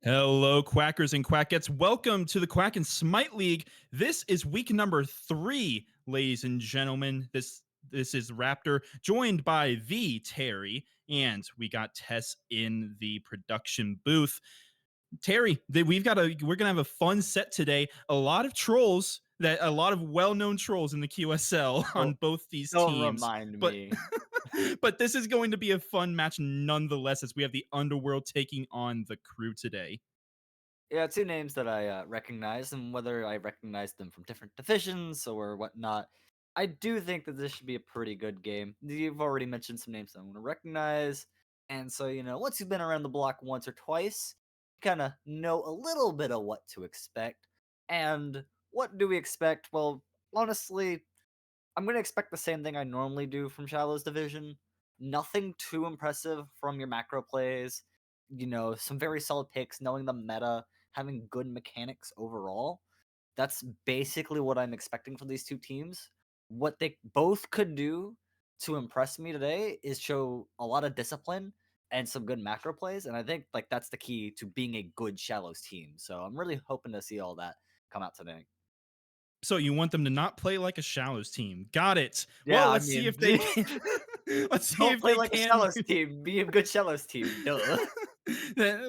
Hello, Quackers and Quackettes. Welcome to the Quack and Smite League. This is week number 3, ladies and gentlemen. This is Raptor, joined by TheTary, and we got Tess in the production booth. Terry, we're gonna have a fun set today. A lot of trolls, a lot of well-known trolls in the QSL on Don't both these don't teams, remind but me. but this is going to be a fun match nonetheless, as we have the Underworld taking on the Crew today. Yeah, two names that I recognize, and whether I recognize them from different divisions or whatnot, I do think that this should be a pretty good game. You've already mentioned some names I want to recognize, and so once you've been around the block once or twice, you kind of know a little bit of what to expect. And what do we expect? Well, honestly, I'm going to expect the same thing I normally do from Shallow's division. Nothing too impressive from your macro plays. Some very solid picks, knowing the meta, having good mechanics overall. That's basically what I'm expecting from these two teams. What they both could do to impress me today is show a lot of discipline and some good macro plays, and I think that's the key to being a good Shallows team. So I'm really hoping to see all that come out today. So you want them to not play like a Shallows team. Got it. Yeah, Well, I let's see mean, if they let's see don't if play they like a can Shallows team. Be a good Shallows team. Duh.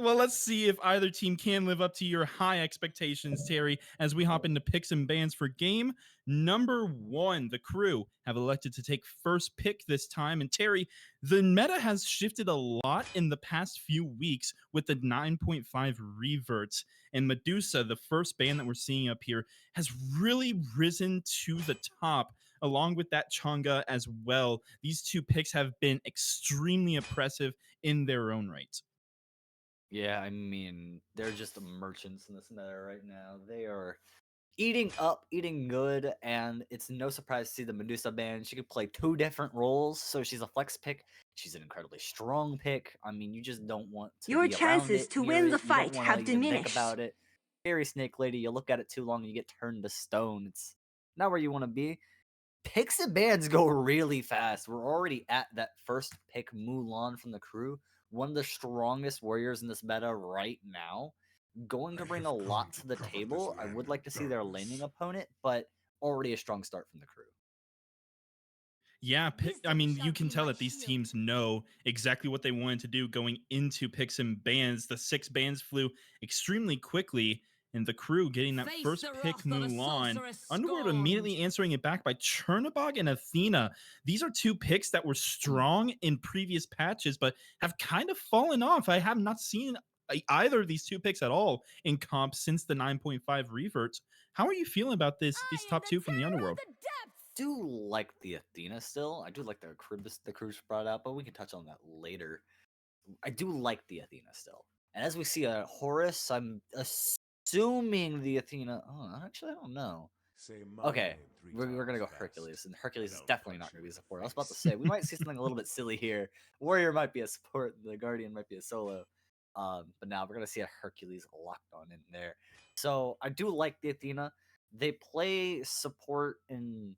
well, let's see if either team can live up to your high expectations, Terry, as we hop into picks and bans for game number 1. The Crew have elected to take first pick this time. And Terry, the meta has shifted a lot in the past few weeks with the 9.5 reverts. And Medusa, the first ban that we're seeing up here, has really risen to the top, along with that Changa as well. These two picks have been extremely impressive in their own right. Yeah, I mean, they're just merchants in this meta right now. They are eating up, eating good, and it's no surprise to see the Medusa ban. She could play 2 different roles, so she's a flex pick. She's an incredibly strong pick. I mean, you just don't want to Your be around chances it, to near win the it. You don't fight want to have even think diminished. about it. Scary Snake Lady, you look at it too long and you get turned to stone. It's not where you want to be. Picks and bans go really fast. We're already at that first pick Mulan from the Crew, one of the strongest warriors in this meta right now. Going to bring a lot to the table. I would like to see their laning opponent, but already a strong start from the Crew. Yeah, I mean, you can tell that these teams know exactly what they wanted to do going into picks and bans. The 6 bans flew extremely quickly, and the Crew getting that first pick Mulan. Underworld immediately answering it back by Chernobog and Athena. These are 2 picks that were strong in previous patches, but have kind of fallen off. I have not seen either of these 2 picks at all in comp since the 9.5 reverts. How are you feeling about these top 2 from the Underworld? Do like the Athena still. I do like the Crew's brought out, but we can touch on that later. I do like the Athena still. And as we see a Horus, I'm assuming the Athena. Oh, actually, I don't know. Okay, we're gonna go Hercules, and Hercules is definitely not gonna be a support. I was about to say we might see something a little bit silly here. Warrior might be a support, the Guardian might be a solo. But now we're gonna see a Hercules locked on in there. So I do like the Athena. They play support in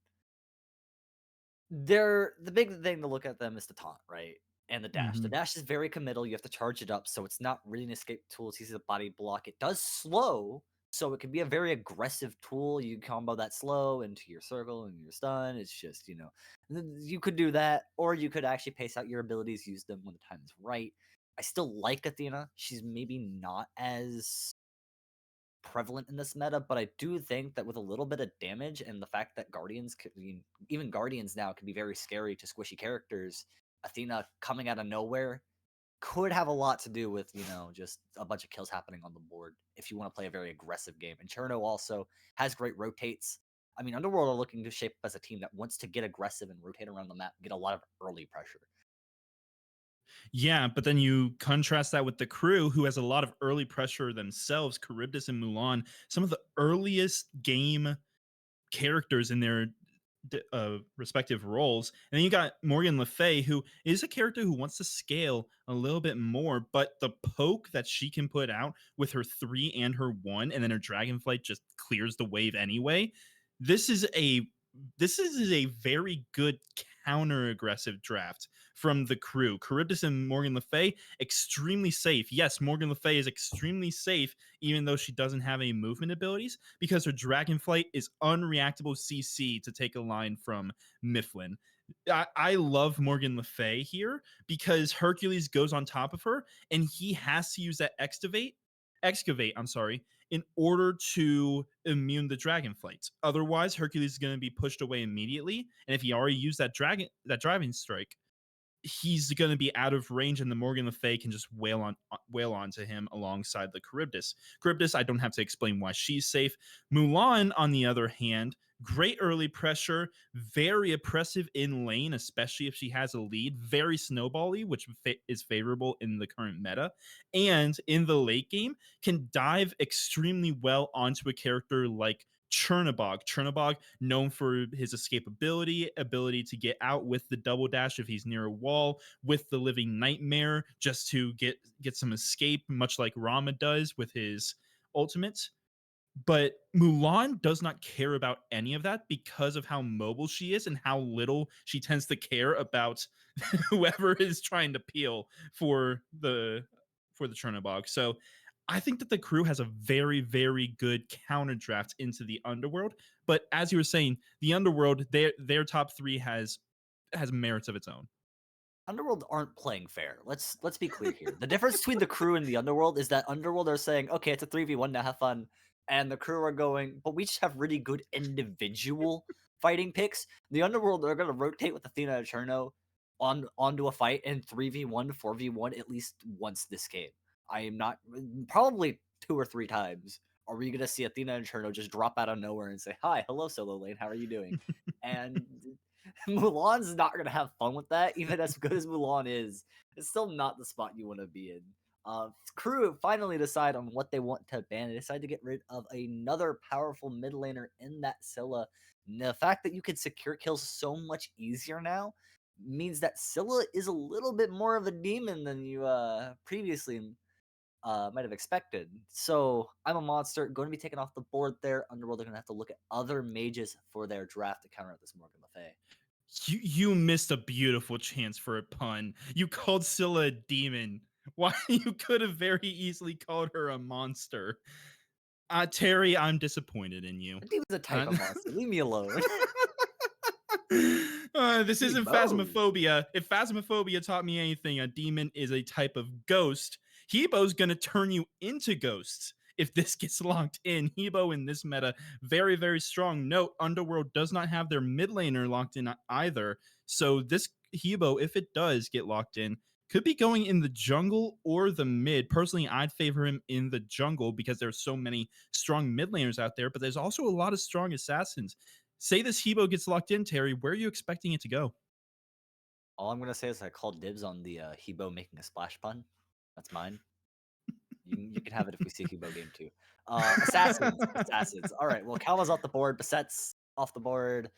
the big thing to look at them is the taunt, right? And the dash. The Mhm. dash is very committal. You have to charge it up, so it's not really an escape tool. It's easy to body block. It does slow, so it can be a very aggressive tool. You combo that slow into your circle and your stun. It's just, you could do that, or you could actually pace out your abilities, use them when the time is right. I still like Athena. She's maybe not as prevalent in this meta, but I do think that with a little bit of damage and the fact that Guardians, even Guardians now, can be very scary to squishy characters, Athena coming out of nowhere could have a lot to do with, just a bunch of kills happening on the board if you want to play a very aggressive game. And Cherno also has great rotates. I mean, Underworld are looking to shape up as a team that wants to get aggressive and rotate around the map, get a lot of early pressure. Yeah, but then you contrast that with the Crew, who has a lot of early pressure themselves. Charybdis and Mulan, some of the earliest game characters in their respective roles. And then you got Morgan Le Fay, who is a character who wants to scale a little bit more, but the poke that she can put out with her 3 and her 1, and then her Dragonflight just clears the wave anyway. This is a very good counter aggressive draft from the crew. Charybdis and Morgan Le Fay, extremely safe. Yes, Morgan Le Fay is extremely safe, even though she doesn't have any movement abilities, because her Dragonflight is unreactable CC to take a line from Mifflin. I love Morgan Le Fay here because Hercules goes on top of her and he has to use that excavate, I'm sorry, in order to immune the Dragonflight. Otherwise, Hercules is going to be pushed away immediately. And if he already used that driving strike, he's going to be out of range, and the Morgan Le Fay can just wail onto him alongside the Charybdis. Charybdis, I don't have to explain why she's safe. Mulan, on the other hand, great early pressure, very oppressive in lane, especially if she has a lead, very snowbally, which is favorable in the current meta, and in the late game can dive extremely well onto a character like Chernobog. Chernobog, known for his escapability, ability to get out with the double dash if he's near a wall, with the living nightmare just to get some escape, much like Rama does with his ultimates. But Mulan does not care about any of that because of how mobile she is and how little she tends to care about whoever is trying to peel for the Chernobog. So I think that the crew has a very, very good counter draft into the Underworld. But as you were saying, the Underworld, their top three has merits of its own. Underworld aren't playing fair. Let's be clear here. The difference between the crew and the Underworld is that Underworld are saying, okay, it's a 3v1 now, have fun. And the crew are going, but we just have really good individual fighting picks. The Underworld are gonna rotate with Athena and Cherno onto a fight in 3v1, 4v1 at least once this game. I am not probably 2 or 3 times. Are we gonna see Athena and Cherno just drop out of nowhere and say, hi, hello, solo lane, how are you doing? And Mulan's not gonna have fun with that, even as good as Mulan is. It's still not the spot you want to be in. Crew finally decide on what they want to ban. They decide to get rid of another powerful mid laner in that Scylla. And the fact that you can secure kills so much easier now means that Scylla is a little bit more of a demon than you previously might have expected. So I'm a monster, going to be taken off the board there. Underworld are going to have to look at other mages for their draft to counter this Morgan Le Fay. You missed a beautiful chance for a pun. You called Scylla a demon. Why you could have very easily called her a monster. Terry, I'm disappointed in you. A demon's a type Uh, of monster. Leave me alone. this He isn't mows. Phasmophobia. If Phasmophobia taught me anything, a demon is a type of ghost. Hebo's gonna turn you into ghosts. If this gets locked in, Hebo in this meta, very, very strong. Note, Underworld does not have their mid laner locked in either. So this Hebo, if it does get locked in, could be going in the jungle or the mid. Personally, I'd favor him in the jungle because there's so many strong mid laners out there, but there's also a lot of strong assassins. Say this Hebo gets locked in, Terry. Where are you expecting it to go? All I'm gonna say is I called dibs on the Hebo making a splash pun. That's mine. You can have it if we see Hebo game 2. Assassins. All right. Well, Kalma's off the board. Beset's off the board.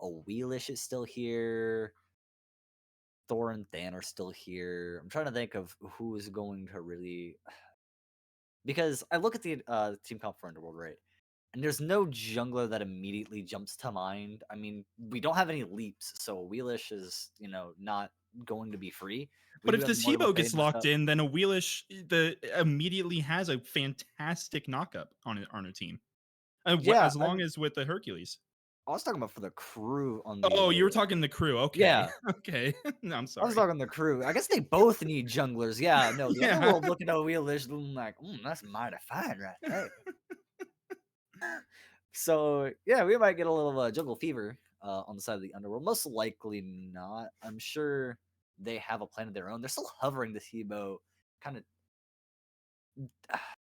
Oh, Wheelish is still here. Thor and Than are still here. I'm trying to think of who is going to really, because I look at the team comp for Underworld, right? And there's no jungler that immediately jumps to mind. I mean, we don't have any leaps, so Wheelish is, not going to be free. We But do if have this Morgan Le Hebo Fay gets and Beset. locked in, then a Wheelish immediately has a fantastic knockup on her team. Yeah, As long as with the Hercules. I was talking about for the crew on Oh, you were the. talking the crew. Okay. Yeah, Okay. No, I'm I was sorry. talking the crew. I guess they both need junglers. Yeah, no, the Yeah. Underworld looking at Wheelish, like, that's mighty fine right there. So yeah, we might get a little jungle fever on the side of the Underworld. Most likely not. I'm sure they have a plan of their own. They're still hovering this Hebo. Kind of.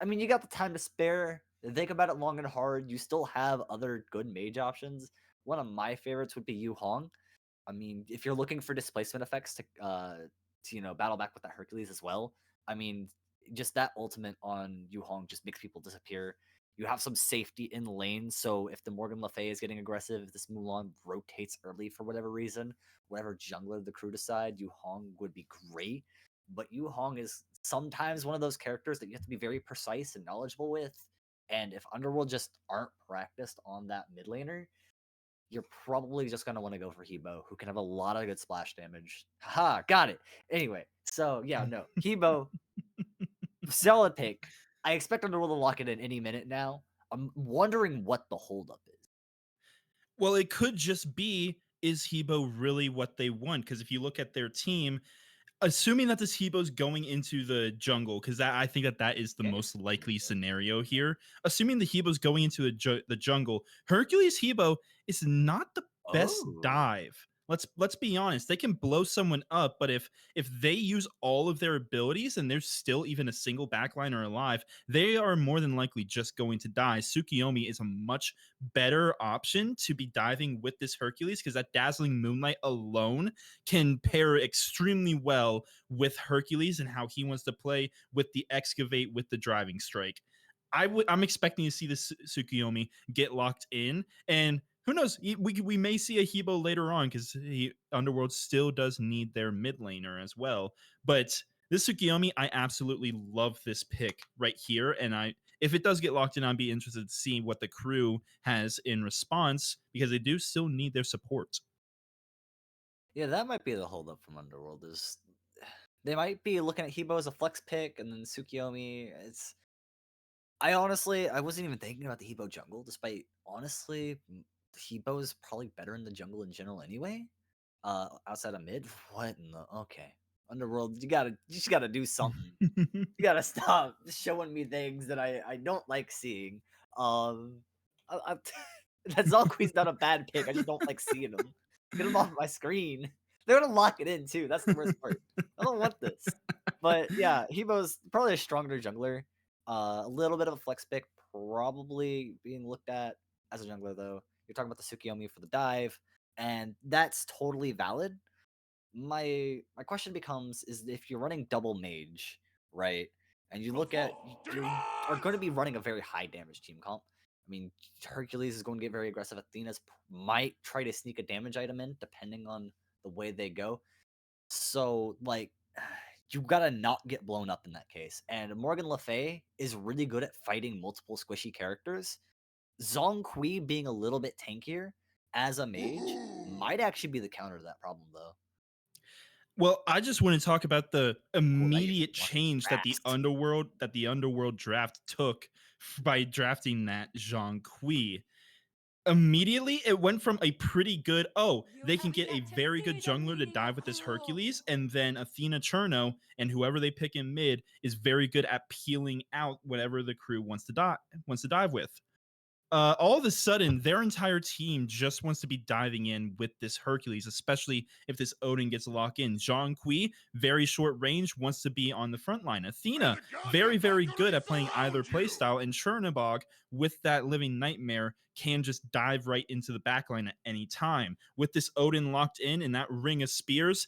I mean, you got the time to spare. Think about it long and hard. You still have other good mage options. One of my favorites would be Yu Hong. I mean, if you're looking for displacement effects to battle back with that Hercules as well, I mean, just that ultimate on Yu Hong just makes people disappear. You have some safety in lane, so if the Morgan Le Fay is getting aggressive, if this Mulan rotates early for whatever reason, whatever jungler the crew decide, Yu Hong would be great. But Yu Hong is sometimes one of those characters that you have to be very precise and knowledgeable with. And if Underworld just aren't practiced on that mid laner, you're probably just gonna want to go for Hebo, who can have a lot of good splash damage. Ha, got it. Anyway, so yeah, no, Hebo, solid pick. I expect Underworld to lock it in any minute now. I'm wondering what the holdup is. Well, it could just be, is Hebo really what they want? Because if you look at their team, assuming that this Hebo's going into the jungle, because I think that that is the Okay. most likely scenario here. Assuming the Hebo's going into the jungle, Hercules Hebo is not the best Oh. dive. Let's be honest. They can blow someone up, but if they use all of their abilities and there's still even a single backliner alive, they are more than likely just going to die. Tsukiyomi is a much better option to be diving with this Hercules because that dazzling moonlight alone can pair extremely well with Hercules and how he wants to play with the excavate with the driving strike. I'm expecting to see this Tsukiyomi get locked in, and who knows? We may see a Hebo later on because Underworld still does need their mid laner as well. But this Tsukiyomi, I absolutely love this pick right here, and if it does get locked in, I'd be interested to see what the crew has in response because they do still need their support. Yeah, that might be the holdup from Underworld is they might be looking at Hebo as a flex pick and then Tsukiyomi. I wasn't even thinking about the Hebo jungle, despite honestly, Hebo is probably better in the jungle in general anyway. Outside of mid, what in the okay Underworld? You just gotta do something. You gotta stop showing me things that I don't like seeing. Um, I that's always not a bad pick. I just don't like seeing them. Get them off my screen. They're gonna lock it in too. That's the worst part. I don't want this. But yeah, Hebo's probably a stronger jungler. A little bit of a flex pick, probably being looked at as a jungler though. You're talking about the Tsukiyomi for the dive, and that's totally valid. My question becomes is if you're running double mage, right? And you look at you are going to be running a very high damage team comp. I mean, Hercules is going to get very aggressive. Athena's might try to sneak a damage item in depending on the way they go. So like you gotta not get blown up in that case. And Morgan Le Fay is really good at fighting multiple squishy characters. Zhong Kui being a little bit tankier as a mage might actually be the counter to that problem though. Well, I just want to talk about the Oh, now you're immediate watching change fast. that the Underworld draft took by drafting that Zhang Kui. Immediately, it went from a pretty good, oh, You they can have get a yet to very good see the jungler to meaning dive of with this cruel. Hercules, and then Athena Cherno and whoever they pick in mid is very good at peeling out whatever the crew wants to dive with. All of a sudden, their entire team just wants to be diving in with this Hercules, especially if this Odin gets locked in. Zhang Kui, very short range, wants to be on the front line. May Athena, the gods very, of very good Valkyrie at playing either surround you! playstyle. And Chernobog, with that Living Nightmare, can just dive right into the backline at any time. With this Odin locked in and that Ring of Spears,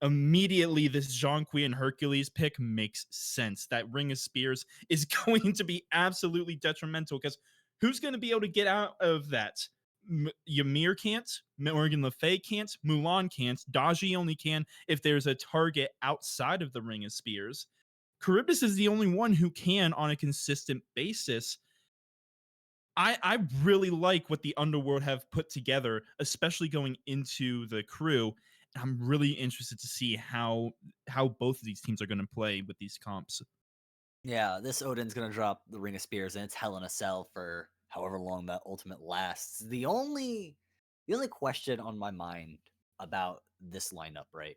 immediately this Zhang Kui and Hercules pick makes sense. That Ring of Spears is going to be absolutely detrimental because who's going to be able to get out of that? Ymir can't, Morgan Le Fay can't, Mulan can't, Daji only can if there's a target outside of the Ring of Spears. Charybdis is the only one who can on a consistent basis. I really like what the Underworld have put together, especially going into the crew. I'm really interested to see how both of these teams are going to play with these comps. Yeah, this Odin's gonna drop the Ring of Spears, and it's hell in a cell for however long that ultimate lasts. The only question on my mind about this lineup, right,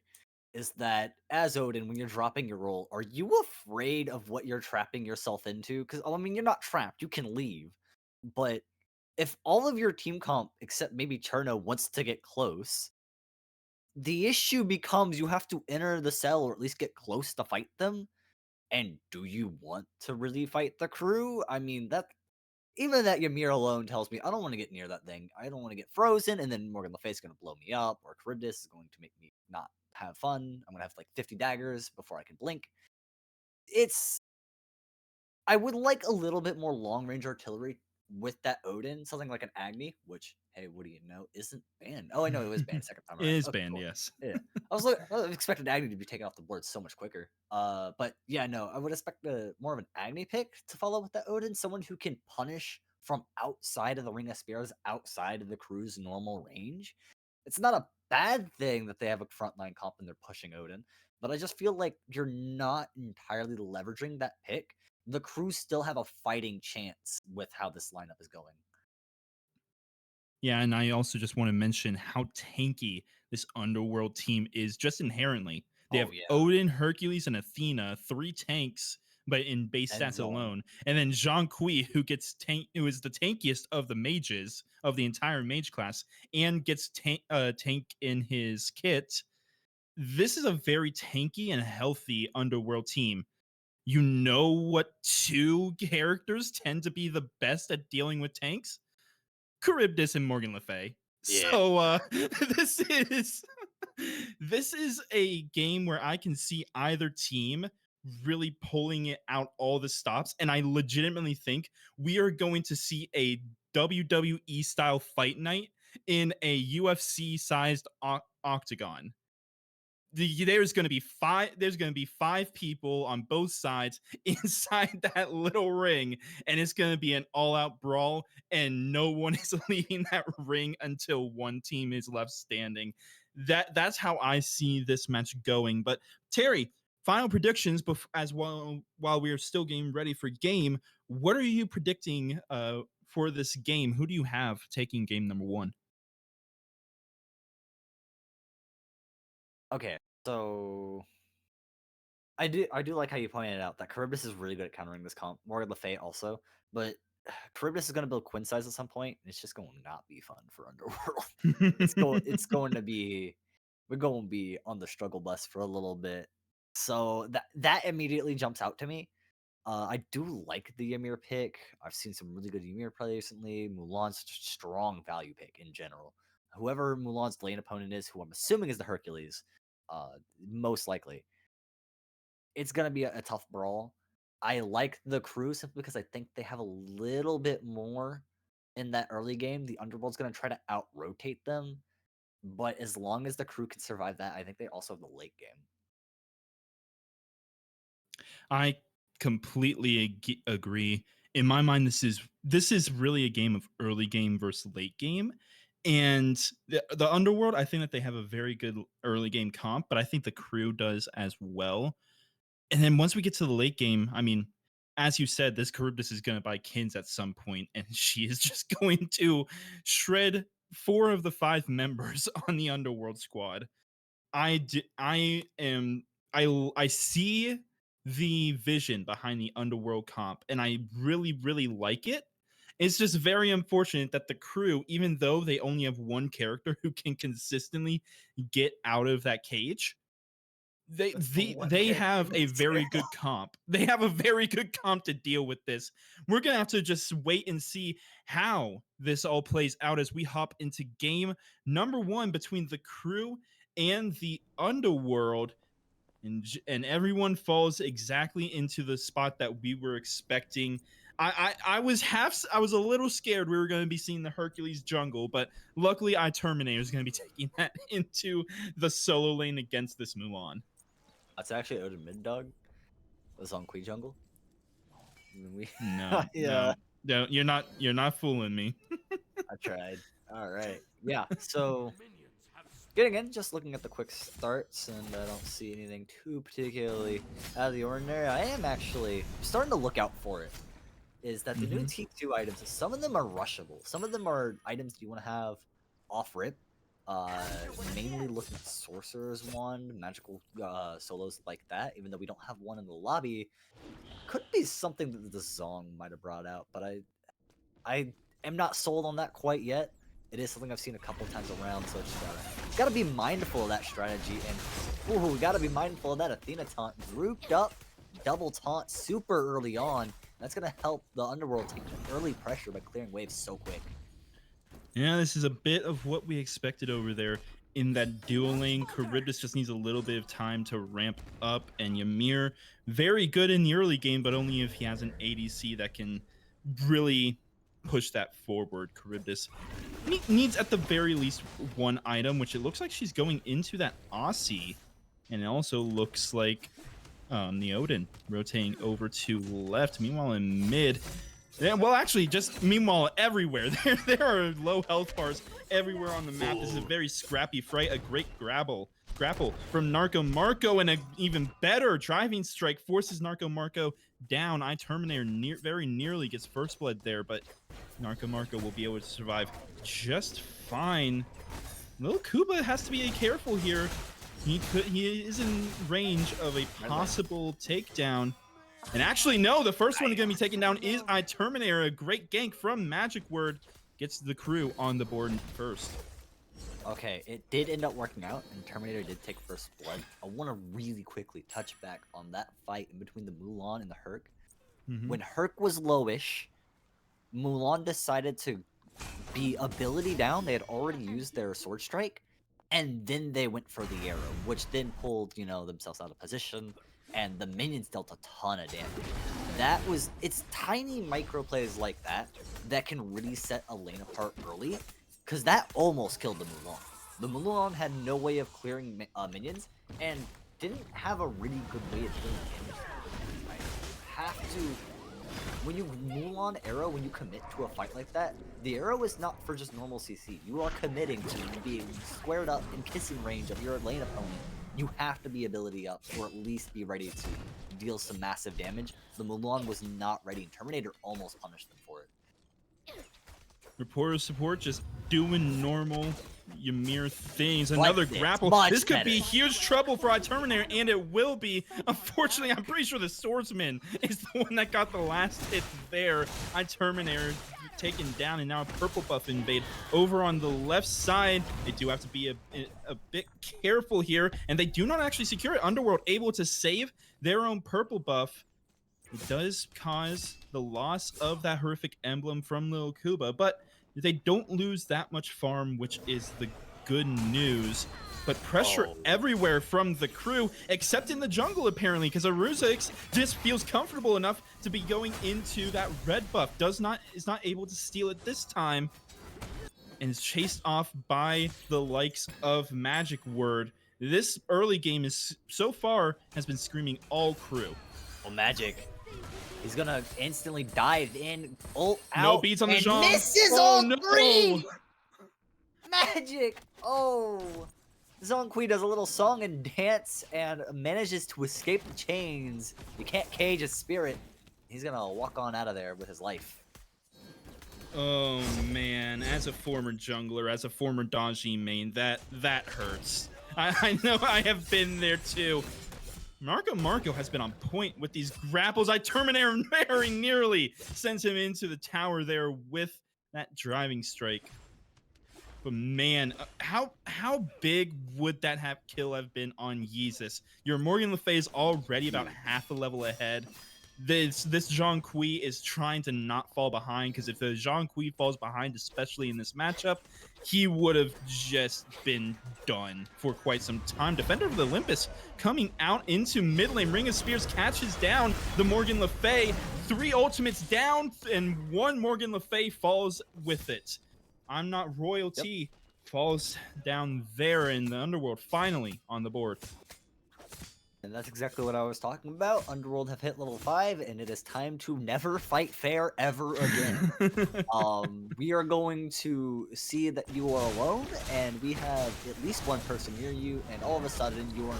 is that as Odin, when you're dropping your role, are you afraid of what you're trapping yourself into? Because I mean, you're not trapped; you can leave. But if all of your team comp, except maybe Cherno, wants to get close, the issue becomes you have to enter the cell or at least get close to fight them. And do you want to really fight the crew? I mean, that even that Ymir alone tells me I don't want to get near that thing. I don't want to get frozen, and then Morgan Le Fay is going to blow me up, or Charybdis is going to make me not have fun. I'm going to have like 50 daggers before I can blink. It's I would like a little bit more long range artillery with that Odin, something like an Agni, which, hey, what do you know, isn't banned. Oh, I know it was banned second time It around. is Okay, banned, cool. yes. Yeah. I was expecting Agni to be taken off the board so much quicker. But yeah, no, I would expect more of an Agni pick to follow with that Odin, someone who can punish from outside of the Ring of Spears, outside of the crew's normal range. It's not a bad thing that they have a frontline comp and they're pushing Odin, but I just feel like you're not entirely leveraging that pick. The crew still have a fighting chance with how this lineup is going. Yeah, and I also just want to mention how tanky this Underworld team is just inherently. They Oh have yeah, Odin, Hercules, and Athena, three tanks, but in base and stats Zone. alone. And then Jean Kui, who is the tankiest of the mages of the entire mage class, and gets tank in his kit. This is a very tanky and healthy Underworld team. You know what two characters tend to be the best at dealing with tanks? Charybdis and Morgan Le Fay. Yeah. So this is this is a game where I can see either team really pulling it out all the stops, and I legitimately think we are going to see a WWE style fight night in a UFC sized octagon. There's going to be five people on both sides inside that little ring, and it's going to be an all-out brawl, and no one is leaving that ring until one team is left standing. That's how I see this match going. But Terry, final predictions as well while we are still getting ready for game. What are you predicting for this game? Who do you have taking game number one? Okay, so I do like how you pointed out that Charybdis is really good at countering this comp. Morgan Le Fay also, but Charybdis is going to build Quinn size at some point, and it's just going to not be fun for Underworld. It's going to be we're going to be on the struggle bus for a little bit. So that immediately jumps out to me. I do like the Ymir pick. I've seen some really good Ymir play recently. Mulan's strong value pick in general. Whoever Mulan's lane opponent is, who I'm assuming is the Hercules, most likely it's gonna be a tough brawl. I like the crew simply because I think they have a little bit more in that early game. The Underworld's gonna try to out rotate them, but as long as the crew can survive that, I think they also have the late game. I completely agree. In my mind, this is really a game of early game versus late game. And the Underworld, I think that they have a very good early game comp, but I think the crew does as well. And then once we get to the late game, I mean, as you said, this Charybdis is going to buy Kins at some point, and she is just going to shred four of the five members on the Underworld squad. I am I see the vision behind the Underworld comp, and I really like it. It's just very unfortunate that the crew, even though they only have one character who can consistently get out of that cage, they That's the they one they character have in a this very table. good comp. They have a very good comp to deal with this. We're gonna have to just wait and see how this all plays out as we hop into game number one between the crew and the Underworld, and everyone falls exactly into the spot that we were expecting. I was a little scared we were going to be seeing the Hercules jungle, but luckily Terminator is going to be taking that into the solo lane against this Mulan. That's actually Odin mid dog. Was on Queen Jungle. We No, yeah, no, no, you're not fooling me. I tried. All right. Yeah. So getting in, just looking at the quick starts, and I don't see anything too particularly out of the ordinary. I am actually starting to look out for it. Is that the new Hmm. T2 items, some of them are rushable. Some of them are items that you want to have off rip. Uh, Mainly looking at Sorcerer's Wand, magical solos like that, even though we don't have one in the lobby. Could be something that the Zong might have brought out, but I am not sold on that quite yet. It is something I've seen a couple times around, so just gotta be mindful of that strategy, and ooh, we gotta be mindful of that Athena taunt, grouped up, double taunt super early on. That's gonna help the Underworld take early pressure by clearing waves so quick. Yeah, this is a bit of what we expected over there in that dual lane. Charybdis just needs a little bit of time to ramp up, and Ymir, very good in the early game, but only if he has an ADC that can really push that forward. Charybdis needs at the very least one item, which it looks like she's going into that Aussie, and it also looks like the Odin rotating over to left. Meanwhile, in mid, Yeah, well, actually, just meanwhile, everywhere there are low health bars everywhere on the map. This is a very scrappy fight. A great grapple from Narco Marco, and an even better driving strike forces Narco Marco down. Terminator very nearly gets first blood there, but Narco Marco will be able to survive just fine. Little Kuba has to be careful here. He is in range of a possible takedown. And actually, no, the first one going to be taken down is Terminator. A great gank from Magic Word gets the crew on the board first. Okay, it did end up working out, and Terminator did take first blood. I want to really quickly touch back on that fight in between the Mulan and the Herc. When Herc was lowish, Mulan decided to be ability down. They had already used their Sword Strike, and then they went for the arrow, which then pulled, themselves out of position, and the minions dealt a ton of damage. It's tiny micro plays like that that can really set a lane apart early, because that almost killed the Mulan. The Mulan had no way of clearing minions, and didn't have a really good way of dealing damage. You have to, when you Mulan arrow, when you commit to a fight like that, the arrow is not for just normal CC. You are committing to being squared up in kissing range of your lane opponent. You have to be ability up, or at least be ready to deal some massive damage. The Mulan was not ready, and Terminator almost punished them for it. Reporter support just doing normal Ymir things. Another grapple. This could be huge trouble for Terminator, and it will be. Unfortunately, I'm pretty sure the swordsman is the one that got the last hit there. Terminator taken down, and now a purple buff invade over on the left side. They do have to be a bit careful here, and they do not actually secure it. Underworld able to save their own purple buff. It does cause the loss of that horrific emblem from Lil Kuba, but they don't lose that much farm, which is the good news. But pressure everywhere from the crew, except in the jungle, apparently, because Aruzix just feels comfortable enough to be going into that red buff. Is not able to steal it this time, and is chased off by the likes of Magic Word. This early game so far has been screaming all crew. Well, Magic. He's gonna instantly dive in, ult out, no beats on the and jump. misses all three! Magic! Zhong Kui does a little song and dance and manages to escape the chains. You can't cage a spirit. He's gonna walk on out of there with his life. Oh man, as a former jungler, as a former Dodgy main, that hurts. I know, I have been there too. Marco has been on point with these grapples. Terminator very nearly sends him into the tower there with that driving strike. But man, how big would that kill have been on Yeezus? Your Morgan Le Fay is already about half a level ahead. This Zhong Kui is trying to not fall behind, because if the Zhong Kui falls behind, especially in this matchup, he would have just been done for quite some time. Defender of the Olympus coming out into mid lane. Ring of Spears catches down the Morgan Le Fay. 3 ultimates down, and 1 Morgan Le Fay falls with it. I'm Not Royalty falls down there, in the Underworld finally on the board. And that's exactly what I was talking about. Underworld have hit level 5, and it is time to never fight fair ever again. We are going to see that you are alone, and we have at least one person near you, and all of a sudden you are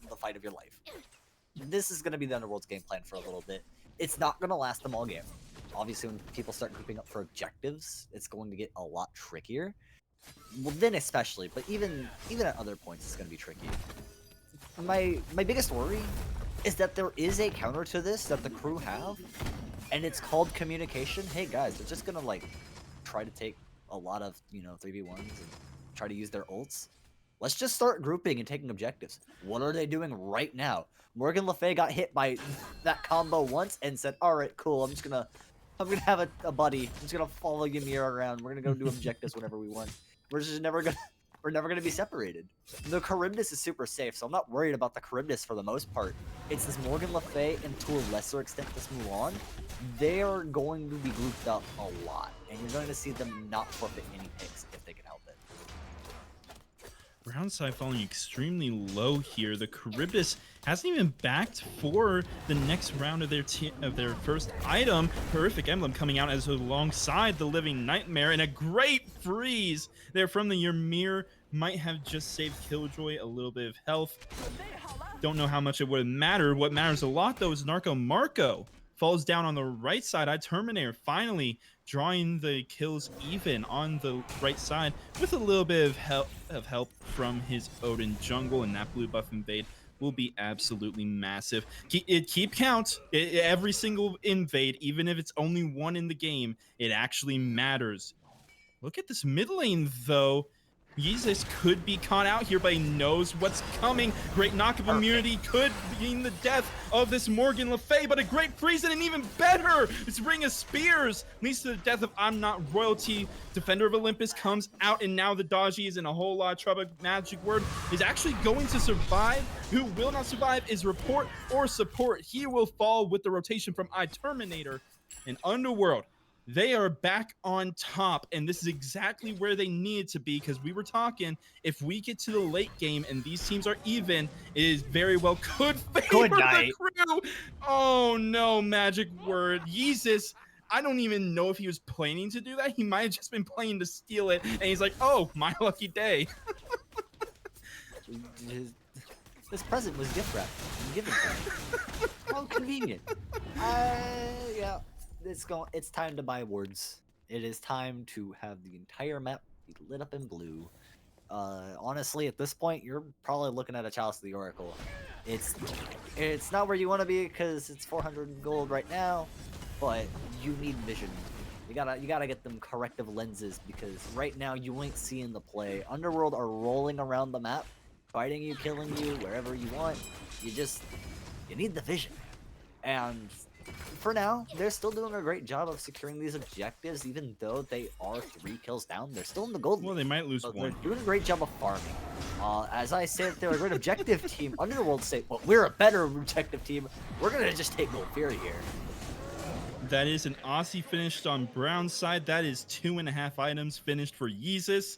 in the fight of your life. This is going to be the Underworld's game plan for a little bit. It's not going to last them all game. Obviously, when people start grouping up for objectives, it's going to get a lot trickier. Well, then especially, but even at other points, it's going to be tricky. My biggest worry is that there is a counter to this that the crew have, and it's called communication. Hey guys, they're just gonna try to take a lot of 3v1s and try to use their ults. Let's just start grouping and taking objectives. What are they doing right now? Morgan Le Fay got hit by that combo once and said, "All right, cool. I'm gonna have a buddy. I'm just gonna follow Ymir around. We're gonna go do objectives whenever we want. We're never gonna be separated." The Charybdis is super safe, so I'm not worried about the Charybdis for the most part. It's this Morgan Le Fay, and to a lesser extent this Mulan. They are going to be grouped up a lot, and you're going to see them not forfeit any picks if they can help it. Brown side falling extremely low here. The Charybdis hasn't even backed for the next round of their first item. Horrific Emblem coming out as alongside the Living Nightmare, and a great freeze there from the Ymir might have just saved Killjoy a little bit of health. Don't know how much it would matter. What matters a lot, though, is Narco Marco falls down on the right side. Terminator finally drawing the kills even on the right side with a little bit of help from his Odin jungle, and that blue buff invade will be absolutely massive. Keep count. Every single invade, even if it's only one in the game, it actually matters. Look at this mid lane, though. Yeezus could be caught out here, but he knows what's coming. Great knock of immunity could mean the death of this Morgan Le Fay, but a great freeze and even better. This Ring of Spears leads to the death of I'm Not Royalty. Defender of Olympus comes out, and now the Dodgy is in a whole lot of trouble. Magic Word is actually going to survive. Who will not survive is Report or Support. He will fall with the rotation from Terminator and Underworld. They are back on top, and this is exactly where they needed to be, because we were talking, if we get to the late game and these teams are even, it is very well could favor the crew. Oh no, Magic Word. Yeezus, I don't even know if he was planning to do that. He might have just been planning to steal it, and he's like, oh, my lucky day. This present was gift wrapped and given to me. How convenient. Yeah. It's time to buy words. It is time to have the entire map be lit up in blue. Honestly, at this point, you're probably looking at a Chalice of the Oracle. It's not where you want to be because it's 400 gold right now, but you need vision. You gotta get them corrective lenses, because right now you ain't seeing the play. Underworld are rolling around the map, fighting you, killing you, wherever you want. You need the vision. And for now, they're still doing a great job of securing these objectives, even though they are 3 kills down. They're still in the gold. Well, they might lose one. They're doing a great job of farming. As I say that they're a great objective team, Underworld say, well, we're a better objective team. We're going to just take Gold Fury here. That is an Aussie finished on Brown's side. That is 2.5 items finished for Yeezus.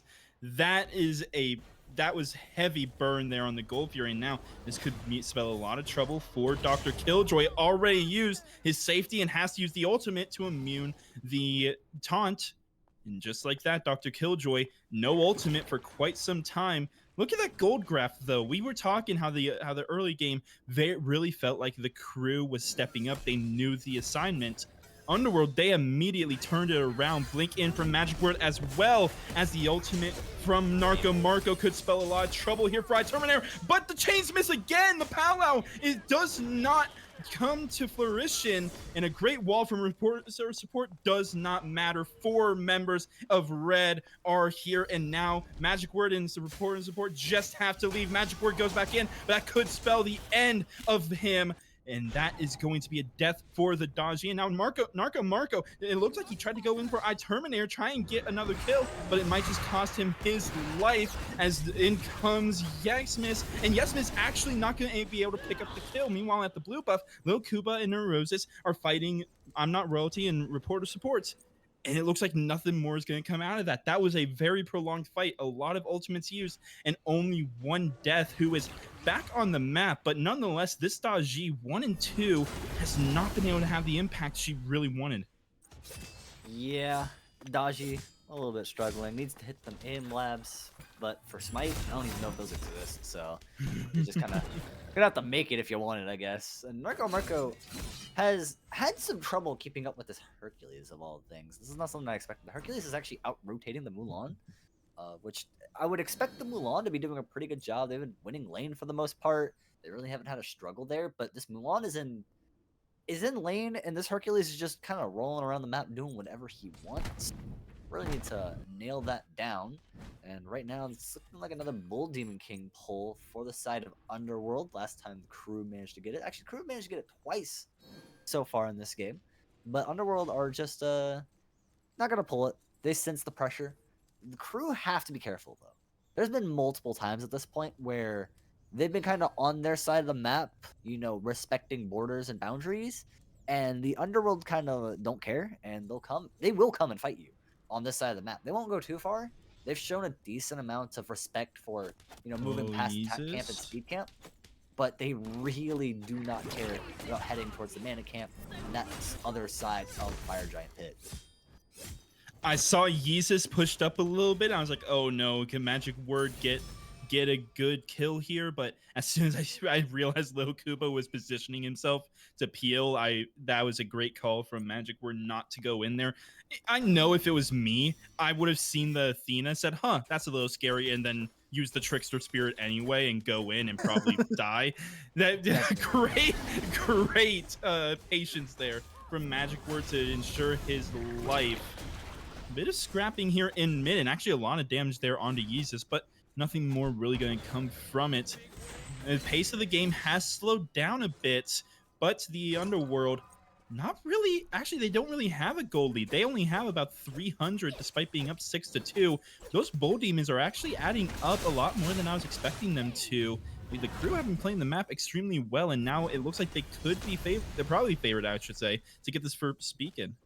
That was heavy burn there on the Gold Fury. And now this could spell a lot of trouble for Dr. Killjoy. Already used his safety and has to use the ultimate to immune the taunt. And just like that, Dr. Killjoy, no ultimate for quite some time. Look at that gold graph, though. We were talking how the early game really felt like the crew was stepping up. They knew the assignment. Underworld, they immediately turned it around. Blink in from Magic Word, as well as the ultimate from Narco Marco could spell a lot of trouble here for Terminator, but the chains miss again. The powwow, it does not come to fruition, and a great wall from support does not matter. 4 members of Red are here, and now Magic Word and support just have to leave. Magic Word goes back in, but that could spell the end of him. And that is going to be a death for the Dodgy. And now Narco Marco, it looks like he tried to go in for Terminator, try and get another kill, but it might just cost him his life, as in comes Yesmis. And Yesmis actually not going to be able to pick up the kill. Meanwhile, at the blue buff, Lil Kuba and Neurosis are fighting I'm Not Royalty and Reporter Supports. And it looks like nothing more is going to come out of that. That was a very prolonged fight. A lot of ultimates used, and only one death, who is back on the map. But nonetheless, this Dodgy 1 and 2 has not been able to have the impact she really wanted. Yeah, Dodgy, a little bit struggling. Needs to hit them aim labs. But for Smite, I don't even know if those exist. So you just kind of gonna have to make it if you want it, I guess. And Narco Marco has had some trouble keeping up with this Hercules of all things. This is not something I expected. The Hercules is actually out-rotating the Mulan, which I would expect the Mulan to be doing a pretty good job. They've been winning lane for the most part. They really haven't had a struggle there, but this Mulan is in lane, and this Hercules is just kind of rolling around the map doing whatever he wants. Really need to nail that down. And right now, it's looking like another Bull Demon King pull for the side of Underworld. Last time the crew managed to get it. Actually, crew managed to get it twice so far in this game. But Underworld are just not going to pull it. They sense the pressure. The crew have to be careful, though. There's been multiple times at this point where they've been kind of on their side of the map, you know, respecting borders and boundaries. And the Underworld kind of don't care, and they will come and fight you on this side of the map. They won't go too far. they've shown a decent amount of respect for, you know, moving Oh, past attack camp and Jesus. speed camp, but they really do not care about heading towards the mana camp and that other side of Fire Giant Pit. I saw Yeezus pushed up a little bit. I was like, oh no, can Magic Word get a good kill here? But as soon as I realized Lil Kuba was positioning himself to peel, that was a great call from Magic Word not to go in there. I know if it was me, I would have seen the Athena, said, huh, that's a little scary, and then use the Trickster Spirit anyway and go in and probably die. That great patience there from Magic Word to ensure his life. A bit of scrapping here in mid, and actually a lot of damage there onto Yeezus, but nothing more really going to come from it. The pace of the game has slowed down a bit, but the Underworld, not really. Actually, they don't really have a gold lead. They only have about 300, despite being up 6-2. Those Bull Demons are actually adding up a lot more than I was expecting them to. The crew have been playing the map extremely well, and now it looks like they could be favored. They're probably favored, I should say, to get this first beacon.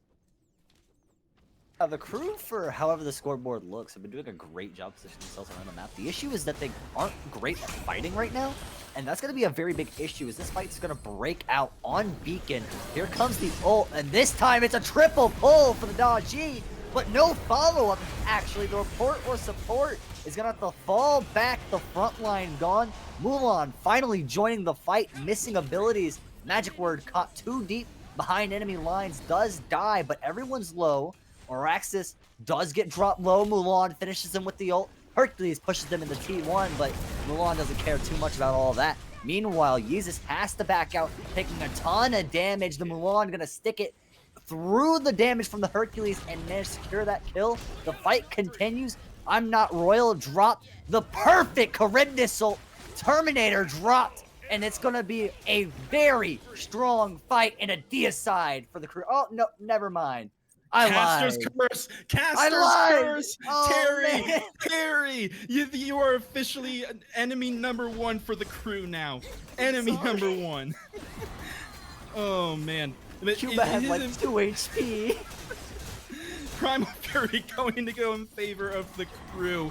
The crew, for however the scoreboard looks, have been doing a great job positioning themselves around the map. The issue is that they aren't great at fighting right now, and that's going to be a very big issue as this fight's going to break out on Beacon. Here comes the ult, and this time it's a triple pull for the Daji, but no follow-up. Actually, the report or support is going to have to fall back. The front line gone. Mulan finally joining the fight, missing abilities. Magic Word caught too deep behind enemy lines, does die, but everyone's low. Araxis does get dropped low. Mulan finishes him with the ult. Hercules pushes them into T1, but Mulan doesn't care too much about all that. Meanwhile, Yeezus has to back out, taking a ton of damage. The Mulan gonna stick it through the damage from the Hercules and manage to secure that kill. The fight continues. I'm Not Royal dropped the perfect Charybdis ult. Terminator dropped, and it's gonna be a very strong fight and a deicide for the crew. Oh, no, never mind. Caster's curse! Caster's curse! Oh, Terry! You are officially enemy number one for the crew now. Enemy number one. Oh man. Cuba has like 2 HP. Primal Fury going to go in favor of the crew.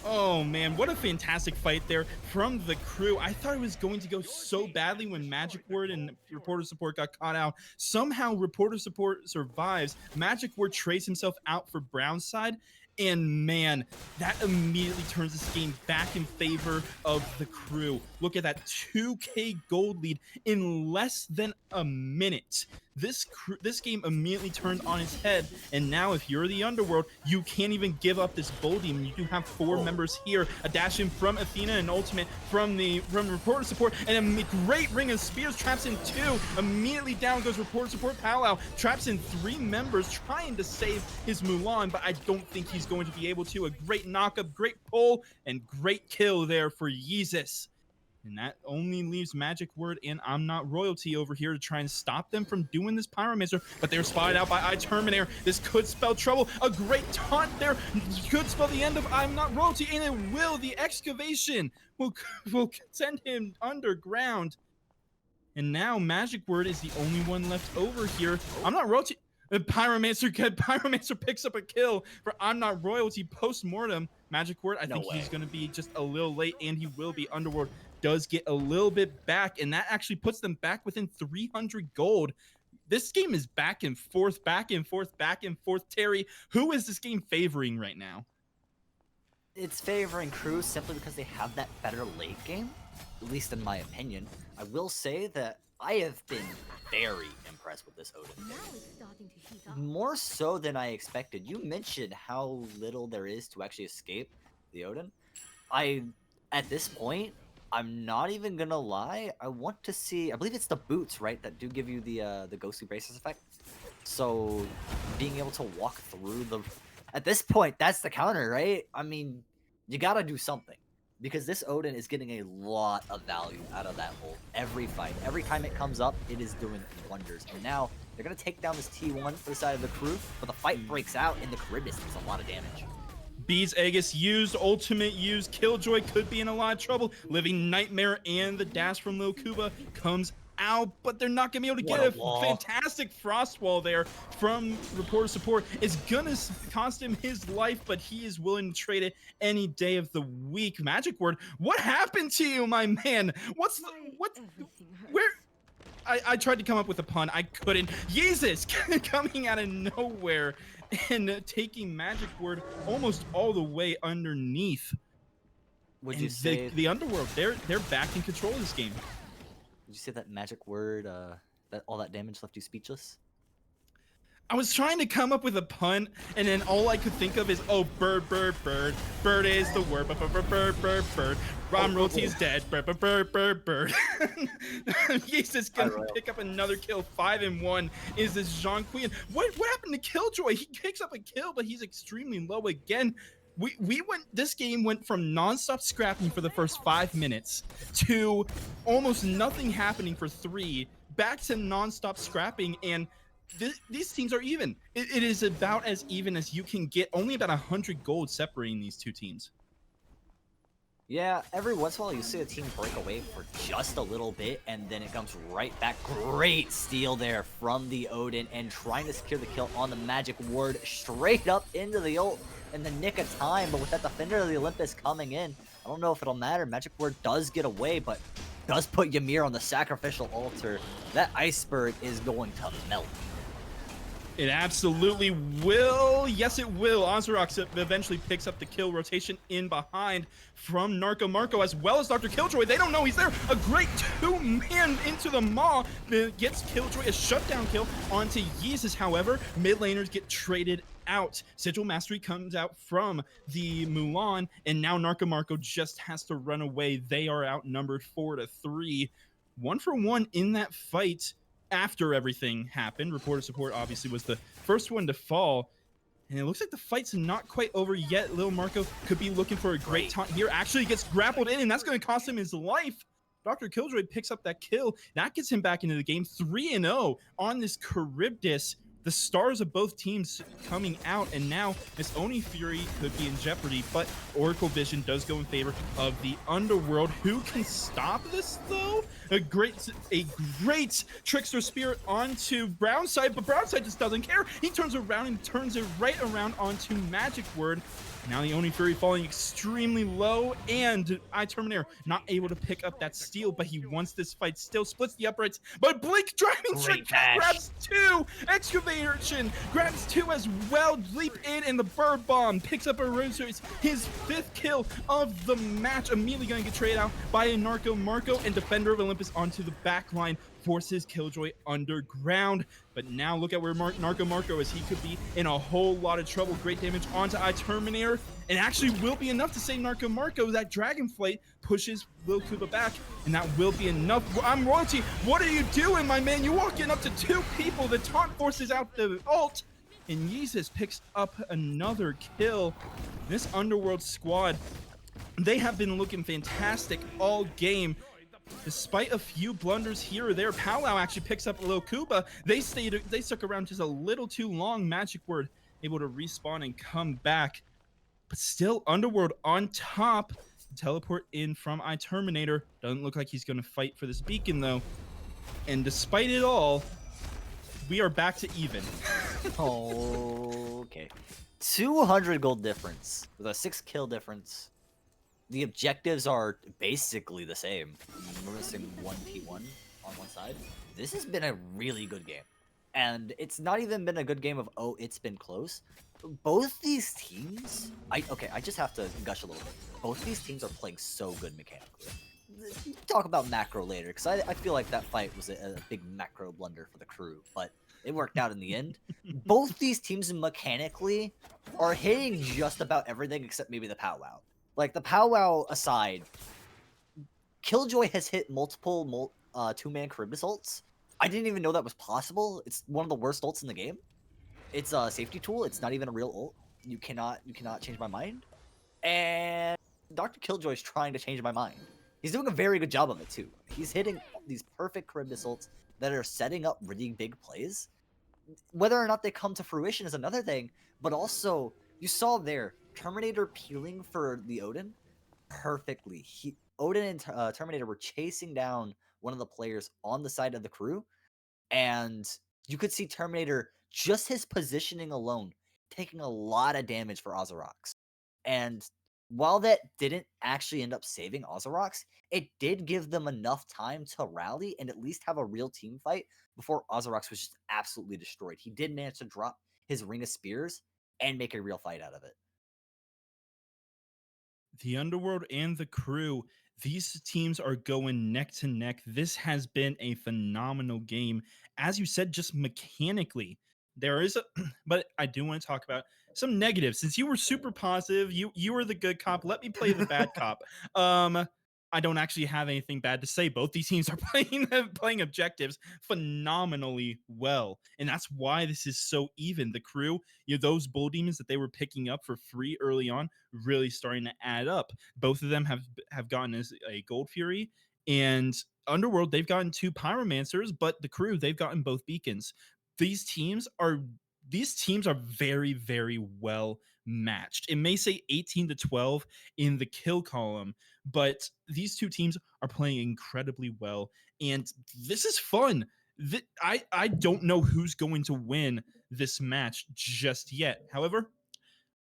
Oh man, what a fantastic fight there from the crew. I thought it was going to go so badly when Magic Word and Reporter Support got caught out. Somehow Reporter Support survives. Magic Word trades himself out for Brown's side. And man, that immediately turns this game back in favor of the crew. Look at that 2K gold lead in less than a minute. This game immediately turned on its head, and now if you're the Underworld, you can't even give up this Bull Demon. You do have 4 members here, a dash in from Athena, and ultimate from Reporter Support, and a great Ring of Spears, traps in 2. Immediately down goes Reporter Support. Powwow traps in 3 members, trying to save his Mulan, but I don't think he's going to be able to. A great knockup, great pull, and great kill there for Yeezus. And that only leaves Magic Word and I'm Not Royalty over here to try and stop them from doing this Pyromancer, but they're spotted out by Terminator. This could spell trouble. A great taunt there could spell the end of I'm Not Royalty, and it will. The excavation will send him underground. And now Magic Word is the only one left over here. I'm Not Royalty. Pyromancer picks up a kill for I'm Not Royalty post-mortem. Magic Word, I think he's going to be just a little late, and he will be. Underworld does get a little bit back, and that actually puts them back within 300 gold. This game is back and forth, back and forth, back and forth. Terry, who is this game favoring right now? It's favoring crew simply because they have that better late game, at least in my opinion. I will say that I have been very impressed with this Odin pick. More so than I expected. You mentioned how little there is to actually escape the Odin. At this point, I'm not even gonna lie. I want to see. I believe it's the boots, right, that do give you the ghostly braces effect. So being able to walk through the. At this point, that's the counter, right? I mean, you gotta do something because this Odin is getting a lot of value out of that ult every fight. Every time it comes up, it is doing wonders. And now they're gonna take down this T1 for the side of the crew, but the fight breaks out and the Charybdis does a lot of damage. Bees Aegis used, ultimate used, Killjoy could be in a lot of trouble. Living Nightmare and the dash from Lil Kuba comes Ow, but they're not going to be able to What get a a wall. fantastic frost wall there from reporter support. It's going to cost him his life, but he is willing to trade it any day of the week. Magic Word, what happened to you, my man? Where? I tried to come up with a pun. I couldn't. Jesus, coming out of nowhere and taking Magic Word almost all the way underneath. Would you And say the Underworld, they're back in control of this game. would you say that Magic Word that all that damage left you speechless? I was trying to come up with a pun, and then all I could think of is, oh, bird, bird, bird. Bird is the word, bird, bird, bird, bird, bird. Rom Royalty is dead, bird, bird, bird, bird, bird. Jesus gonna pick up another kill. 5-1 is this Jean Queen. What happened to Killjoy? He picks up a kill, but he's extremely low again. This game went from nonstop scrapping for the first 5 minutes to almost nothing happening for 3, back to nonstop scrapping, and these teams are even. It is about as even as you can get. Only about 100 gold separating these two teams. Yeah, every once in a while you see a team break away for just a little bit, and then it comes right back. Great steal there from the Odin, and trying to secure the kill on the Magic Word straight up into the ult in the nick of time. But with that Defender of the Olympus coming in, I don't know if it'll matter. Magic Word does get away, but does put Ymir on the sacrificial altar. That iceberg is going to melt. It absolutely will. Yes, it will. Ozrox eventually picks up the kill. Rotation in behind from Narco Marco as well as Dr. Killjoy. They don't know he's there. A great 2-man into the maw that gets Killjoy a shutdown kill onto Yeezus. However, mid laners get traded out. Sigil Mastery comes out from the Mulan, and now Narco Marco just has to run away. They are outnumbered 4-3. 1-for-1 in that fight. After everything happened, reporter support obviously was the first one to fall. And it looks like the fight's not quite over yet. Lil Marco could be looking for a great taunt here. Actually gets grappled in, and that's going to cost him his life. Dr. Killjoy picks up that kill. That gets him back into the game. 3-0 on this Charybdis. The stars of both teams coming out, and now this Oni Fury could be in jeopardy, but Oracle Vision does go in favor of the Underworld. Who can stop this, though? A great Trickster Spirit onto Brownside, but Brownside just doesn't care. He turns around and turns it right around onto Magic Word. Now the Oni Fury falling extremely low, and iTerminator not able to pick up that steal, but he wants this fight. Still splits the uprights, but Blink driving straight grabs 2. Excavation grabs 2 as well. Leap in, and the Bird Bomb picks up a Rosary. His 5th kill of the match. Immediately going to get traded out by a Narco Marco, and Defender of Olympus onto the back line forces Killjoy underground. But now look at where Narco Marco is. He could be in a whole lot of trouble. Great damage onto iTerminator. It actually will be enough to save Narco Marco. That Dragonflight pushes Lil Kuba back, and that will be enough. I'm Royalty. What are you doing, my man? You walking up to 2 people. The taunt forces out the ult, and Yeezus picks up another kill. This Underworld squad, they have been looking fantastic all game. Despite a few blunders here or there, Powwow actually picks up a little Kuba. They stuck around just a little too long. Magic Word able to respawn and come back. But still, Underworld on top. Teleport in from iTerminator. Doesn't look like he's going to fight for this beacon, though. And despite it all, we are back to even. Okay. 200 gold difference with a 6 kill difference. The objectives are basically the same. We're missing 1p1 on one side. This has been a really good game. And it's not even been a good game of, oh, it's been close. Both these teams... I just have to gush a little bit. Both these teams are playing so good mechanically. We'll talk about macro later, because I feel like that fight was a big macro blunder for the crew. But it worked out in the end. Both these teams mechanically are hitting just about everything except maybe the Powwow. Like, the Powwow aside, Killjoy has hit multiple 2-man Charybdis ults. I didn't even know that was possible. It's one of the worst ults in the game. It's a safety tool. It's not even a real ult. You cannot change my mind. And Dr. Killjoy is trying to change my mind. He's doing a very good job of it, too. He's hitting these perfect Charybdis ults that are setting up really big plays. Whether or not they come to fruition is another thing, but also, you saw there, Terminator peeling for the Odin perfectly. Odin and Terminator were chasing down one of the players on the side of the crew, and you could see Terminator, just his positioning alone, taking a lot of damage for Ozorox. And while that didn't actually end up saving Ozorox, it did give them enough time to rally and at least have a real team fight before Ozorox was just absolutely destroyed. He did manage to drop his Ring of Spears and make a real fight out of it. The Underworld and the Crew, these teams are going neck to neck. This has been a phenomenal game. As you said, just mechanically, there is a, but I do want to talk about some negatives. Since you were super positive, you were the good cop. Let me play the bad cop. Um, I don't actually have anything bad to say. Both these teams are playing objectives phenomenally well, and that's why this is so even. The Crew, those bull demons that they were picking up for free early on, really starting to add up. Both of them have gotten as a Gold Fury, and Underworld, they've gotten 2 Pyromancers, but the Crew, they've gotten both beacons. These teams are very, very well matched. It may say 18 to 12 in the kill column, but these two teams are playing incredibly well, and this is fun. I don't know who's going to win this match just yet. However,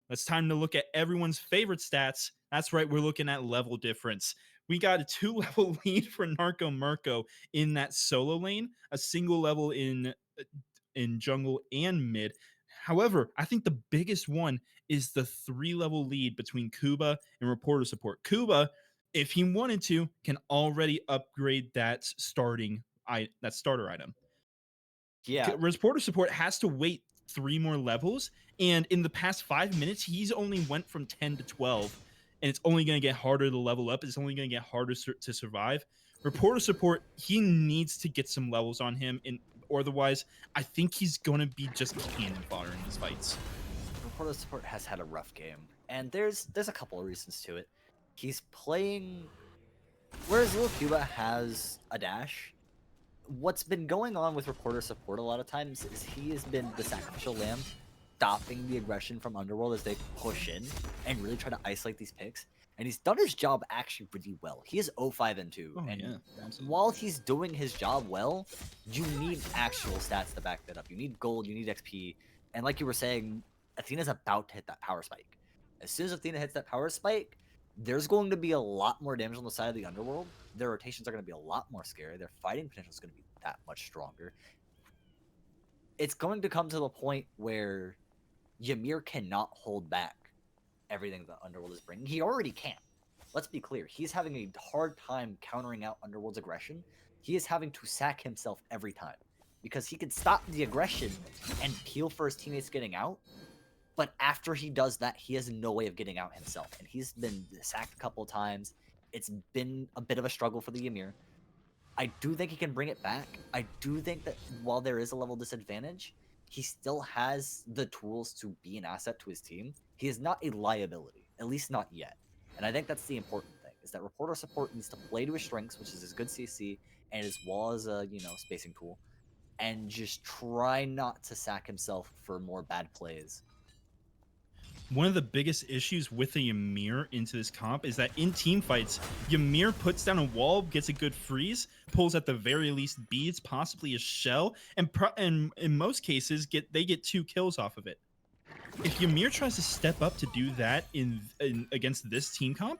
it's time to look at everyone's favorite stats. That's right, we're looking at level difference. We got a 2-level lead for Narco Murko in that solo lane, a single level in jungle and mid. However, I think the biggest one is the 3-level lead between Kuba and Reporter Support. Kuba, if he wanted to, can already upgrade that starter item. Yeah, Reporter Support has to wait 3 more levels, and in the past 5 minutes, he's only went from 10 to 12, and it's only going to get harder to level up. It's only going to get harder to survive. Reporter Support, he needs to get some levels on him, and otherwise, I think he's going to be just cannon fodder in these fights. Reporter Support has had a rough game, and there's a couple of reasons to it. He's playing, whereas Lil Cuba has a dash. What's been going on with Reporter Support a lot of times is he has been the sacrificial lamb, stopping the aggression from Underworld as they push in and really try to isolate these picks. And he's done his job actually pretty well. He is 0-5 and 2. Oh, and yeah, while he's doing his job well, you need actual stats to back that up. You need gold, you need XP. And like you were saying, Athena's about to hit that power spike. As soon as Athena hits that power spike, there's going to be a lot more damage on the side of the Underworld. Their rotations are going to be a lot more scary. Their fighting potential is going to be that much stronger. It's going to come to the point where Ymir cannot hold back everything that Underworld is bringing. He already can. Let's be clear. He's having a hard time countering out Underworld's aggression. He is having to sack himself every time because he can stop the aggression and peel for his teammates getting out. But after he does that, he has no way of getting out himself. And he's been sacked a couple of times. It's been a bit of a struggle for the Ymir. I do think he can bring it back. I do think that while there is a level disadvantage, he still has the tools to be an asset to his team. He is not a liability, at least not yet. And I think that's the important thing, is that Reporter Support needs to play to his strengths, which is his good CC and as well as a, spacing tool, and just try not to sack himself for more bad plays. One of the biggest issues with the Ymir into this comp is that in team fights, Ymir puts down a wall, gets a good freeze, pulls at the very least beads, possibly a shell, and in most cases they get 2 kills off of it. If Ymir tries to step up to do that in against this team comp,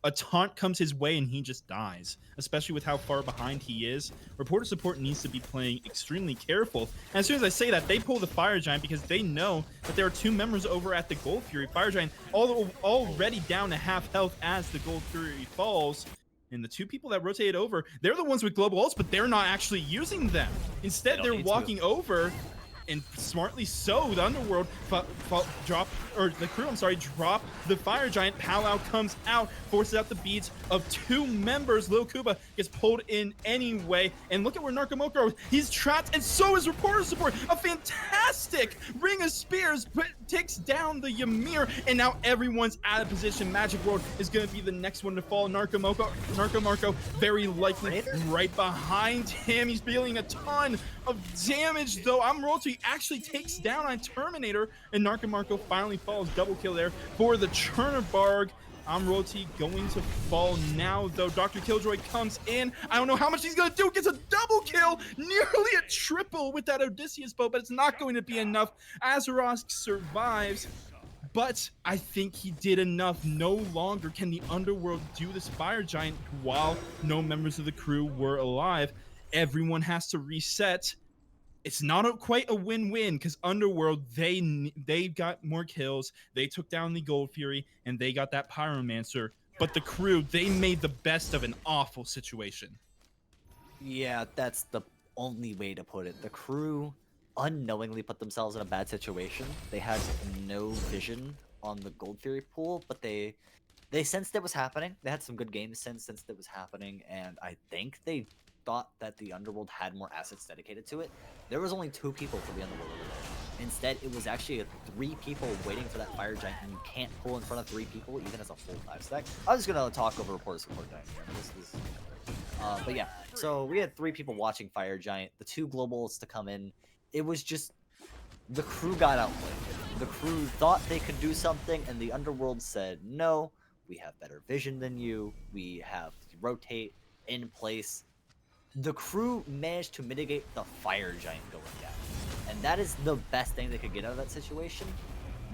a taunt comes his way and he just dies, especially with how far behind he is. Reporter Support needs to be playing extremely careful. And as soon as I say that, they pull the Fire Giant because they know that there are 2 members over at the Gold Fury. Fire Giant already down to half health as the Gold Fury falls. And the 2 people that rotated over, they're the ones with global ults, but they're not actually using them. Instead, they're walking over. And smartly so, the Underworld drop the Fire Giant. Powwow comes out, forces out the beats of 2 members. Lil Kuba gets pulled in anyway. And look at where Narcomoco is. He's trapped, and so is Reporter Support. A fantastic Ring of Spears takes down the Ymir, and now everyone's out of position. Magic World is going to be the next one to fall. Narcomarco very likely right behind him. He's dealing a ton of damage, though. Royalty actually takes down on Terminator, and Narcomarco finally falls. Double kill there for the Chernerbarg. Royalty going to fall now, though. Dr. Killjoy comes in. I don't know how much he's going to do. Gets a double kill, nearly a triple with that Odysseus bow, but it's not going to be enough. Azeroth survives, but I think he did enough. No longer can the Underworld do this Fire Giant while no members of the crew were alive. Everyone has to reset. It's not quite a win-win because Underworld, they got more kills, they took down the Gold Fury, and they got that Pyromancer. But the crew, they made the best of an awful situation. Yeah, that's the only way to put it. The crew unknowingly put themselves in a bad situation. They had no vision on the Gold Fury pool, but they sensed it was happening. They had some good games since it was happening, and I think they thought that the Underworld had more assets dedicated to it. There was only 2 people for the Underworld over there. Instead, it was actually 3 people waiting for that Fire Giant, and you can't pull in front of 3 people even as a full 5-stack. I was just gonna talk over report support giant here. But yeah, so we had 3 people watching Fire Giant, the 2 globals to come in. It was just the crew got outplayed. The crew thought they could do something, and the Underworld said, no, we have better vision than you. We have to rotate in place. The crew managed to mitigate the Fire Giant going down, and that is the best thing they could get out of that situation.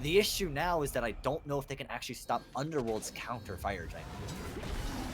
The issue now is that I don't know if they can actually stop Underworld's counter Fire Giant.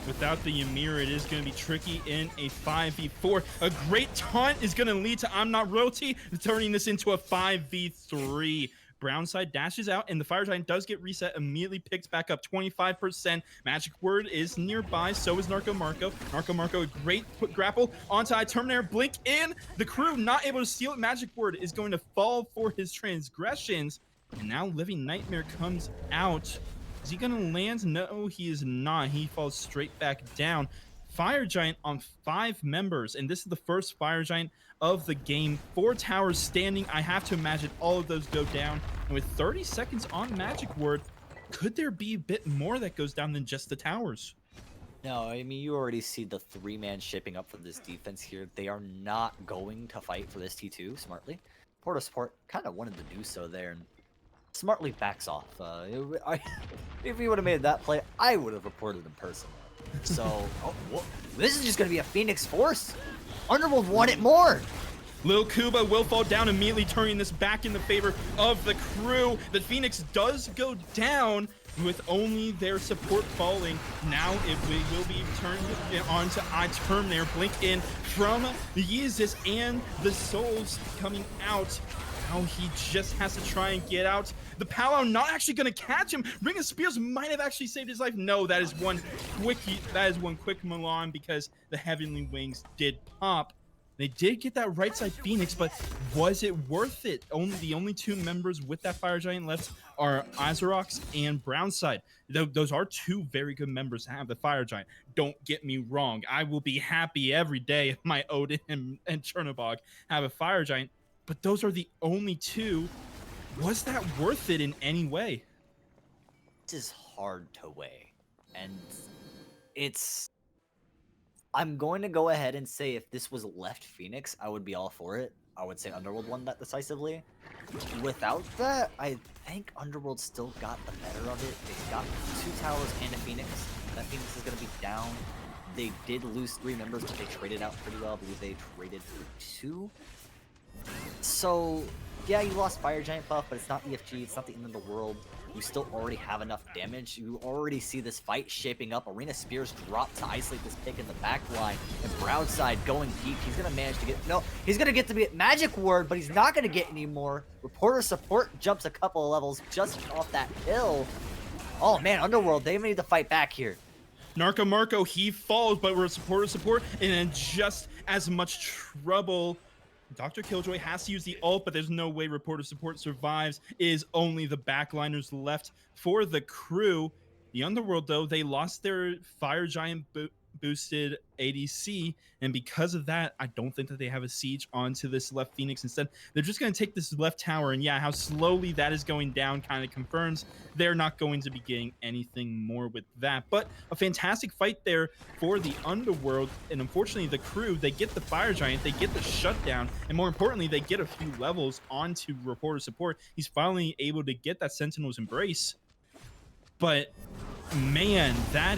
Without the Ymir, it is going to be tricky in a 5v4. A great taunt is going to lead to I'm Not Royalty, turning this into a 5v3. Brownside dashes out, and the Fire Giant does get reset, immediately picks back up 25%. Magic Word is nearby, so is Narco Marco. Narco Marco, a great grapple onto Terminator, blink in. The crew not able to steal it. Magic Word is going to fall for his transgressions, and now Living Nightmare comes out. Is he going to land? No, he is not. He falls straight back down. Fire Giant on 5 members, and this is the first Fire Giant of the game. 4 towers standing. I have to imagine all of those go down. And with 30 seconds on Magic Word, could there be a bit more that goes down than just the towers? No, I mean, you already see the 3-man shaping up for this defense here. They are not going to fight for this T2 smartly. Porto Support kind of wanted to do so there, and smartly backs off. If he would have made that play, I would have reported in person. So, this is just going to be a Phoenix Force. Underworld want it more. Lil Kuba will fall down, immediately turning this back in the favor of the crew. The Phoenix does go down with only their support falling. Now it will be turned on to Terminator. Blink in from the Yeezus and the Souls coming out. Now he just has to try and get out. The Palau not actually going to catch him. Ring of Spears might have actually saved his life. No, that is one quick Milan because the Heavenly Wings did pop. They did get that right side Phoenix, but was it worth it? The only 2 members with that Fire Giant left are Azerox and Brownside. Those are 2 very good members to have the Fire Giant. Don't get me wrong. I will be happy every day if my Odin and Chernobog have a Fire Giant. But those are the only 2. Was that worth it in any way? This is hard to weigh. And I'm going to go ahead and say if this was left Phoenix, I would be all for it. I would say Underworld won that decisively. Without that, I think Underworld still got the better of it. They got 2 towers and a Phoenix. That Phoenix is going to be down. They did lose 3 members, but they traded out pretty well. I believe they traded for 2. So, yeah, you lost Fire Giant buff, but it's not EFG, it's not the end of the world. You still already have enough damage. You already see this fight shaping up. Arena Spears drop to isolate this pick in the back line. And Brownside going deep. He's going to manage to get... No, he's going to get to be Magic Word, but he's not going to get any more. Reporter Support jumps a couple of levels just off that hill. Oh, man, Underworld, they need to fight back here. Narco Marco, he falls, but we're Reporter Support, and in just as much trouble. Dr. Killjoy has to use the ult, but there's no way Reporter Support survives. It is only the backliners left for the crew. The Underworld, though, they lost their Fire Giant boosted ADC, and because of that, I don't think that they have a siege onto this left Phoenix. Instead, they're just going to take this left tower, and yeah, how slowly that is going down kind of confirms they're not going to be getting anything more with that. But a fantastic fight there for the Underworld, and unfortunately the crew, they get the Fire Giant, they get the shutdown, and more importantly, they get a few levels onto Reporter Support. He's finally able to get that Sentinel's Embrace, but Man, that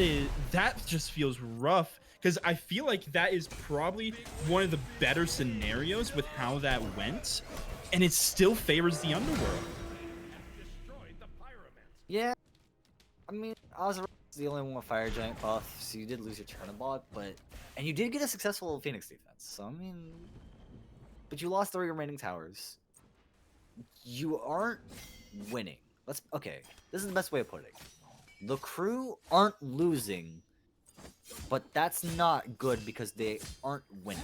just feels rough because I feel like that is probably one of the better scenarios with how that went, and it still favors the Underworld. Yeah, I mean, Ozra is the only one with Fire Giant buff, so you did lose your Turnabog, and you did get a successful Phoenix defense. So I mean, but you lost 3 remaining towers. You aren't winning. Okay. This is the best way of putting it. The crew aren't losing, but that's not good because they aren't winning.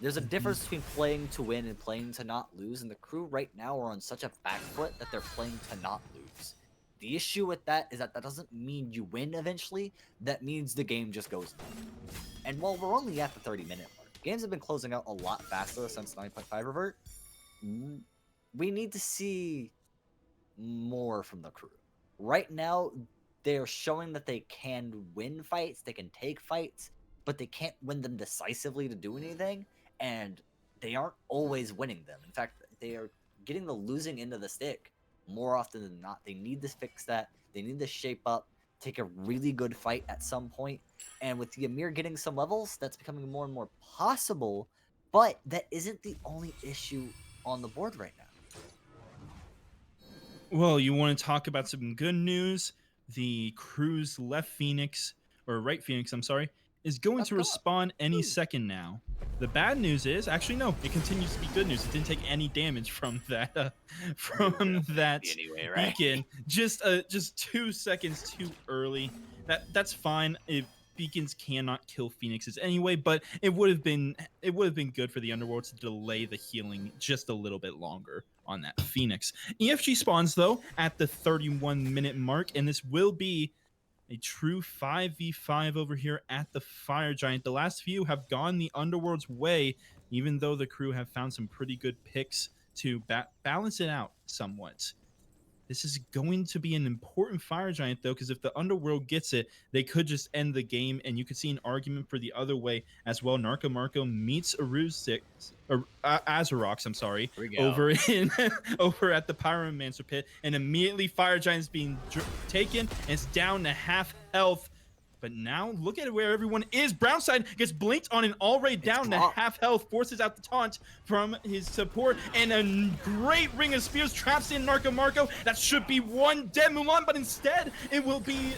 There's a difference between playing to win and playing to not lose, and the crew right now are on such a back foot that they're playing to not lose. The issue with that is that doesn't mean you win eventually, that means the game just goes on. And while we're only at the 30-minute mark, games have been closing out a lot faster since 9.5 Revert. We need to see more from the crew. Right now, they're showing that they can win fights, they can take fights, but they can't win them decisively to do anything, and they aren't always winning them. In fact, they are getting the losing end of the stick more often than not. They need to fix that. They need to shape up, take a really good fight at some point, and with the Ymir getting some levels, that's becoming more and more possible, but that isn't the only issue on the board right now. Well, you want to talk about some good news? The crew's left Phoenix, or right Phoenix, I'm sorry, is going to respawn any second now. The bad news is, actually, no, it continues to be good news. It didn't take any damage from that Anyway, right? beacon. Just 2 seconds too early. That's fine. If beacons cannot kill phoenixes anyway, but it would have been good for the Underworld to delay the healing just a little bit longer on that phoenix. EFG spawns though at the 31-minute mark, and this will be a true 5v5 over here at the Fire Giant. The last few have gone the Underworld's way, even though the crew have found some pretty good picks to balance it out somewhat. This is going to be an important Fire Giant, though, because if the Underworld gets it, they could just end the game, and you could see an argument for the other way as well. Narco Marco meets Azarox, I'm sorry, over at the Pyromancer pit, and immediately Fire Giant is being taken, and it's down to half health. But now look at where everyone is. Brownside gets blinked on and already down to half health, forces out the taunt from his support, and a great ring of spears traps in Narco Marco. That should be one dead Mulan, but instead it will be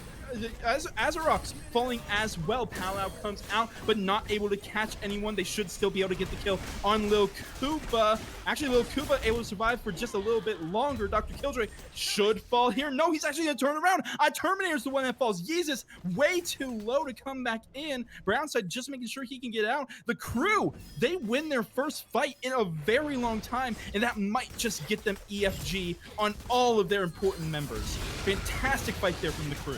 Azarox falling as well. Palau comes out, but not able to catch anyone. They should still be able to get the kill on Lil Koopa. Actually, Lil Koopa able to survive for just a little bit longer. Dr. Killjoy should fall here. No, he's actually going to turn around. Terminator's the one that falls. Jesus, way too low to come back in. Brownside just making sure he can get out. The crew, they win their first fight in a very long time, and that might just get them EFG on all of their important members. Fantastic fight there from the crew.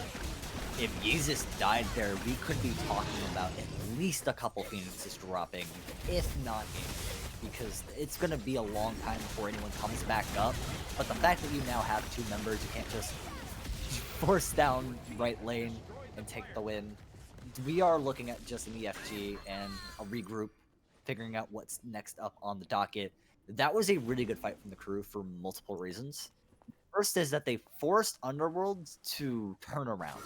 If Yeezus died there, we could be talking about at least a couple Phoenixes dropping, if not any, because it's going to be a long time before anyone comes back up. But the fact that you now have 2 members, you can't just force down right lane and take the win. We are looking at just an EFG and a regroup, figuring out what's next up on the docket. That was a really good fight from the crew for multiple reasons. First is that they forced Underworld to turn around.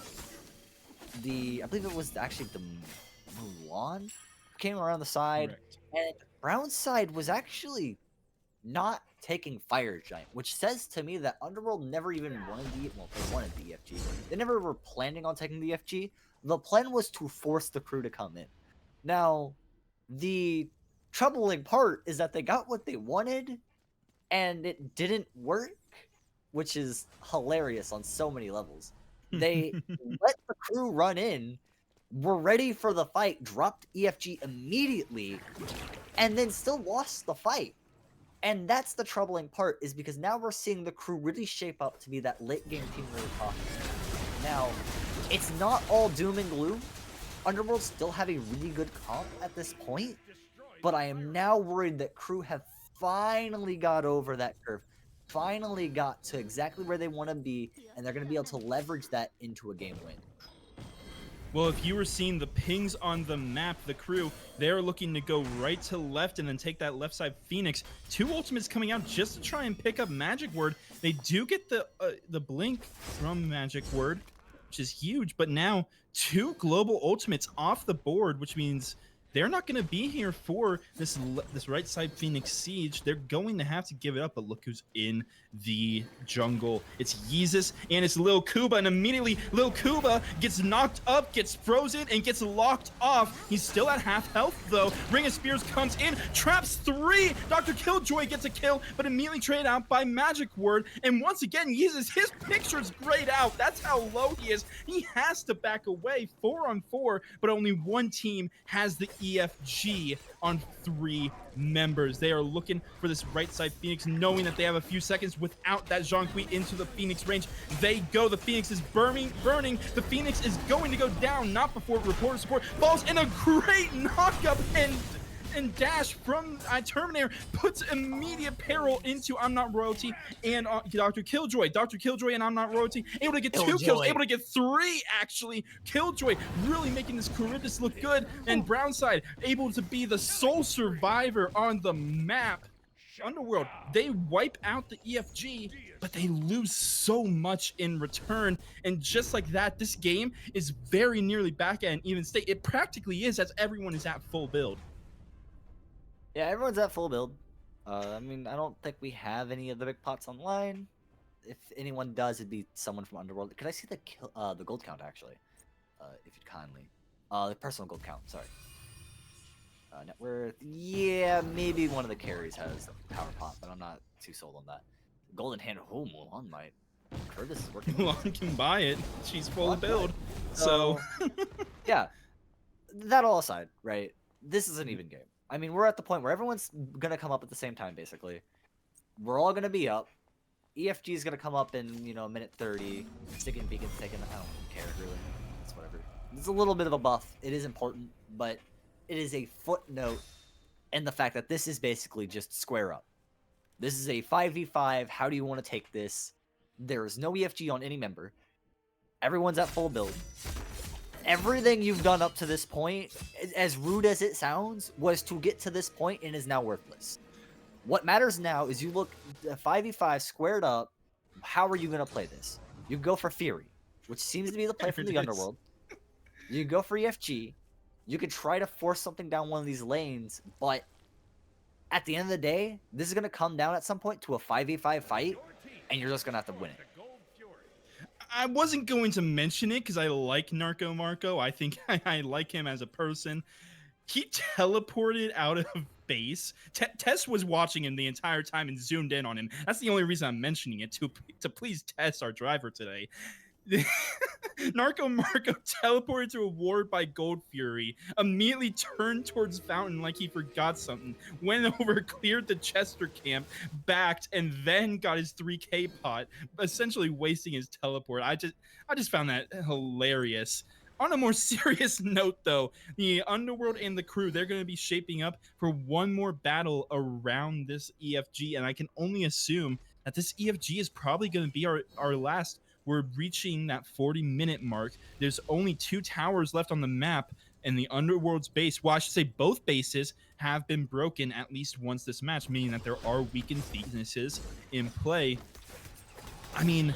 I believe it was actually the Mulan who came around the side, correct. And Brown's side was actually not taking Fire Giant, which says to me that Underworld never even wanted they wanted the EFG. They never were planning on taking the EFG. The plan was to force the crew to come in. Now, the troubling part is that they got what they wanted, and it didn't work, which is hilarious on so many levels. They let the crew run in, were ready for the fight, dropped EFG immediately, and then still lost the fight. And that's the troubling part, is because now we're seeing the crew really shape up to be that late game team we were talking about. Now, it's not all doom and gloom. Underworld still have a really good comp at this point, but I am now worried that crew have finally got over that curve. Finally got to exactly where they want to be, and they're going to be able to leverage that into a game win. Well, if you were seeing the pings on the map, the crew, they're looking to go right to left and then take that left side Phoenix. 2 ultimates coming out just to try and pick up Magic Word. They do get the blink from Magic Word, which is huge. But now 2 global ultimates off the board, which means they're not going to be here for this right side Phoenix Siege. They're going to have to give it up. But look who's in the jungle. It's Yeezus and it's Lil Kuba. And immediately Lil Kuba gets knocked up, gets frozen, and gets locked off. He's still at half health, though. Ring of Spears comes in, traps 3. Dr. Killjoy gets a kill, but immediately traded out by Magic Word. And once again, Yeezus, his picture's grayed out. That's how low he is. He has to back away 4-on-4, but only one team has the EFG on 3 members. They are looking for this right side Phoenix, knowing that they have a few seconds without that Zhonghui into the Phoenix range. They go. The Phoenix is burning. The Phoenix is going to go down, not before Report Support falls in a great knockup, and dash from Terminator puts immediate peril into I'm Not Royalty and Dr. Killjoy. Dr. Killjoy and I'm Not Royalty able to get 2 kills, able to get 3 actually. Killjoy really making this Charybdis look good, and Brownside able to be the sole survivor on the map. Underworld, they wipe out the EFG, but they lose so much in return. And just like that, this game is very nearly back at an even state. It practically is, as everyone is at full build. Yeah, everyone's at full build. I mean, I don't think we have any of the big pots online. If anyone does, it'd be someone from Underworld. Could I see the gold count, actually? If you'd kindly. The personal gold count, sorry. Net worth, yeah, maybe one of the carries has a power pot, but I'm not too sold on that. Golden hand, oh, Mulan might. Curtis is working. Mulan can buy it. She's full build. So, yeah, that all aside, right? This is an even game. I mean, we're at the point where everyone's gonna come up at the same time, basically. We're all gonna be up. EFG is gonna come up in, you know, minute 30. Sticking beacons taking, I don't care really. It's whatever. It's a little bit of a buff. It is important, but it is a footnote in the fact that this is basically just square up. This is a 5v5. How do you want to take this? There is no EFG on any member. Everyone's at full build. Everything you've done up to this point, as rude as it sounds, was to get to this point and is now worthless. What matters now is you look 5v5 squared up. How are you going to play this? You go for Fury, which seems to be the play from the Underworld. You go for EFG. You could try to force something down one of these lanes, but at the end of the day, this is going to come down at some point to a 5v5 fight, and you're just going to have to win it. I wasn't going to mention it because I like Narco Marco. I think I like him as a person. He teleported out of base. Tess was watching him the entire time and zoomed in on him. That's the only reason I'm mentioning it, to please test our driver today. Narco Marco teleported to a ward by Gold Fury, immediately turned towards Fountain like he forgot something, went over, cleared the Chester camp, backed, and then got his 3k pot, essentially wasting his teleport. I just found that hilarious. On a more serious note, though, the Underworld and the crew, they're going to be shaping up for one more battle around this EFG, and I can only assume that this EFG is probably going to be our last. We're reaching that 40-minute mark. There's only 2 towers left on the map, and the Underworld's base, well, I should say both bases, have been broken at least once this match, meaning that there are weakened weaknesses in play. I mean,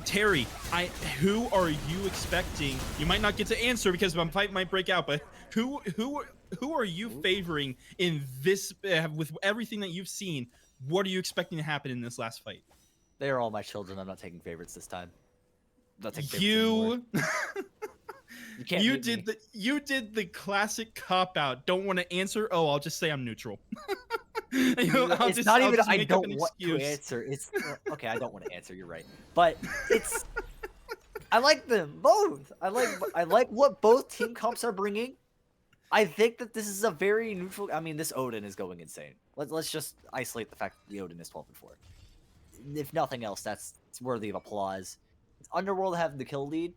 Terry, who are you expecting? You might not get to answer because my fight might break out, but who are you favoring in this, with everything that you've seen? What are you expecting to happen in this last fight? They are all my children. I'm not taking favorites this time. You can't. You did the classic cop out. Don't want to answer. Oh, I'll just say I'm neutral. It's not even. I don't want to answer. It's okay. I don't want to answer. You're right. But it's. I like them both. I like what both team comps are bringing. I think that this is a very neutral. I mean, this Odin is going insane. Let's just isolate the fact that the Odin is 12-4. If nothing else, it's worthy of applause. Underworld have the kill lead,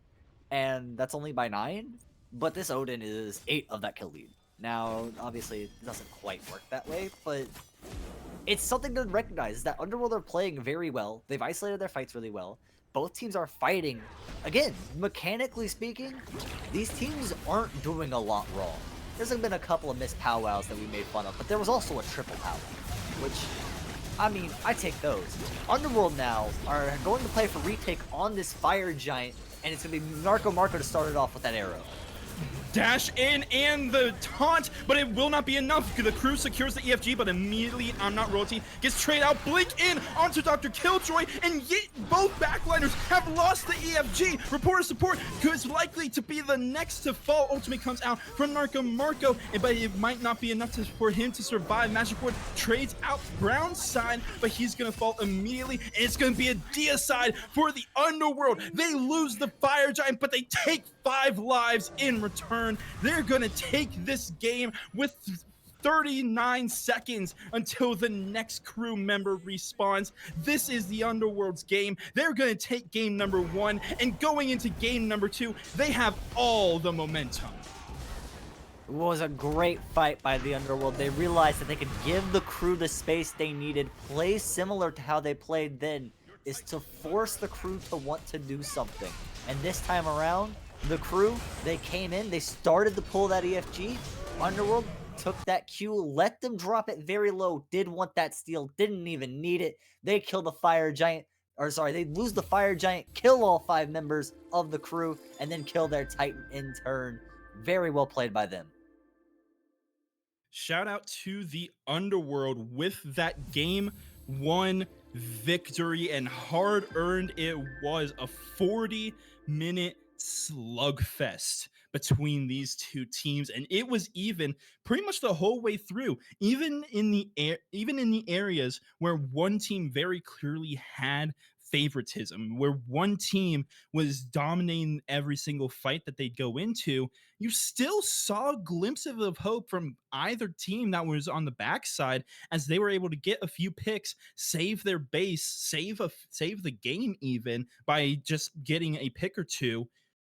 and that's only by 9, but this Odin is 8 of that kill lead. Now, obviously, it doesn't quite work that way, but it's something to recognize, is that Underworld are playing very well. They've isolated their fights really well. Both teams are fighting. Again, mechanically speaking, these teams aren't doing a lot wrong. There's been a couple of missed powwows that we made fun of, but there was also a triple powwow, which I mean, I take those. Underworld now are going to play for retake on this fire giant, and it's going to be Narco Marco to start it off with that arrow. Dash in and the taunt, but it will not be enough. The crew secures the EFG, but immediately I'm Not Royalty gets trade out. Blink in onto Dr. Killjoy, and yet both backliners have lost the EFG. Reporter support is likely to be the next to fall. Ultimate comes out from Narco Marco, but it might not be enough for him to survive. Magic Ward trades out Brown's side, but he's going to fall immediately, and it's going to be a deicide for the Underworld. They lose the Fire Giant, but they take 5 lives in return. They're going to take this game with 39 seconds until the next crew member respawns. This is the Underworld's game. They're going to take game number 1, and going into game number 2, they have all the momentum. It was a great fight by the Underworld. They realized that they could give the crew the space they needed. Play similar to how they played then is to force the crew to want to do something. And this time around, the crew, they came in, they started to pull that EFG. Underworld took that Q, let them drop it very low, did want that steal, didn't even need it. They kill the Fire Giant, or sorry, they lose the Fire Giant, kill all 5 members of the crew, and then kill their Titan in turn. Very well played by them. Shout out to the Underworld with that game 1 victory, and hard earned it was. A 40-minute slugfest between these two teams, and it was even pretty much the whole way through, even in the areas where one team very clearly had favoritism, where one team was dominating every single fight that they'd go into. You still saw glimpses of hope from either team that was on the backside, as they were able to get a few picks, save their base, save the game even by just getting a pick or two.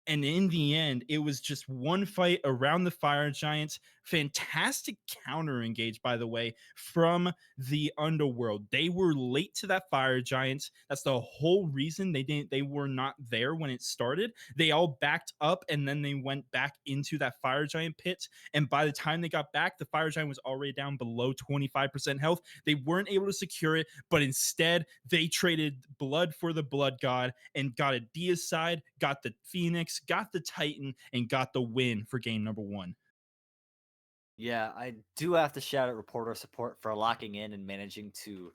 And in the end, it was just one fight around the Fire Giants. Fantastic counter engage, by the way, from the Underworld. They were late to that Fire Giants. That's the whole reason they were not there when it started. They all backed up, and then they went back into that Fire Giant pit. And by the time they got back, the Fire Giant was already down below 25% health. They weren't able to secure it, but instead they traded blood for the Blood God and got a deicide, got the Phoenix, got the Titan, and got the win for game number 1. Yeah, I do have to shout out reporter support for locking in and managing to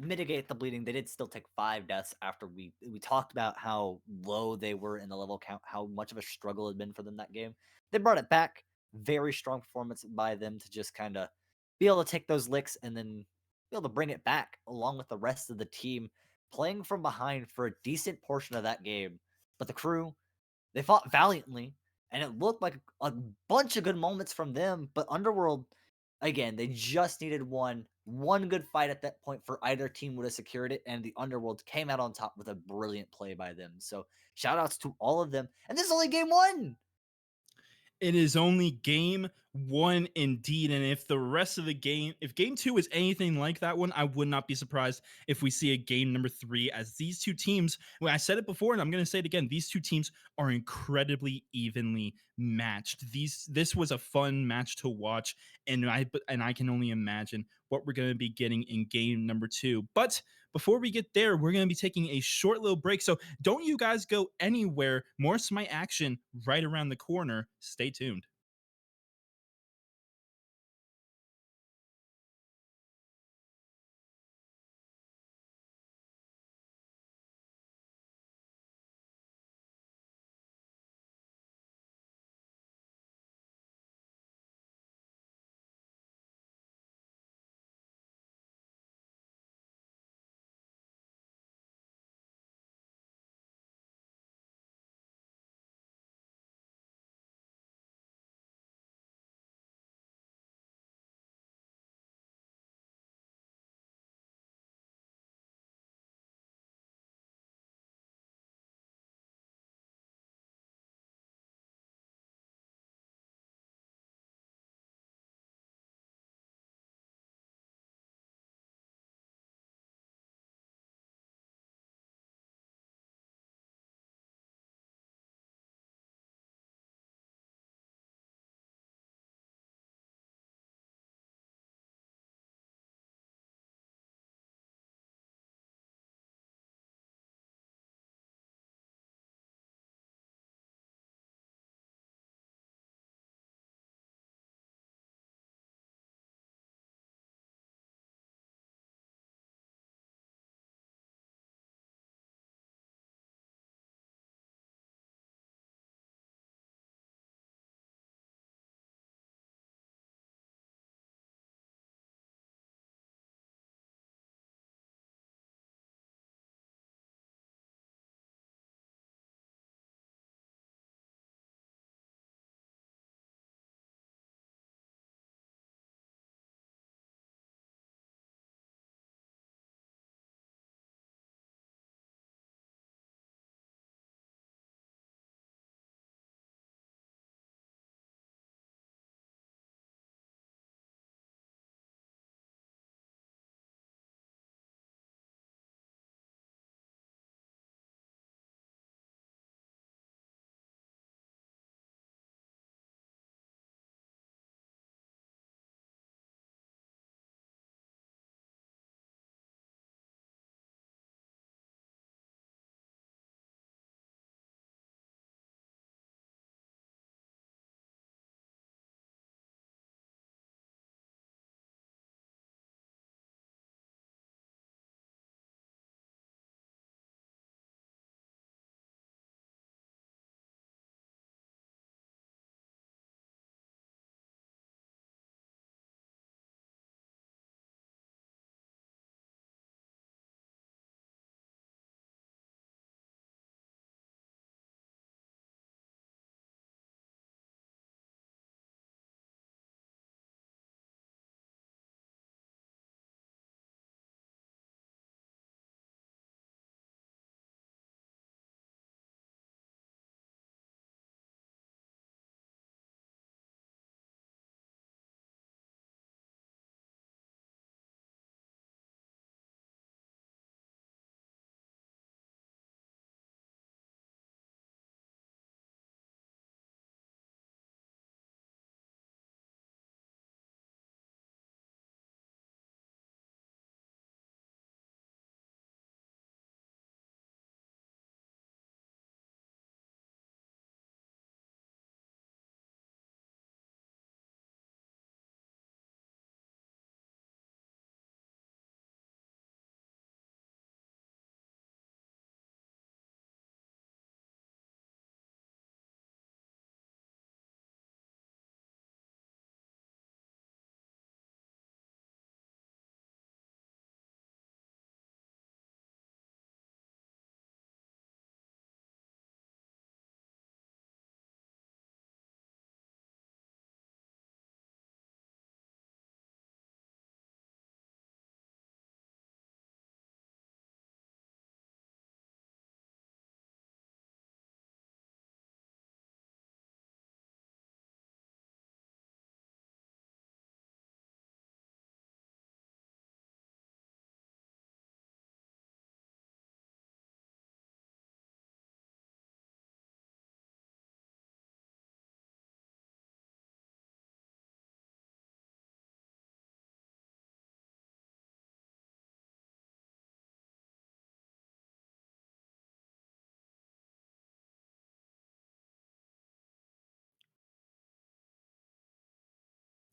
mitigate the bleeding. They did still take 5 deaths after we talked about how low they were in the level count, how much of a struggle it had been for them that game. They brought it back. Very strong performance by them to just kind of be able to take those licks and then be able to bring it back along with the rest of the team, playing from behind for a decent portion of that game. But the crew, they fought valiantly, and it looked like a bunch of good moments from them. But Underworld, again, they just needed one good fight at that point for either team would have secured it, and the Underworld came out on top with a brilliant play by them. So shout outs to all of them. And this is only game 1. It is only game 1 indeed. And if the rest of the game, if game 2 is anything like that one, I would not be surprised if we see a game number 3, as these two teams, well, I said it before and I'm going to say it again, these two teams are incredibly evenly matched. This was a fun match to watch, and I can only imagine what we're going to be getting in game number 2. But before we get there, we're going to be taking a short little break. So don't you guys go anywhere. More Smite action right around the corner. Stay tuned.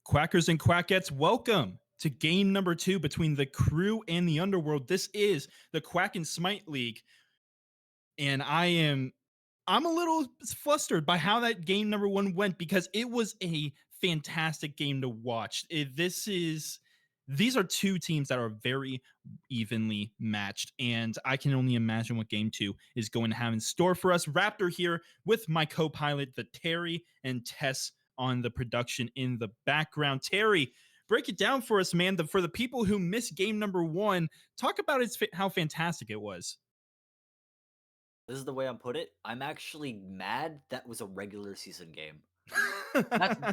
Quackers and Quackettes, welcome to game number two between the crew and the Underworld. This is the Quack and Smite League, and I'm a little flustered by how that game number one went because it was a fantastic game to watch. These are two teams that are very evenly matched, and I can only imagine what game two is going to have in store for us. Raptor here with my co-pilot, TheTary, and Tess on the production in the background. Terry, break it down for us, man. For the people who missed game number one, talk about how fantastic it was. This is the way I'm put it. I'm actually mad that was a regular season game.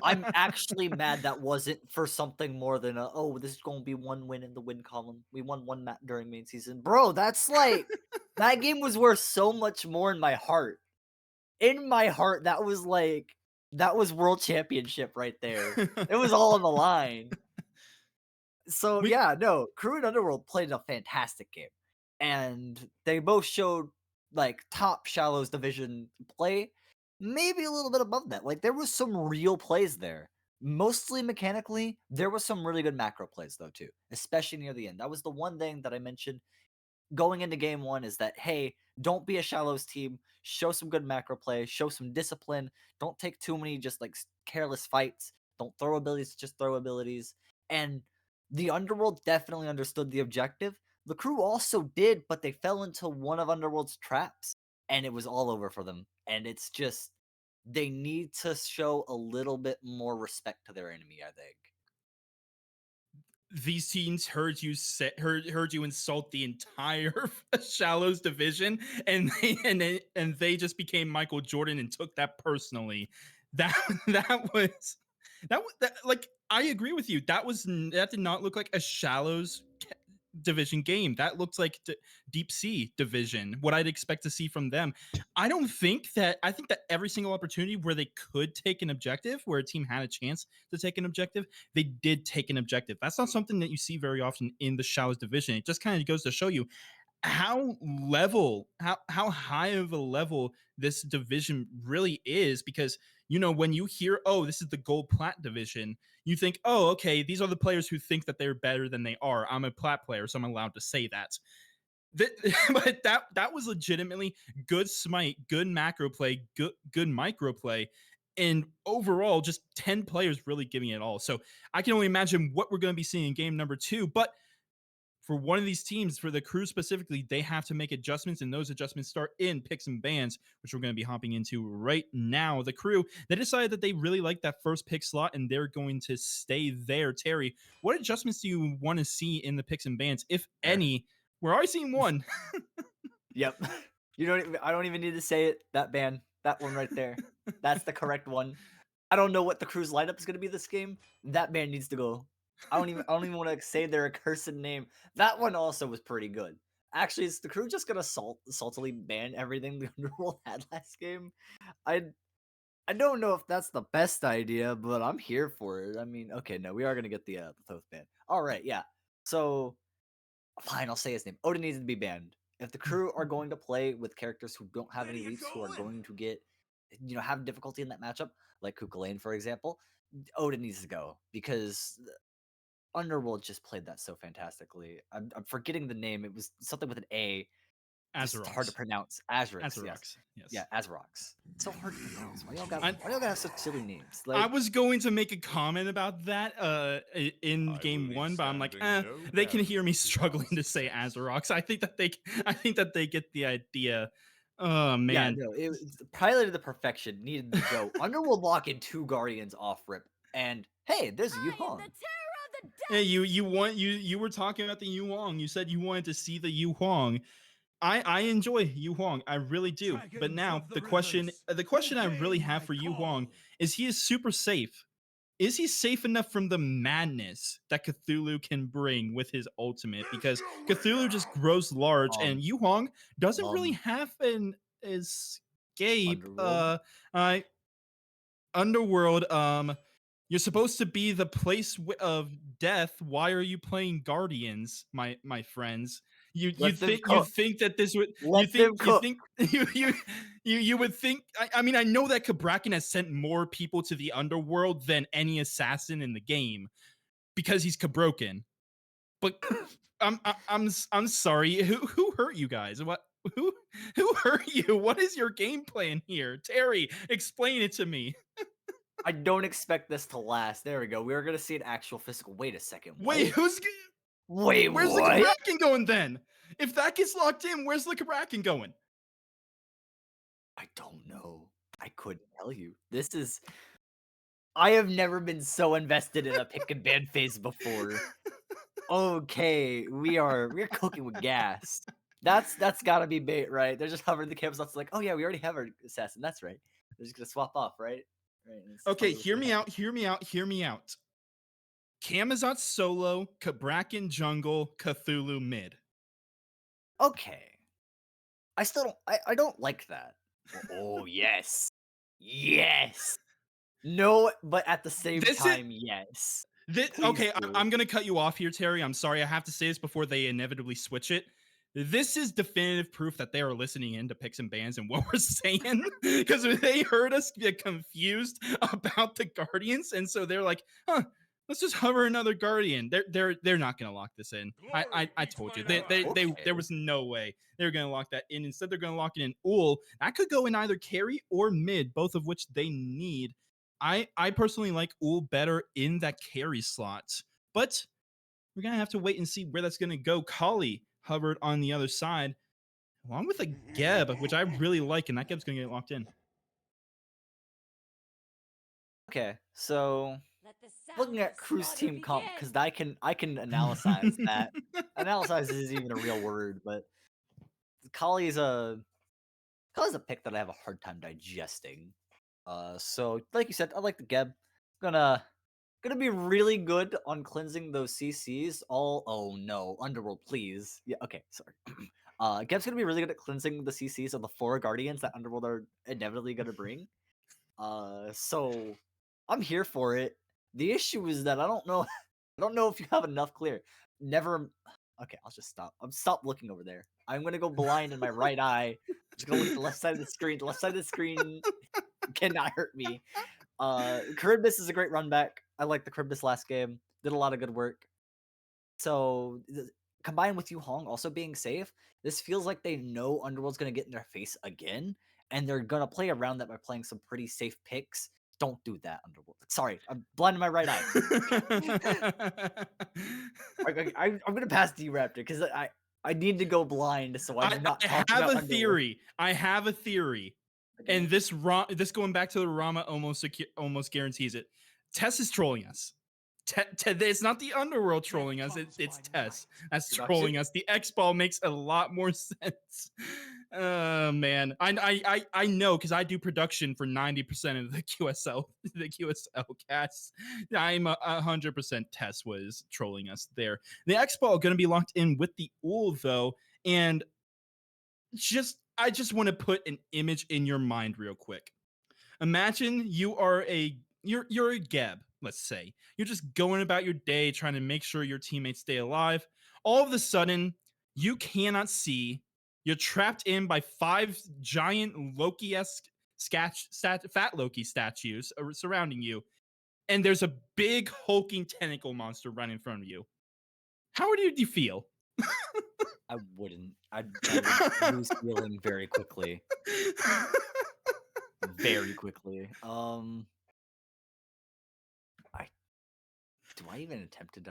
I'm actually mad that wasn't for something more than oh, this is gonna be one win in the win column. We won one map during main season. Bro, that's like that game was worth so much more in my heart. In my heart, that was world championship right there. It was all on the line. So we yeah, no, Crew and Underworld played a fantastic game, and they both showed like top Shallows division play, maybe a little bit above that. Like there was some real plays there, mostly mechanically. There was some really good macro plays though too, especially near the end. That was the one thing that I mentioned going into game one is that hey, don't be a shallows team. Show some good macro play. Show some discipline. Don't take too many just like careless fights. Don't throw abilities, just throw abilities. And the Underworld definitely understood the objective. The crew also did, but they fell into one of Underworld's traps, and it was all over for them. And it's just they need to show a little bit more respect to their enemy. I think. these teams heard you insult the entire Shallows division, and they just became Michael Jordan and took that personally. That that like I agree with you. That did not look like a Shallows division game. That looks like deep sea division, what I'd expect to see from them. I think that every single opportunity where they could take an objective, where a team had a chance to take an objective, they did take an objective. That's not something that you see very often in the Shallows division. It just kind of goes to show you how high of a level this division really is, because when you hear, oh, this is the gold plat division, you think, oh, okay, these are the players who think that they're better than they are. I'm a plat player, so I'm allowed to say that. But that was legitimately good smite, good macro play, good micro play, and overall just 10 players really giving it all. So I can only imagine what we're going to be seeing in game number two. But for one of these teams, for the crew specifically, they have to make adjustments, and those adjustments start in picks and bans, which we're going to be hopping into right now. The crew, they decided that they really like that first pick slot, and they're going to stay there. Terry, what adjustments do you want to see in the picks and bans, if There. any? We're already seeing one. Yep. I don't even need to say it. That ban. That one right there. That's the correct one. I don't know what the crew's lineup is gonna be this game. That ban needs to go. I don't even want to say their accursed name. That one also was pretty good. Actually, is the crew just gonna saltily ban everything the Underworld had last game? I I don't know if that's the best idea, but I'm here for it. I mean, okay, no, we are gonna get the Thoth ban. All right, yeah. So fine, I'll say his name. Odin needs to be banned. If the crew are going to play with characters who don't have any leaps, who are going to get, have difficulty in that matchup, like Kukulane, for example, Odin needs to go because Underworld just played that so fantastically. I'm forgetting the name. It was something with an A, just hard to Azerox. pronounce. Azrix, yes. Azerox, Yeah, yes. Azrox. It's so hard to pronounce. I, Why y'all gotta have such silly names? I Like, was going to make a comment about that in I will game leave one, but I'm like, standing no they can hear me barrier to struggling y'all's to say success. Azerox. I think that they get the idea. Oh yeah, man. no, it's piloted to perfection, needed to go. Underworld lock in 2 Guardians off rip, and hey, there's Yu Hong. Hey, you were talking about the Yu Huang. You said you wanted to see the Yu Huang. I enjoy Yu Huang. I really do. But Dragons now of the rivers, the question I really obey have my for Yu Huang call. is, he is super safe. Is he safe enough from the madness that Cthulhu can bring with his ultimate? Because Cthulhu just grows large, Um, and Yu Huang doesn't really um, have an escape. Underworld. I Underworld. You're supposed to be the place of death. Why are you playing Guardians, my friends? you Let them think you cook. think that this would Let them you cook. think you would think I mean I know that Kabrakan has sent more people to the underworld than any assassin in the game because he's Kabroken. But I'm sorry. Who hurt you guys? What who who hurt you? What is your game plan here? Terry, explain it to me. I don't expect this to last. There we go. We are gonna see an actual physical. Wait a second. Wait, What? who's Wait, where's the what? Kabrakan going then? If that gets locked in, where's the Kabrakan going? I don't know. I couldn't tell you. This is. I have never been so invested in a pick and ban phase before. Okay, we're cooking with gas. That's gotta be bait, right? They're just hovering the campus. It's like, oh yeah, we already have our assassin. That's right. They're just gonna swap off, right? Right. And it's Okay, totally what's hear gonna me happen. out, hear me out, hear me out. Camazot solo, Kabrakan jungle, Cthulhu mid. Okay. I still don't. I don't like that. Oh yes, yes. No, but at the same This is time, yes. this, Please okay, do. I'm gonna cut you off here, Terry. I'm sorry, I have to say this before they inevitably switch it. This is definitive proof that they are listening in to picks and bans and what we're saying because they heard us get confused about the Guardians, and so they're like, "Huh, let's just hover another Guardian." They're not gonna lock this in. I told you there Okay. was no way they were gonna lock that in. Instead, they're gonna lock it in Ul. That could go in either carry or mid, both of which they need. I personally like Ul better in that carry slot, but we're gonna have to wait and see where that's gonna go. Kali hovered on the other side, along with a Geb, which I really like, and that Geb's gonna get locked in. Okay. So Let the looking sounds of at Crew's slaughter team comp, begin. because I can analyze that. Analyze is even a real word, but Kali is a pick that I have a hard time digesting. So like you said, I like the Geb. Gonna gonna be really good on cleansing those CCs. Oh no, Underworld, please. Yeah, okay, sorry. Geb's gonna be really good at cleansing the CCs of the 4 Guardians that Underworld are inevitably gonna bring. So I'm here for it. The issue is that I don't know I don't know if you have enough clear. Never Okay, I'll just stop. I'm stop looking over there. I'm gonna go blind in my right eye. I'm just gonna look at the left side of the screen. The left side of the screen cannot hurt me. Charybdis is a great run back. I like the Charybdis last game. Did a lot of good work. So combined with Yu Hong also being safe, this feels like they know Underworld's gonna get in their face again, and they're gonna play around that by playing some pretty safe picks. Don't do that, Underworld. Sorry, I'm blind in my right eye. I'm gonna pass D Raptor because I need to go blind so I'm not I talking have about a Underworld. theory. I have a theory, and Okay. this going back to the Rama almost guarantees it. Tess is trolling us. It's not the Underworld trolling us. It's Tess that's Introduction. trolling us. The X Ball makes a lot more sense. Oh man, I know because I do production for 90% of the QSL casts. I'm 100% Tess was trolling us there. The X Ball going to be locked in with the Ul though, and I just want to put an image in your mind real quick. Imagine you're a Geb, let's say. You're just going about your day trying to make sure your teammates stay alive. All of a sudden, you cannot see. You're trapped in by 5 giant Loki-esque fat Loki statues surrounding you, and there's a big hulking tentacle monster right in front of you. How would you feel? I wouldn't. I would lose feeling very quickly. Very quickly. I Do I even attempt to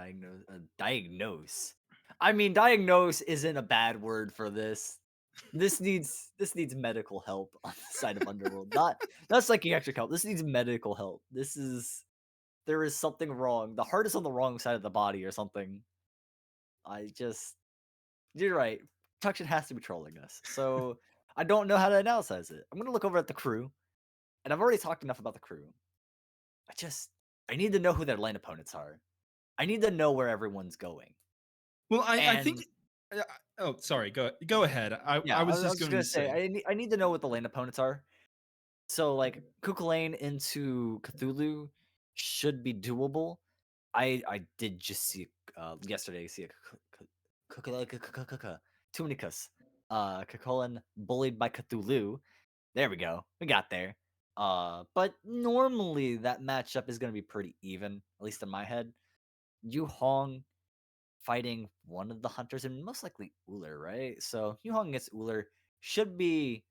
diagnose? I mean, diagnose isn't a bad word for this. This needs medical help on the side of Underworld. Not psychiatric help. This needs medical help. There is something wrong. The heart is on the wrong side of the body or something. I just You're right. Tuction has to be trolling us. So I don't know how to analyze it. I'm gonna look over at the crew, and I've already talked enough about the crew. I just I need to know who their lane opponents are. I need to know where everyone's going. Well, I think. And Oh, sorry. Go ahead. yeah, I I was was just just going gonna to say say. I need to know what the lane opponents are. So like Kukulane into Cthulhu should be doable. I did just see yesterday see a Tunicus. Cucullin bullied by Cthulhu. There we go. We got there. But normally that matchup is going to be pretty even, at least in my head. Yu Hong fighting one of the hunters, and most likely Uller, right? So Yu Hong against Uller should be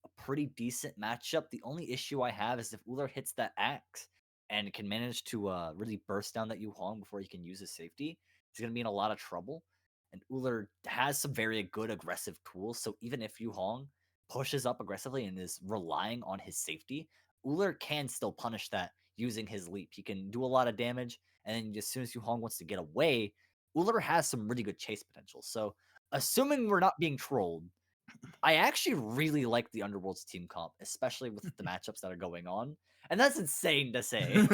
a pretty decent matchup. The only issue I have is if Uller hits that axe and can manage to really burst down that Yu Hong before he can use his safety, he's going to be in a lot of trouble. And Uller has some very good aggressive tools. So even if Yu Hong pushes up aggressively and is relying on his safety, Uller can still punish that using his leap. He can do a lot of damage. And then as soon as Yu Hong wants to get away, Uller has some really good chase potential. So assuming we're not being trolled, I actually really like the Underworld's team comp, especially with the matchups that are going on. And that's insane to say.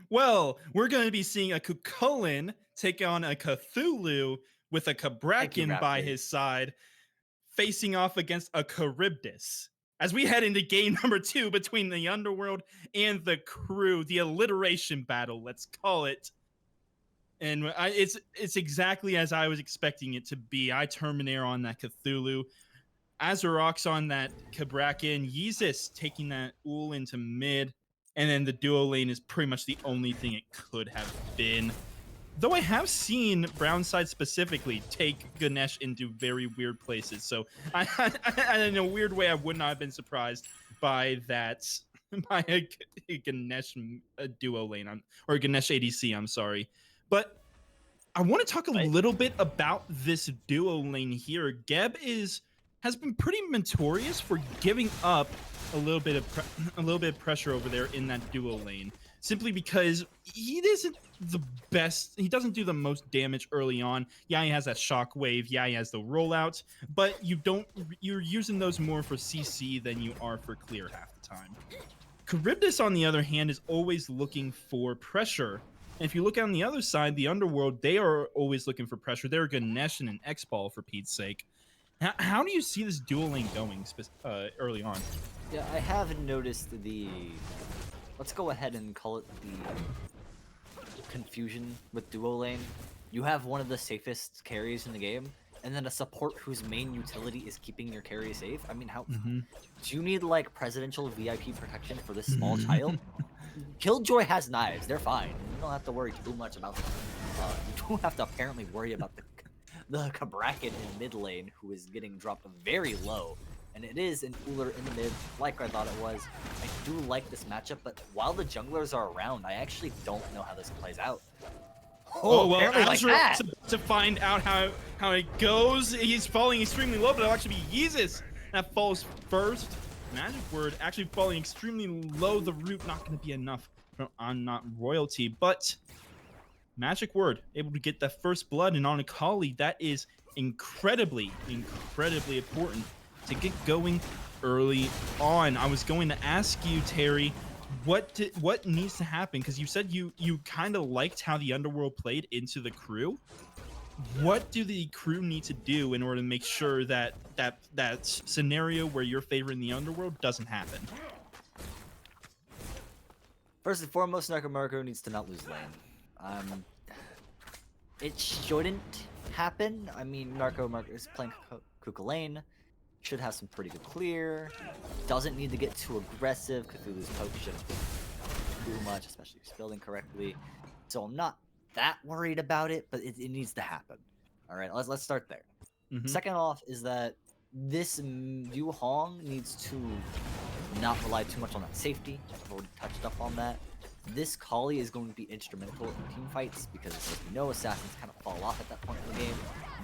Well, we're going to be seeing a Cucullin take on a Cthulhu with a Thank you, Cabrakan by Raptor. his side, facing off against a Charybdis. As we head into game number 2 between the Underworld and the crew, the alliteration battle, let's call it. And it's exactly as I was expecting it to be. I Terminator on that Cthulhu, Azarox on that Cabrakan, Yeezus taking that Ul into mid, and then the duo lane is pretty much the only thing it could have been. Though I have seen Brownside specifically take Ganesh into very weird places, so in a weird way, I would not have been surprised by that, by a Ganesh duo lane, or Ganesh ADC, I'm sorry. But I want to talk a little bit about this duo lane here. Geb has been pretty notorious for giving up a little bit of pressure over there in that duo lane, simply because he isn't the best. He doesn't do the most damage early on. Yeah, he has that shock wave. Yeah, he has the rollout, but you're using those more for CC than you are for clear half the time. Charybdis, on the other hand, is always looking for pressure. And if you look on the other side, the Underworld, they are always looking for pressure. They're Ganesh and an X-Ball, for Pete's sake. How do you see this dual lane going early on? Yeah, I have noticed let's go ahead and call it the confusion with duo lane. You have one of the safest carries in the game, and then a support whose main utility is keeping your carry safe. I mean, how do you need like presidential VIP protection for this small child? Killjoy has knives; they're fine. You don't have to worry too much about them. You don't have to apparently worry about the Cabrakan in mid lane, who is getting dropped very low. And it is an Uller in the mid, like I thought it was. I do like this matchup, but while the junglers are around, I actually don't know how this plays out. Oh, well, apparently like that. To find out how it goes. He's falling extremely low, but it'll actually be Yeezus that falls first. Magic Word actually falling extremely low. The root not going to be enough on not royalty, but Magic Word able to get that first blood, and on a Kali, that is incredibly important to get going early on. I was going to ask you, Terry, what needs to happen, because you said you kind of liked how the Underworld played into the crew. What do the crew need to do in order to make sure that scenario where you're favoring the Underworld doesn't happen? First and foremost, Narco needs to not lose lane. It shouldn't happen. I mean, Narco is playing Kuka lane, should have some pretty good clear, doesn't need to get too aggressive. Cthulhu's poke shouldn't do too much, especially if he's building correctly. So I'm not that worried about it, but it needs to happen. All right, let's start there. Second off is that this Yu Hong needs to not rely too much on that safety. I've already touched up on that. This Kali is going to be instrumental in team fights, because as we know, assassins kind of fall off at that point in the game.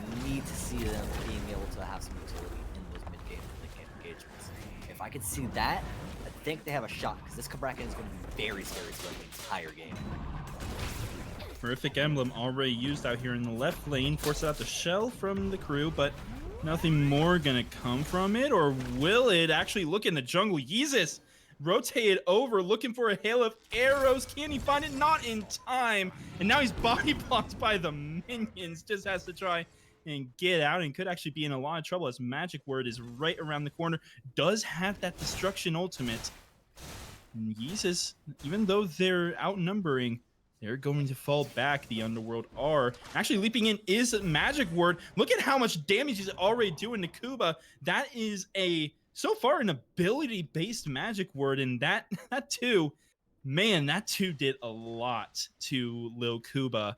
You need to see them being able to have some utility in those mid-game and late-game engagements. If I could see that, I think they have a shot, because this Cabrakan is going to be very scary throughout the entire game. Horrific Emblem already used out here in the left lane, forces out the shell from the crew, but nothing more gonna come from it. Or will it actually look in the jungle? Yeezus rotated over, looking for a hail of arrows. Can he find it? Not in time. And now he's body blocked by the minions. Just has to try and get out, and could actually be in a lot of trouble, as Magic Word is right around the corner. Does have that destruction ultimate. And Yeezus, even though they're outnumbering, They're going to fall back. The Underworld are actually leaping in is Magic Word. Look at how much damage he's already doing to Kuba. That is so far an ability based Magic Word, and that too, man, that too did a lot to Lil Kuba.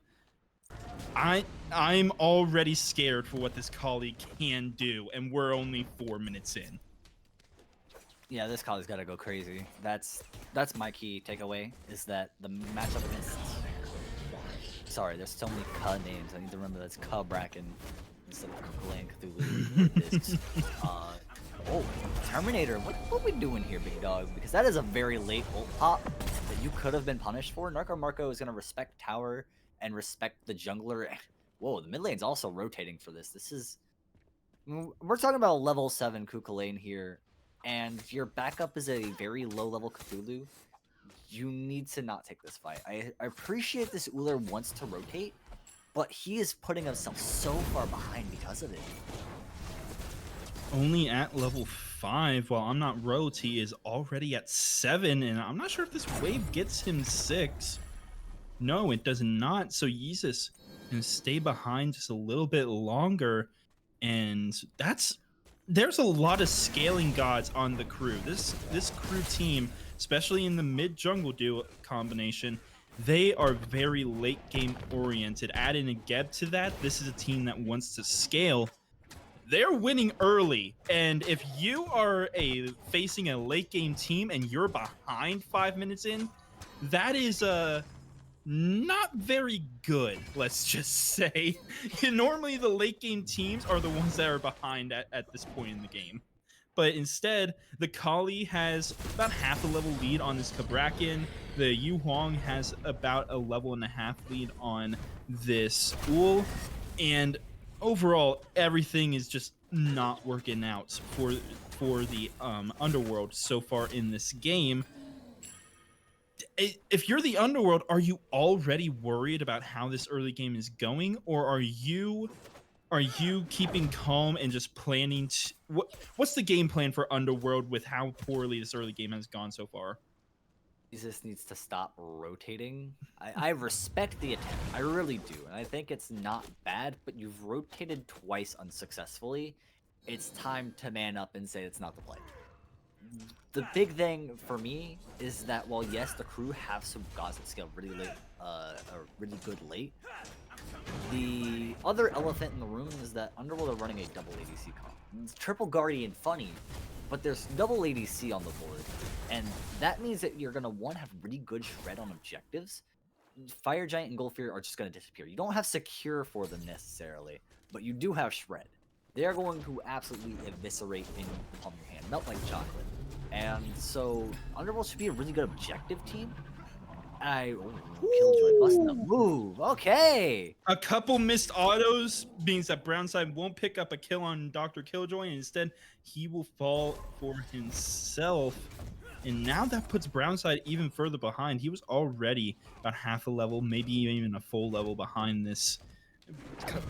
I'm already scared for what this colleague can do, and we're only 4 minutes in. Yeah, this collie's got to go crazy. That's my key takeaway, is that the matchup against... Sorry, there's so many Ka names. I need to remember that's Ka Bracken instead of Kukulane Cthulhu. Oh, Terminator. What we doing here, big dog? Because that is a very late ult pop that you could have been punished for. Narco Marco is going to respect tower and respect the jungler. Whoa, the mid lane's also rotating for this. This is... We're talking about level 7 Kukulane here, and your backup is a very low-level Cthulhu. You need to not take this fight. I appreciate this Uller wants to rotate, but he is putting himself so far behind because of it. Only at level 5, while I'm not Rhodes, he is already at 7, and I'm not sure if this wave gets him 6. No, it does not. So Yeezus can stay behind just a little bit longer, and there's a lot of scaling gods on the crew. This crew team, especially in the mid jungle duo combination, they are very late game oriented. Add in a Geb to that, this is a team that wants to scale. They're winning early, and if you are facing a late game team and you're behind 5 minutes in, that is not very good, let's just say. Normally the late game teams are the ones that are behind at this point in the game, but instead the Kali has about half a level lead on this Kabrakan. The Yu Huang has about a level and a half lead on this Ul, and overall everything is just not working out for the Underworld so far in this game. If you're the Underworld, are you already worried about how this early game is going, or are you keeping calm and just planning what's the game plan for Underworld with how poorly this early game has gone so far? Jesus needs to stop rotating. I respect the attempt. I really do. And I think it's not bad, but you've rotated twice unsuccessfully. It's time to man up and say it's not the play. The big thing for me is that while yes, the crew have some gods that scale really late, or really good late, the other elephant in the room is that Underworld are running a double ADC comp. It's triple Guardian funny, but there's double ADC on the board, and that means that you're gonna have really good shred on objectives. Fire Giant and Goldfear are just gonna disappear. You don't have secure for them necessarily, but you do have shred. They are going to absolutely eviscerate in the palm of your hand, melt like chocolate. And so Underworld should be a really good objective team. Killjoy busting the move. Okay. A couple missed autos means that Brownside won't pick up a kill on Dr. Killjoy, and instead he will fall for himself. And now that puts Brownside even further behind. He was already about half a level, maybe even a full level behind this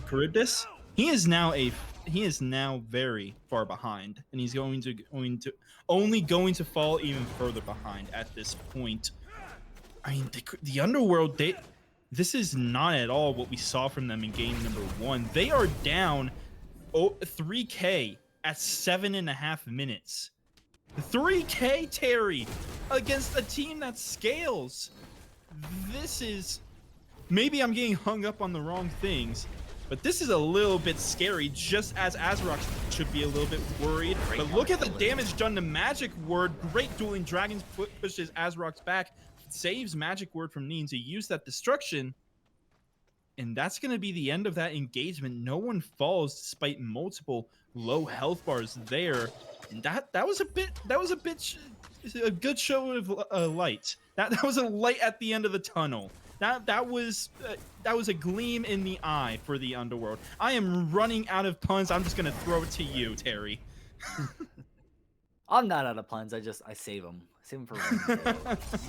Charybdis. He is now very far behind, and he's only going to fall even further behind at this point. I mean, the Underworld, this is not at all what we saw from them in game number 1. They are down 3K at 7.5 minutes. 3K, Terry, against a team that scales. This is... Maybe I'm getting hung up on the wrong things, but this is a little bit scary, just as Azrox should be a little bit worried. But look at the damage done to Magic Word. Great dueling Dragon's Foot pushes Azrox back, saves Magic Word from needing to use that destruction. And that's going to be the end of that engagement. No one falls despite multiple low health bars there. And that was a good show of light. That was a light at the end of the tunnel. That was a gleam in the eye for the Underworld. I am running out of puns. I'm just gonna throw it to you, Terry. I'm not out of puns. I save them. Save them for rainy day.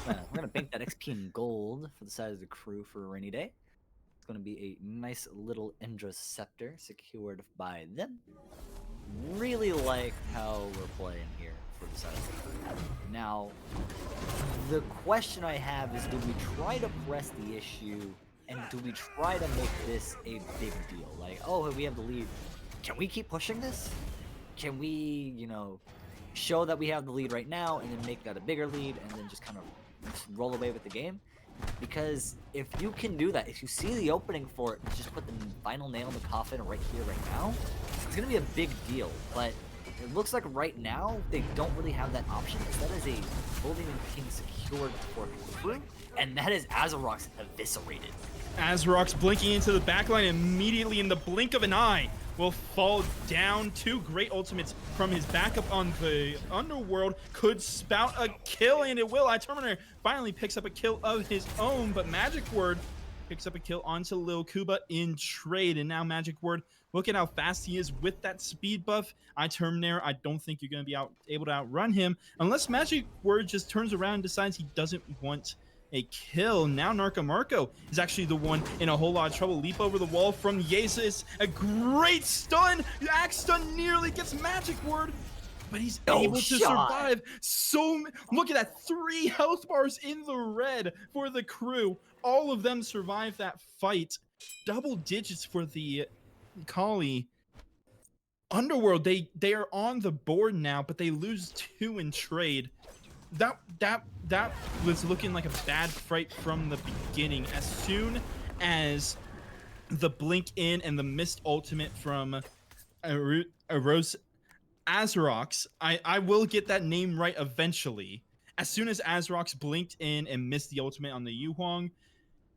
We're gonna bank that XP in gold for the side of the crew for a rainy day. It's gonna be a nice little Indra Scepter secured by them. Really like how we're playing here for the side of the crew. Now, The question I have is, do we try to press the issue, and do we try to make this a big deal? Like, oh, we have the lead. Can we keep pushing this? Can we, you know, show that we have the lead right now and then make that a bigger lead and then just kind of just roll away with the game? Because if you can do that, if you see the opening for it, just put the final nail in the coffin right here, right now, it's going to be a big deal. But it looks like right now, they don't really have that option. That is a Golden King secured for Crew, and that is Azerox eviscerated. Azerox blinking into the backline immediately in the blink of an eye will fall down. Two great ultimates from his backup on the Underworld could spout a kill, and it will. iTerminator finally picks up a kill of his own, but Magic Word picks up a kill onto Lil Kuba in trade, and now Magic Word, look at how fast he is with that speed buff. iTerminator, I don't think you're going to be able to outrun him unless Magic Word just turns around and decides he doesn't want a kill. Now Narcomarco is actually the one in a whole lot of trouble. Leap over the wall from Yesus. A great stun. Axe stun nearly gets Magic Word, but he's able to survive. So look at that, 3 health bars in the red for the Crew. All of them survive that fight. Double digits for the Collie. Underworld, they are on the board now, but they lose 2 in trade. That was looking like a bad fight from the beginning. As soon as the blink in and the missed ultimate from Azerox, I will get that name right eventually. As soon as Azerox blinked in and missed the ultimate on the Yuhuang,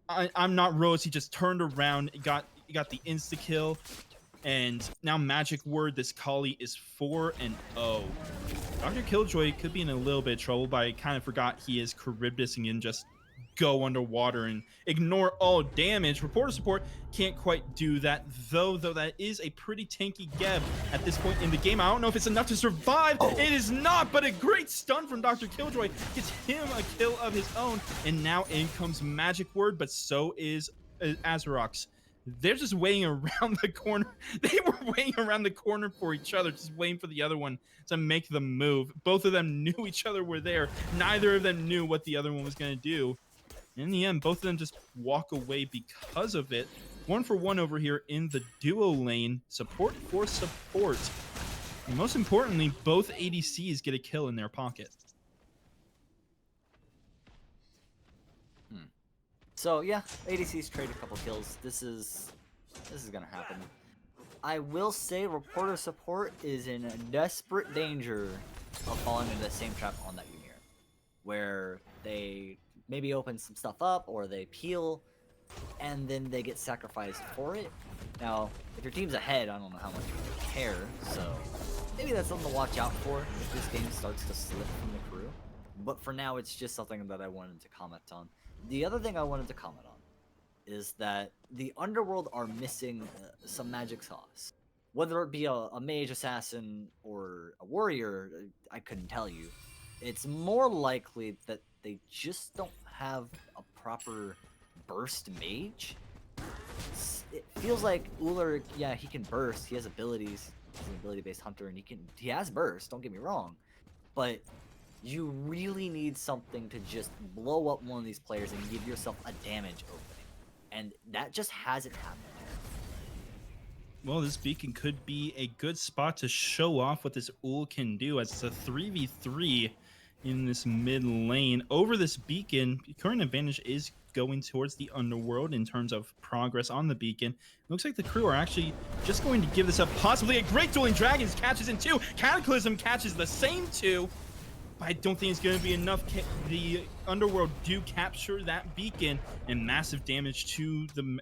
I'm not Rose. He just turned around, got the insta kill, and now Magic Word, this Collie, is 4-0. Dr. Killjoy could be in a little bit of trouble, but I kind of forgot he is Charybdis and can just go underwater and ignore all damage. Reporter support can't quite do that, though that is a pretty tanky Geb at this point in the game. I don't know if it's enough to survive. It is not, but a great stun from Dr. Killjoy gets him a kill of his own, and now in comes Magic Word, but so is Azerox. They're just waiting around the corner. They were waiting around the corner for each other, just waiting for the other one to make the move. Both of them knew each other were there. Neither of them knew what the other one was going to do. In the end, both of them just walk away because of it. 1 for 1 over here in the duo lane. Support for support. And most importantly, both ADCs get a kill in their pocket. So yeah, ADC's trade a couple kills. This is gonna happen. I will say reporter support is in desperate danger of falling into the same trap on that Ymir, where they maybe open some stuff up or they peel, and then they get sacrificed for it. Now, if your team's ahead, I don't know how much you care, so maybe that's something to watch out for if this game starts to slip from the Crew. But for now, it's just something that I wanted to comment on. The other thing I wanted to comment on is that the Underworld are missing some magic sauce. Whether it be a mage assassin or a warrior, I couldn't tell you. It's more likely that they just don't have a proper burst mage. It feels like Uller, yeah, he can burst. He has abilities. He's an ability-based hunter, and he has burst. Don't get me wrong, but you really need something to just blow up one of these players and give yourself a damage opening. And that just hasn't happened. Well, this beacon could be a good spot to show off what this Ul can do, as it's a 3v3 in this mid lane. Over this beacon, current advantage is going towards the Underworld in terms of progress on the beacon. It looks like the Crew are actually just going to give this up. Possibly a great Dueling Dragons catches in 2. Cataclysm catches the same 2. I don't think it's going to be enough. The Underworld do capture that beacon, and massive damage to the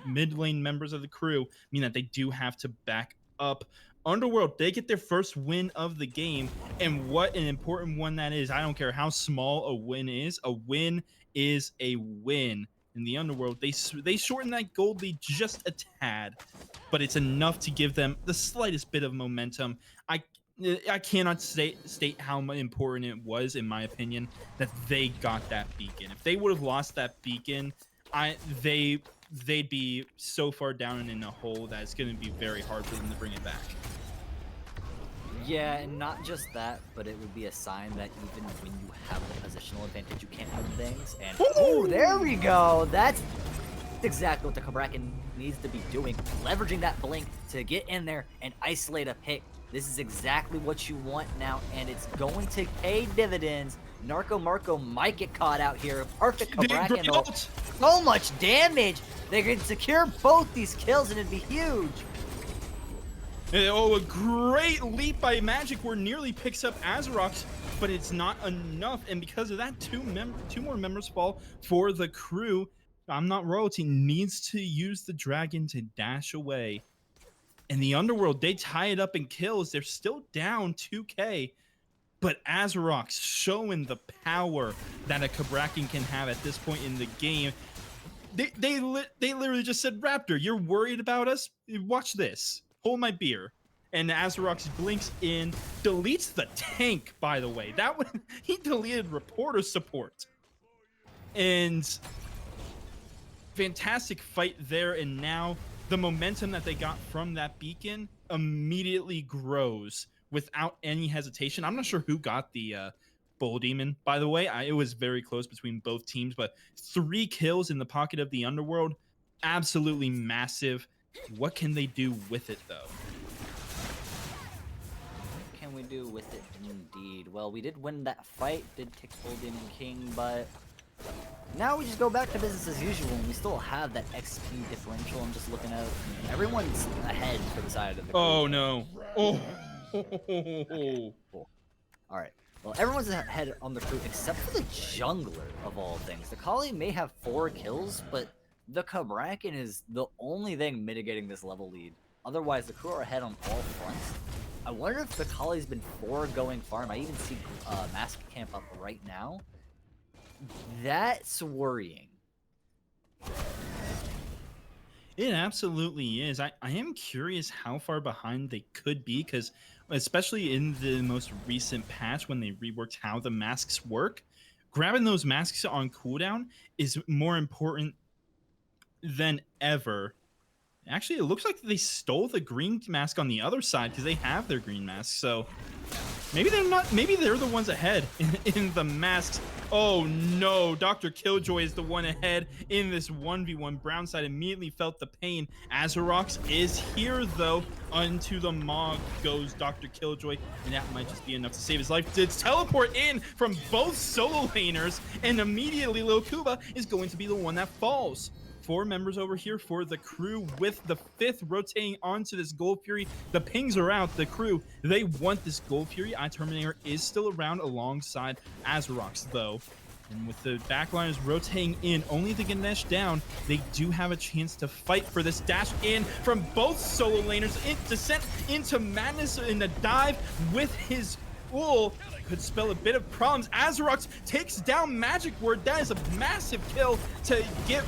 mid lane members of the Crew mean that they do have to back up. Underworld, they get their first win of the game, and what an important one that is. I don't care how small a win is a win. In the Underworld, they shorten that gold lead just a tad, but it's enough to give them the slightest bit of momentum. I cannot state how important it was, in my opinion, that they got that beacon. If they would have lost that beacon, they'd be so far down and in a hole that it's going to be very hard for them to bring it back. Yeah, and not just that, but it would be a sign that even when you have the positional advantage, you can't win things. And oh, there we go. That's exactly what the Kabrakan needs to be doing, leveraging that blink to get in there and isolate a pick. This is exactly what you want now, and it's going to pay dividends. Narco Marco might get caught out here. Perfect Kabrakan. So much damage. They can secure both these kills, and it'd be huge. Oh, a great leap by Magic Word nearly picks up Azerox, but it's not enough. And because of that, two more members fall for the crew. I'm Not Royalty needs to use the dragon to dash away. And the Underworld, they tie it up in kills. They're still down 2K, but Azerox showing the power that a Kabrakan can have at this point in the game. They literally just said, Raptor, you're worried about us? Watch this. Hold my beer. And Azerox blinks in, deletes the tank, by the way. That one, he deleted reporter support. And fantastic fight there. And now the momentum that they got from that beacon immediately grows without any hesitation. I'm not sure who got the Bull Demon, by the way. It was very close between both teams, but 3 kills in the pocket of the Underworld, absolutely massive. What can they do with it, though? What can we do with it, indeed? Well, we did win that fight, did take Bull Demon King, but now we just go back to business as usual, and we still have that XP differential. I'm just looking at it. Everyone's ahead for the side of the crew. Oh, no. Oh. Okay, cool. All right. Well, everyone's ahead on the crew except for the jungler, of all things. The Kali may have 4 kills, but the Kabrakan is the only thing mitigating this level lead. Otherwise, the crew are ahead on all fronts. I wonder if the Kali's been foregoing farm. I even see Mask Camp up right now. That's worrying. It absolutely is. I am curious how far behind they could be, because especially in the most recent patch when they reworked how the masks work, grabbing those masks on cooldown is more important than ever. Actually, it looks like they stole the green mask on the other side because they have their green mask. So maybe they're not. Maybe they're the ones ahead in the masks. Oh no, Dr. Killjoy is the one ahead in this 1v1. Brown side immediately felt the pain. Azerox is here though. Onto the Mog goes Dr. Killjoy, and that might just be enough to save his life. Did teleport in from both solo laners, and immediately Lil Kuba is going to be the one that falls. 4 members over here for the crew, with the 5th rotating onto this Gold Fury. The pings are out. The crew, they want this Gold Fury. Terminator is still around alongside Azerox, though. And with the backliners rotating in, only the Ganesh down, they do have a chance to fight for this dash in from both solo laners. Descent into Madness in the dive with his ult could spell a bit of problems. Azerox takes down Magic Word. That is a massive kill to get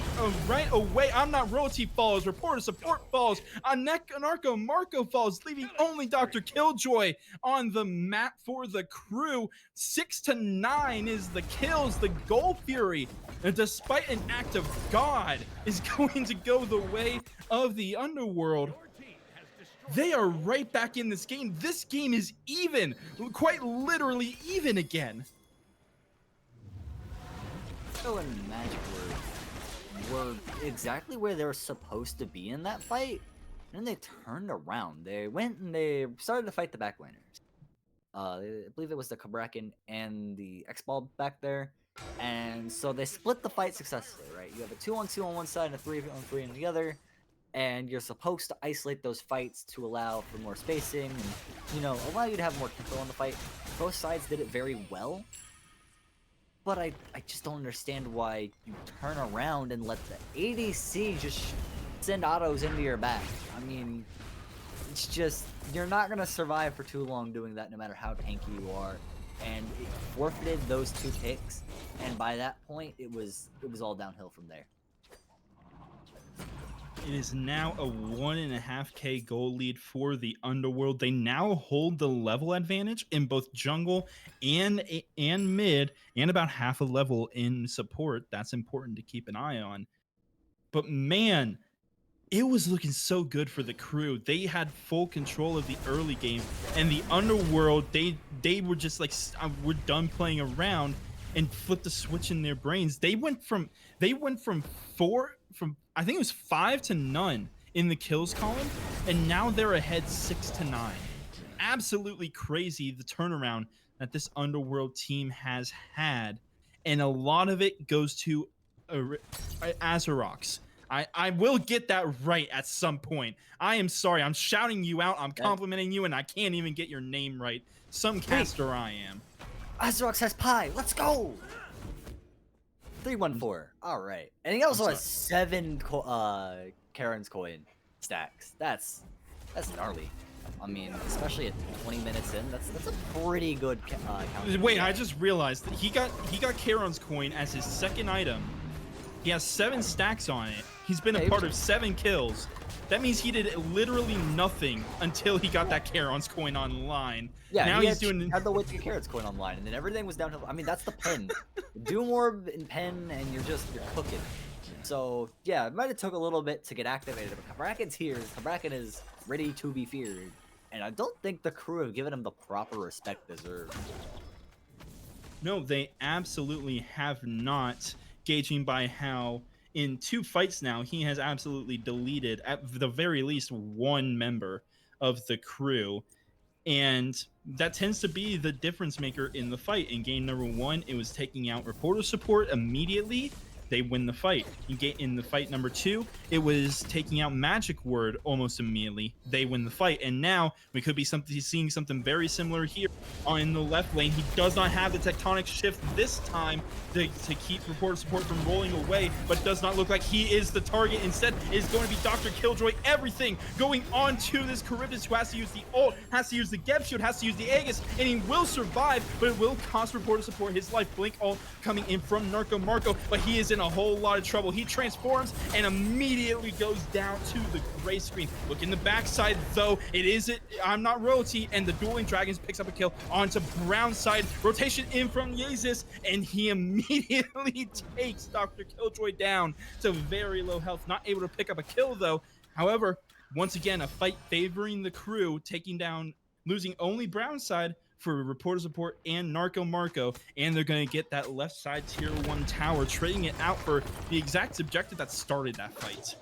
right away. I'm Not Royalty falls. Reporter Support falls. Narco Marco falls, leaving only Dr. Killjoy on the map for the crew. 6 to 9 is the kills. The Gold Fury, and despite an act of God, is going to go the way of the Underworld. They are right back in this game. This game is even, quite literally even again. So and Magic were exactly where they were supposed to be in that fight, and then they turned around. They went and they started to fight the backliners. I believe it was the Kabrakan and the X-Ball back there, and so they split the fight successfully, right? You have a 2-on-2 on one side and a 3-on-3 on the other, and you're supposed to isolate those fights to allow for more spacing and, you know, allow you to have more control on the fight. Both sides did it very well, but I just don't understand why you turn around and let the ADC just send autos into your back. I mean, it's just, you're not going to survive for too long doing that no matter how tanky you are. And it forfeited those 2 picks, and by that point, it was all downhill from there. It is now a 1.5K goal lead for the Underworld. They now hold the level advantage in both jungle and mid, and about half a level in support. That's important to keep an eye on. But man, it was looking so good for the crew. They had full control of the early game, and the Underworld, they were just like, we're done playing around, and flipped the switch in their brains. They went from I think it was 5 to none in the kills column, and now they're ahead 6 to 9. Absolutely crazy, the turnaround that this Underworld team has had, and a lot of it goes to Azerox. I will get that right at some point. I am sorry. I'm shouting you out. I'm That, complimenting you, and I can't even get your name right. Some wait, caster I am. Azerox has pie. Let's go. 314. All right, and he also I'm has 7 Karen's coin stacks. That's gnarly. I mean, especially at 20 minutes in, that's a pretty good count. Wait, I just realized that he got Charon's coin as his second item. He has 7 stacks on it. He's been a part of 7 kills. That means he did literally nothing until he got that Charon's coin online. Yeah, now he's doing. had the way to get Carrot's coin online, and then everything was downhill. I mean, that's the pen. Do more in pen, and you're cooking. So yeah, it might have took a little bit to get activated, but Kabrakan's here. Kabrakan is ready to be feared, and I don't think the crew have given him the proper respect deserved. No, they absolutely have not. Gauging by how in 2 fights now he has absolutely deleted at the very least 1 member of the crew, and that tends to be the difference maker in the fight. In game number 1, it was taking out reporter support immediately. They win the fight. In the fight number 2, it was taking out Magic Word almost immediately. They win the fight. And now we could be seeing something very similar here in the left lane. He does not have the tectonic shift this time to keep reporter support from rolling away, but does not look like he is the target. Instead, is going to be Dr. Killjoy. Everything going on to this Charybdis, who has to use the ult, has to use the Geb Shield, has to use the Aegis, and he will survive, but it will cost reporter support his life. Blink ult coming in from Narco Marco, but he is in a whole lot of trouble. He transforms and immediately goes down to the gray screen. Look in the backside though, I'm not royalty, and the Dueling Dragons picks up a kill onto brown side. Rotation in from Yeezus, and he immediately takes Dr. Killjoy down to very low health. Not able to pick up a kill though. However, once again, a fight favoring the crew, losing only brown side for reporter support and Narco Marco, and they're going to get that left side tier 1 tower, trading it out for the exact objective that started that fight.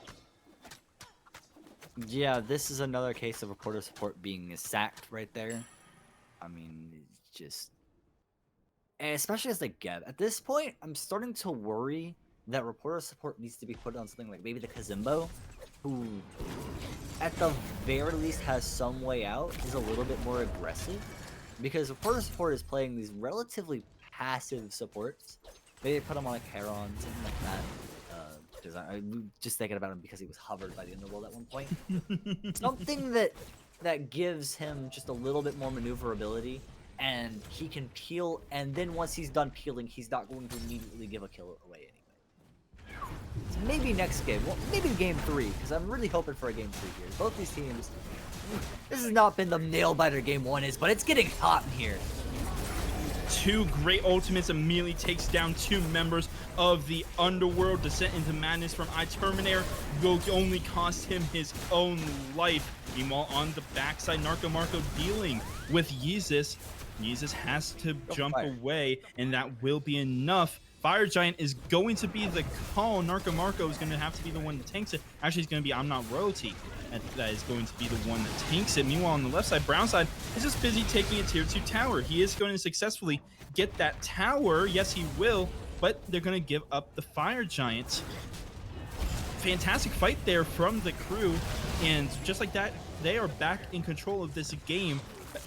Yeah, this is another case of reporter support being sacked right there. I mean, it's just, and especially as the Geb. At this point, I'm starting to worry that reporter support needs to be put on something like maybe the Kazimbo, who at the very least has some way out, is a little bit more aggressive. Because reporter support is playing these relatively passive supports. Maybe put him on a Charon, something like that. Because I'm just thinking about him because he was hovered by the Underworld at one point. Something that gives him just a little bit more maneuverability, and he can peel, and then once he's done peeling, he's not going to immediately give a kill away anyway. So maybe next game, well, maybe game 3, because I'm really hoping for a game 3 here. Both these teams, this has not been the nail-biter game 1 is, but it's getting hot in here. 2 great ultimates immediately takes down 2 members of the Underworld. Descent into Madness from iTerminator will only cost him his own life. Meanwhile, on the backside, Narco Marco dealing with Yeezus. Yeezus has to jump away, and that will be enough. Fire Giant is going to be the call. Narco Marco is going to have to be the one that tanks it. Actually, it's going to be I'm Not Royalty that is going to be the one that tanks it. Meanwhile, on the left side, brown side is just busy taking a tier 2 tower. He is going to successfully get that tower. Yes, he will, but they're going to give up the Fire Giant. Fantastic fight there from the crew, and just like that, they are back in control of this game.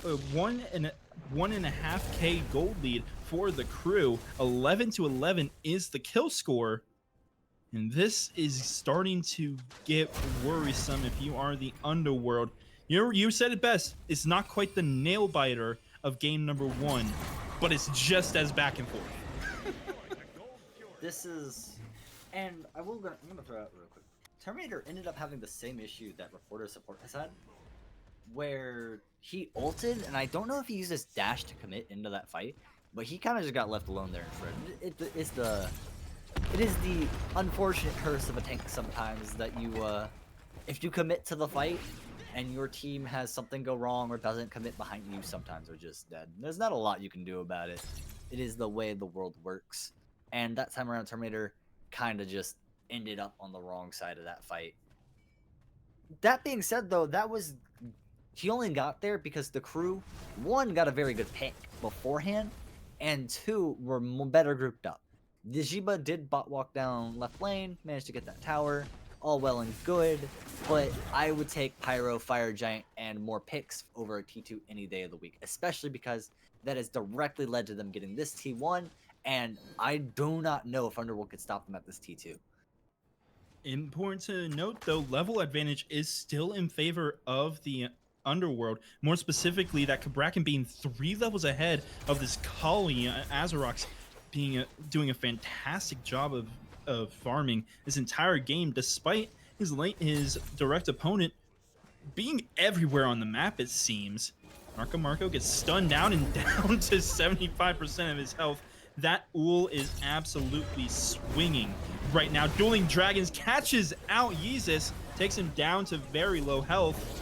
1.5K gold lead for the crew. 11-11 is the kill score, and this is starting to get worrisome if you are the Underworld. You said it best. It's not quite the nail biter of game number 1, but it's just as back and forth. This is, and I'm gonna throw out real quick. Terminator ended up having the same issue that reporter support has had, where he ulted, and I don't know if he used his dash to commit into that fight, but he kind of just got left alone there in front. It is the unfortunate curse of a tank sometimes that you if you commit to the fight and your team has something go wrong or doesn't commit behind you, sometimes are just dead. There's not a lot you can do about it. It is the way the world works. And that time around, Terminator kind of just ended up on the wrong side of that fight. That being said, though, he only got there because the crew, one, got a very good pick beforehand, and two, were better grouped up. The Jiba did bot walk down left lane, managed to get that tower, all well and good, but I would take Pyro, Fire Giant, and more picks over a T2 any day of the week, especially because that has directly led to them getting this T1, and I do not know if Underworld could stop them at this T2. Important to note, though, level advantage is still in favor of the Underworld. More specifically, that Cabrakan being 3 levels ahead of this Kali, Azerox doing a fantastic job of farming this entire game, despite his direct opponent being everywhere on the map, it seems. Marco gets stunned down and down to 75% of his health. That Ul is absolutely swinging right now. Dueling Dragons catches out Yeezus, takes him down to very low health.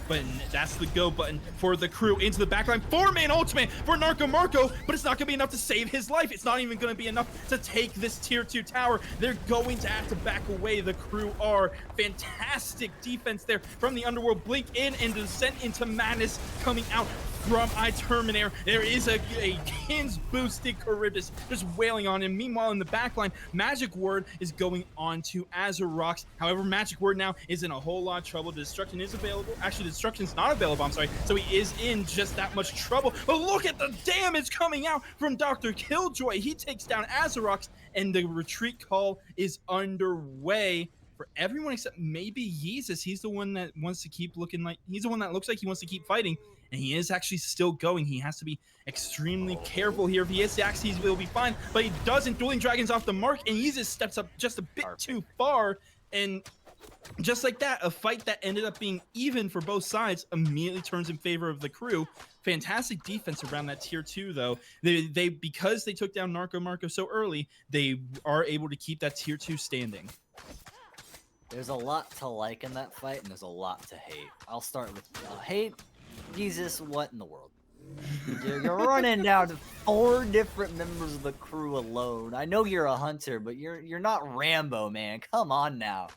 But that's the go button for the crew into the backline. 4-man ultimate for Marco, but it's not going to be enough to save his life. It's not even going to be enough to take this tier 2 tower. They're going to have to back away. The crew are. Fantastic defense there from the Underworld. Blink in and descent into madness coming out from iTerminator. There is a Kins boosted Charybdis just wailing on him. Meanwhile, in the backline, Magic Word is going on to Azerox. However, Magic Word now is in a whole lot of trouble. Destruction is available. Actually, Destruction's not available, I'm sorry. So he is in just that much trouble. But look at the damage coming out from Dr. Killjoy. He takes down Azerox, and the retreat call is underway for everyone except maybe Yeezus. He's the one that wants to keep looking like, he's the one that looks like he wants to keep fighting, and he is actually still going. He has to be extremely careful here. If he hits the axe, he will be fine, but he doesn't. Dueling Dragons off the mark, and Yeezus steps up just a bit too far, and just like that, a fight that ended up being even for both sides immediately turns in favor of the crew. Fantastic defense around that tier 2, though. They because they took down Marco so early, they are able to keep that tier 2 standing. There's a lot to like in that fight, and there's a lot to hate. I'll start with hate. Jesus, what in the world? You're running down to 4 different members of the crew alone. I know you're a hunter, but you're not Rambo, man. Come on now.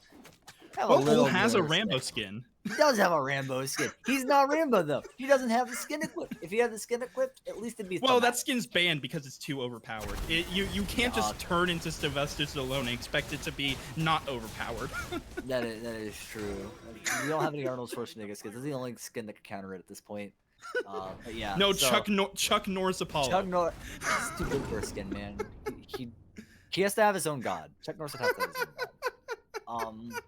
Who has a Rambo skin? He does have a Rambo skin. He's not Rambo, though. He doesn't have the skin equipped. If he had the skin equipped, at least it'd be well, that skin's banned because it's too overpowered. You can't just turn into Sylvester Stallone and expect it to be not overpowered. that is true. You don't have any Arnold Schwarzenegger skins. That's the only skin that can counter it at this point. But yeah. No, so, Chuck Norris Apollo. Chuck Norris. It's too good for a skin, man. He has to have his own god. Chuck Norris would have to have his own god.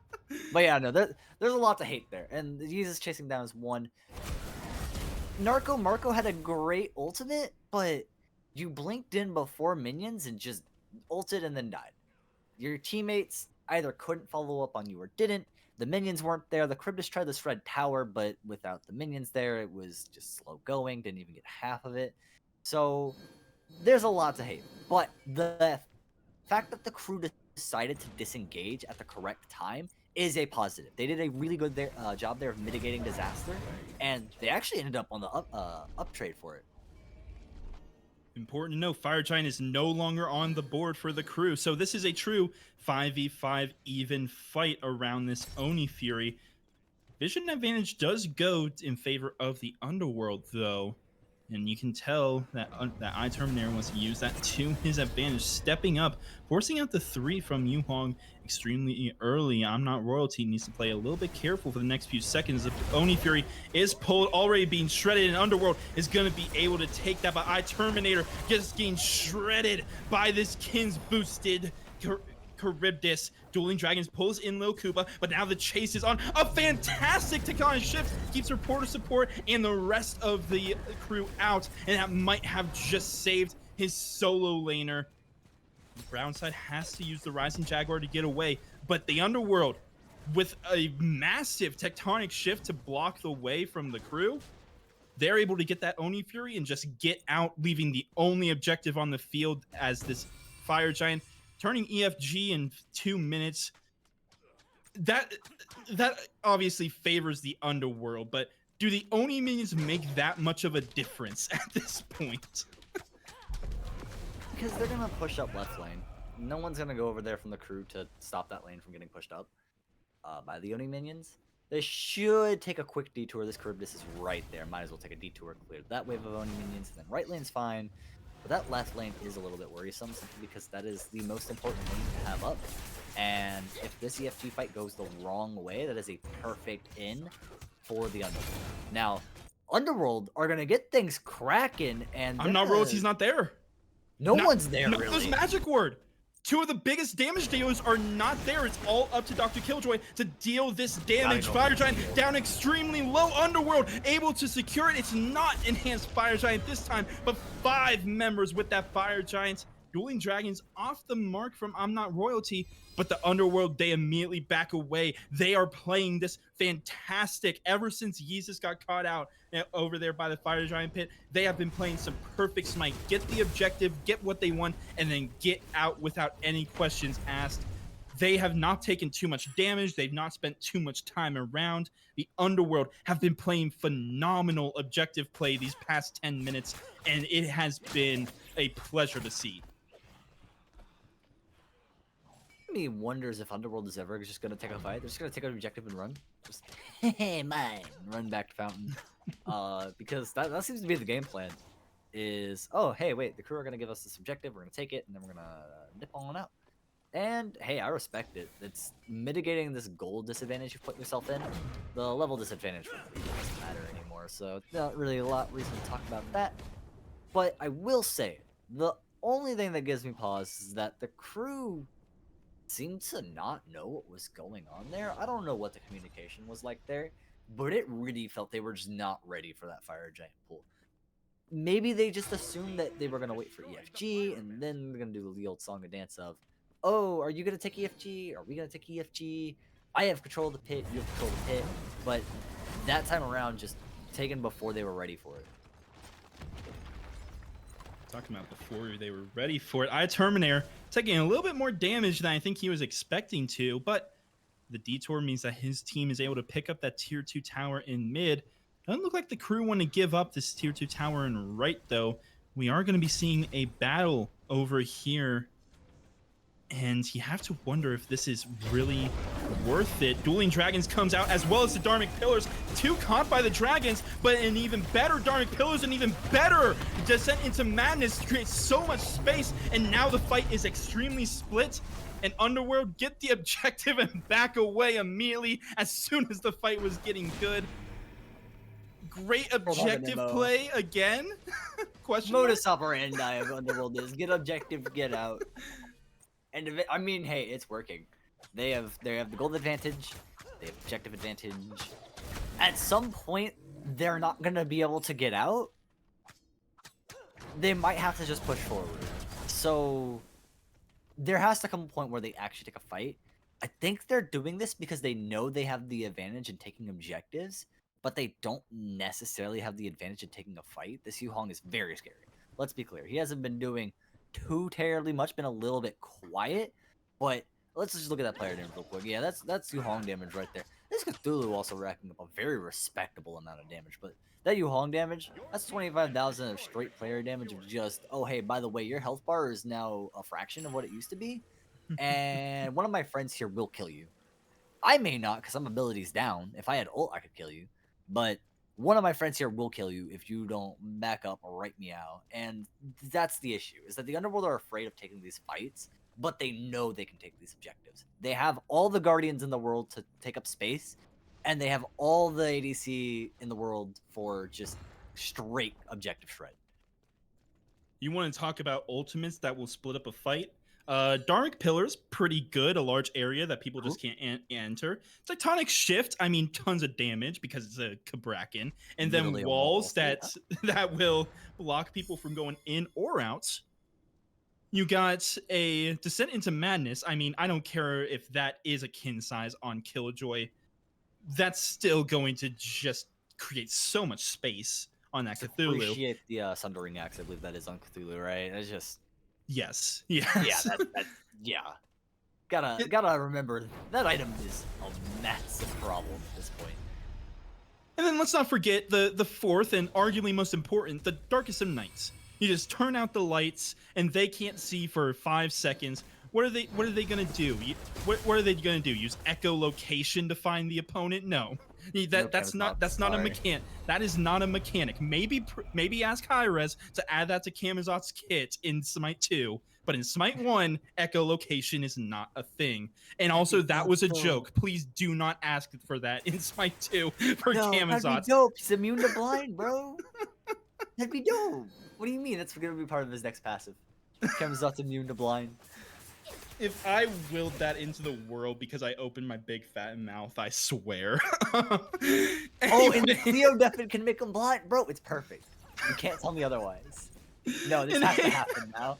But yeah, no, there's a lot to hate there, and Jesus chasing down is one. Marco had a great ultimate, but you blinked in before minions and just ulted and then died. Your teammates either couldn't follow up on you or didn't. The minions weren't there. The Charybdis tried to spread tower, but without the minions there, it was just slow going. Didn't even get half of it. So there's a lot to hate. But the fact that the crew decided to disengage at the correct time is a positive. They did a really good job there of mitigating disaster, and they actually ended up on the up trade for it. Important to know, Fire Giant is no longer on the board for the crew, so this is a true 5v5 even fight around this Oni Fury. Vision advantage does go in favor of the Underworld, though, and you can tell that iTerminator wants to use that to his advantage, stepping up, forcing out the 3 from Yu Huang extremely early. I'm Not Royalty needs to play a little bit careful for the next few seconds. If Oni Fury is pulled, already being shredded, and Underworld is going to be able to take that, but iTerminator just getting shredded by this Kins boosted Charybdis. Dueling Dragons pulls in Lil Koopa, but now the chase is on. A fantastic tectonic shift keeps Reporter support and the rest of the crew out, and that might have just saved his solo laner. The brown side has to use the Rising Jaguar to get away, but the Underworld, with a massive tectonic shift to block the way from the crew, they're able to get that Oni Fury and just get out, leaving the only objective on the field as this Fire Giant turning EFG in 2 minutes. that that obviously favors the Underworld, but do the Oni minions make that much of a difference at this point? Because they're gonna push up left lane. No one's gonna go over there from the crew to stop that lane from getting pushed up by the Oni minions. They should take a quick detour. This Charybdis is right there. Might as well take a detour, clear that wave of Oni minions, and then right lane's fine. But that left lane is a little bit worrisome simply because that is the most important lane to have up. And if this EFG fight goes the wrong way, that is a perfect in for the Underworld. Now, Underworld are going to get things cracking, and I'm not royalty's not there. No one's there, really. There's Magic Word. Two of the biggest damage dealers are not there. It's all up to Dr. Killjoy to deal this damage. Fire Giant down extremely low. Underworld able to secure it. It's not enhanced Fire Giant this time, but 5 members with that Fire Giant. Dueling Dragons off the mark from I'm Not Royalty, but the Underworld, they immediately back away. They are playing this fantastic. Ever since Yeezus got caught out over there by the Fire Giant pit, they have been playing some perfect Smite. Get the objective, get what they want, and then get out without any questions asked. They have not taken too much damage. They've not spent too much time around. The Underworld have been playing phenomenal objective play these past 10 minutes, and it has been a pleasure to see. Me wonders if Underworld is ever just gonna take a fight. They're just gonna take an objective and run. Just hey mine, run back to Fountain. Because that seems to be the game plan. Is oh hey wait, the crew are gonna give us this objective. We're gonna take it and then we're gonna dip on out. And hey, I respect it. It's mitigating this gold disadvantage you put yourself in. The level disadvantage really doesn't matter anymore. So not really a lot of reason to talk about that. But I will say the only thing that gives me pause is that the crew seemed to not know what was going on there. I don't know what the communication was like there, but it really felt they were just not ready for that Fire Giant pull. Maybe they just assumed that they were going to wait for EFG, and then they're going to do the old song and dance of, oh, are you going to take EFG? Are we going to take EFG? I have control of the pit, you have control of the pit. But that time around, just taken before they were ready for it. Talking about before they were ready for it. Terminator taking a little bit more damage than I think he was expecting to, but the detour means that his team is able to pick up that tier 2 tower in mid. Doesn't look like the crew want to give up this tier 2 tower in right, though. We are going to be seeing a battle over here, and you have to wonder if this is really worth it. Dueling Dragons comes out, as well as the Dharmic Pillars. 2 caught by the Dragons, but an even better Dharmic Pillars, an even better Descent into Madness creates so much space, and now the fight is extremely split. And Underworld get the objective and back away immediately as soon as the fight was getting good. Great objective play again. Question Modus operandi of Underworld is get objective, get out. And if I mean, hey, it's working. They have the gold advantage, they have objective advantage. At some point, they're not gonna be able to get out. They might have to just push forward. So there has to come a point where they actually take a fight. I think they're doing this because they know they have the advantage in taking objectives, but they don't necessarily have the advantage in taking a fight. This Yu Hong is very scary. Let's be clear. He hasn't been doing too terribly much, been a little bit quiet, but let's just look at that player damage real quick. Yeah, that's Yu Hong damage right there. This Cthulhu also racking up a very respectable amount of damage, but that Yu Hong damage, that's 25,000 of straight player damage of just, oh hey, by the way, your health bar is now a fraction of what it used to be, and one of my friends here will kill you. I may not, because some abilities down. If I had ult, I could kill you, but one of my friends here will kill you if you don't back up or right me out. And that's the issue, is that the Underworld are afraid of taking these fights, but they know they can take these objectives. They have all the Guardians in the world to take up space, and they have all the ADC in the world for just straight objective shred. You want to talk about ultimates that will split up a fight? Dharmic Pillars, pretty good, a large area that people just can't enter. Tectonic Shift, I mean, tons of damage because it's a Kabrakan. And then walls that will block people from going in or out. You got a Descent into Madness. I mean, I don't care if that is a kin size on Killjoy. That's still going to just create so much space on that Cthulhu. Appreciate the Sundering Axe, I believe that is on Cthulhu, right? It's just... Yes. Yeah, yeah. Gotta remember that item is a massive problem at this point. And then let's not forget the fourth and arguably most important, the Darkest of Nights. You just turn out the lights and they can't see for 5 seconds. What are they gonna do? What are they gonna do? Use echolocation to find the opponent? No, No that's not Camazotz, a sorry. mechanic. That is not a mechanic. Maybe ask Hi-Rez to add that to Camazot's kit in Smite 2. But in Smite 1, echolocation is not a thing. And That'd also, be that dope was a though. joke. Please do not ask for that in Smite 2 for No, that'd be Camazotz. dope. He's immune to blind, bro. That'd be dope. What do you mean? That's gonna be part of his next passive. Camazot's immune to blind. If I willed that into the world because I opened my big fat mouth, I swear. Oh, and the Anyway, Cleo Deafin can make him blind, bro. It's perfect. You can't tell me otherwise. No, this has to happen now.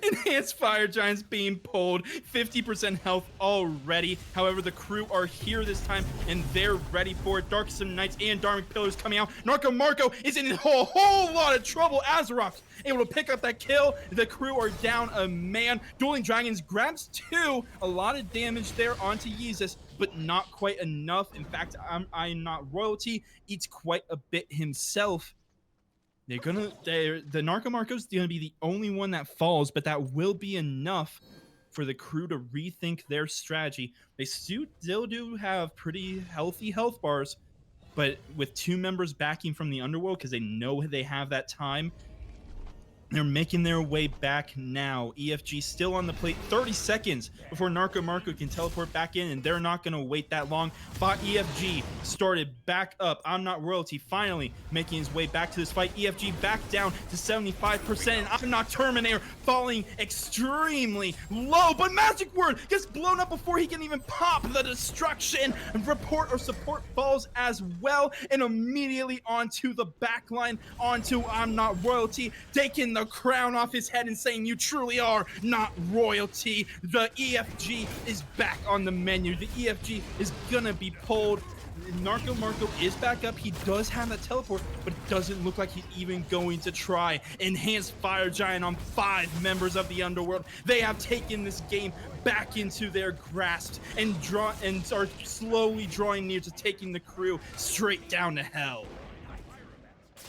Enhanced Fire Giants being pulled, 50% health already. However, the crew are here this time, and they're ready for it. Darkest of Nights and Dharmic Pillars coming out. Narco Marco is in a whole lot of trouble. Azeroth able to pick up that kill. The crew are down a man. Dueling Dragons grabs 2. A lot of damage there onto Yeezus, but not quite enough. In fact, I'm not royalty. Eats quite a bit himself. The Narco Marco's gonna be the only one that falls, but that will be enough for the crew to rethink their strategy. They still do have pretty healthy health bars, but with 2 members backing from the Underworld because they know they have that time, they're making their way back now. EFG still on the plate. 30 seconds before Narco Marco can teleport back in, and they're not going to wait that long. Bot EFG started back up. I'm Not Royalty finally making his way back to this fight. EFG back down to 75%, and I'm Not Terminator falling extremely low. But Magic Word gets blown up before he can even pop the destruction. Report or support falls as well, and immediately onto the backline, onto I'm Not Royalty, taking the crown off his head and saying, "You truly are not royalty." The EFG is back on the menu. The EFG is gonna be pulled. Narco Marco is back up. He does have that teleport, but it doesn't look like he's even going to try. Enhanced Fire Giant on 5 members of the Underworld. They have taken this game back into their grasp and are slowly drawing near to taking the crew straight down to hell.